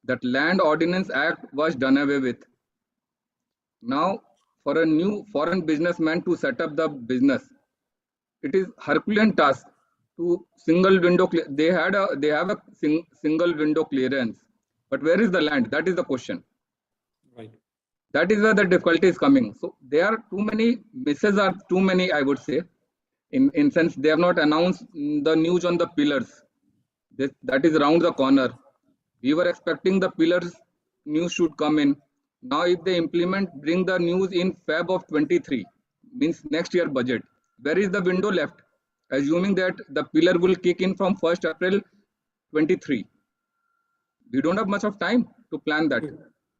That Land Ordinance Act was done away with. Now, for a new foreign businessman to set up the business, it is Herculean task to single window. They have a single window clearance, But where is the land? That is the question. Right. That is where the difficulty is coming. So there are too many misses, are too many, I would say. In sense, they have not announced the news on the pillars. That is around the corner. We were expecting the pillars news should come in. Now, if they bring the news in Feb of 23, means next year budget. Where is the window left? Assuming that the pillar will kick in from 1st April 23. We don't have much of time to plan that.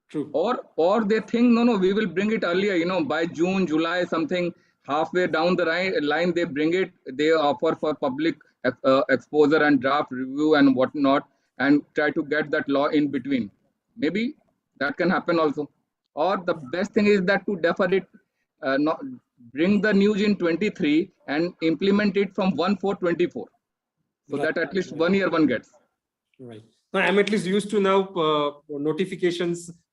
True. Or they think, no, we will bring it earlier, by June, July, something halfway down the line, they bring it, they offer for public exposure and draft review and whatnot, and try to get that law in between. Maybe that can happen also. Or the best thing is that to defer it, not bring the news in 23 and implement it from 1/4/24. So that at least 1 year one gets. Right. Now, I'm at least used to now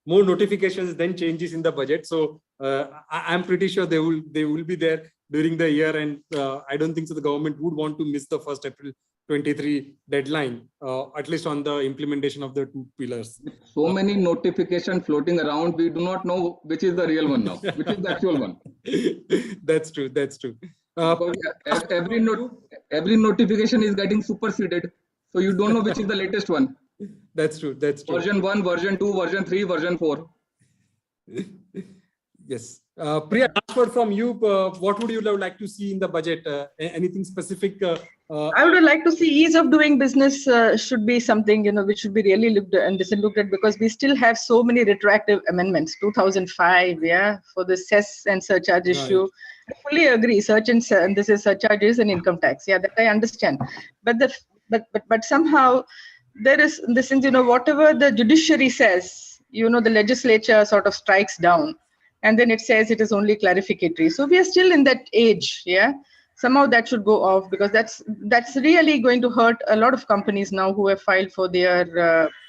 more notifications than changes in the budget. So I'm pretty sure they will be there during the year, and I don't think so the government would want to miss the 1st April 23 deadline, at least on the implementation of the 2 pillars. So many notifications floating around, we do not know which is the real one now, which is the actual one. That's true. Every notification is getting superseded. So you don't know which is the latest one. That's true. Version 1, version 2, version 3, version 4. Yes. Priya, last word from you. What would you like to see in the budget? Anything specific? I would like to see ease of doing business should be something, which should be really looked at, because we still have so many retroactive amendments. 2005, for the cess and surcharge issue. I fully agree. This is surcharges and income tax. Yeah, that I understand. But somehow there is this, whatever the judiciary says, the legislature sort of strikes down, and then it says it is only clarificatory. So we are still in that age. Somehow that should go off, because that's really going to hurt a lot of companies now who have filed for their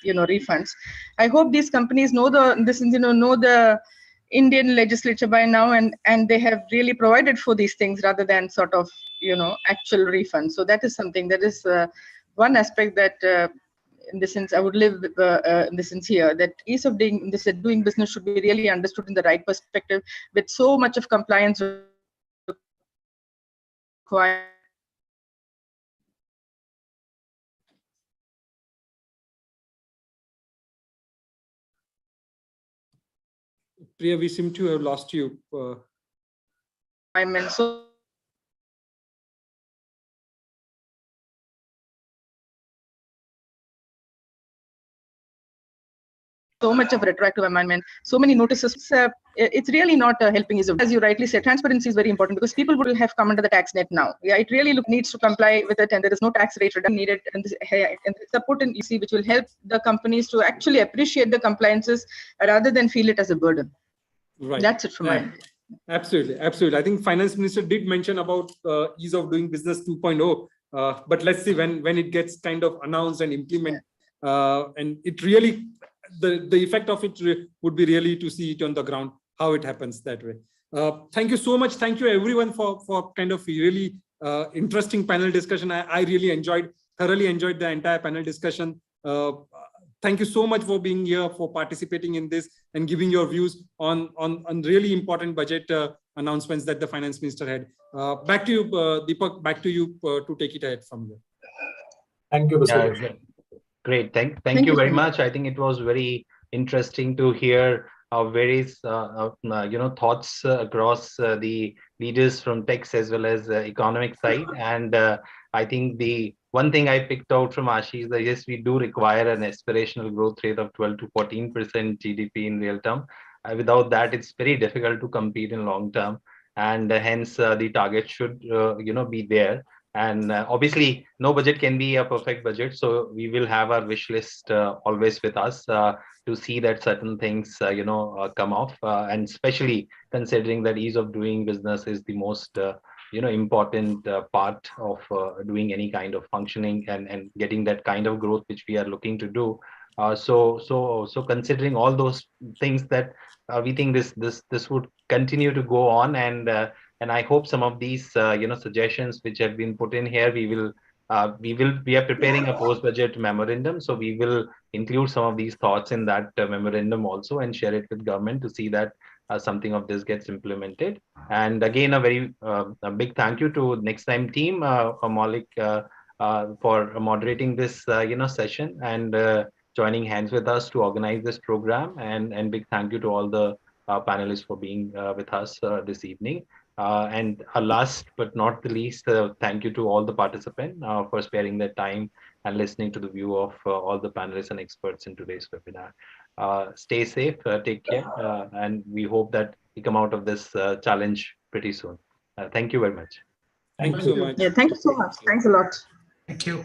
refunds. I hope these companies know the Indian legislature by now, and they have really provided for these things rather than sort of actual refunds. So that is something, that is one aspect that in the sense I would live in the sense here, that ease of doing business should be really understood in the right perspective, with so much of compliance required. Priya, we seem to have lost you. So much of retroactive amendment, so many notices. It's really not helping. As you rightly said, transparency is very important, because people will have come under the tax net now. It really needs to comply with it, and there is no tax rate reduction needed. And support in EC, which will help the companies to actually appreciate the compliances rather than feel it as a burden. Right. That's it from mine. Absolutely. I think Finance Minister did mention about ease of doing business 2.0, but let's see when it gets kind of announced and implemented, and it really. The effect of it would be really to see it on the ground, how it happens that way. Thank you so much. Thank you everyone for kind of really interesting panel discussion. I really thoroughly enjoyed the entire panel discussion. Thank you so much for being here, for participating in this and giving your views on really important budget announcements that the Finance Minister had. Back to you, Deepak, back to you to take it ahead from here. Thank you, Mr. Doshi. Great. Thank you very much. I think it was very interesting to hear various thoughts across the leaders from tax as well as economic side. And I think the one thing I picked out from Ashish is that yes, we do require an aspirational growth rate of 12 to 14% GDP in real term. Without that, it's very difficult to compete in long term, and hence the target should be there. And obviously, no budget can be a perfect budget. So we will have our wish list always with us to see that certain things, come off. And especially considering that ease of doing business is the most, important part of doing any kind of functioning and getting that kind of growth which we are looking to do. So considering all those things, that we think this would continue to go on, and I hope some of these suggestions which have been put in here, we will we are preparing a post-budget memorandum, so we will include some of these thoughts in that memorandum also and share it with government to see that something of this gets implemented. And again, a big thank you to Next Time team, Maulik, for moderating this session and joining hands with us to organize this program. And big thank you to all the panelists for being with us this evening. And last but not the least, thank you to all the participants for sparing their time and listening to the view of all the panelists and experts in today's webinar. Stay safe, take care, and we hope that we come out of this challenge pretty soon. Thank you very much. Thank you so much. Yeah, thank you so much. Thanks a lot. Thank you.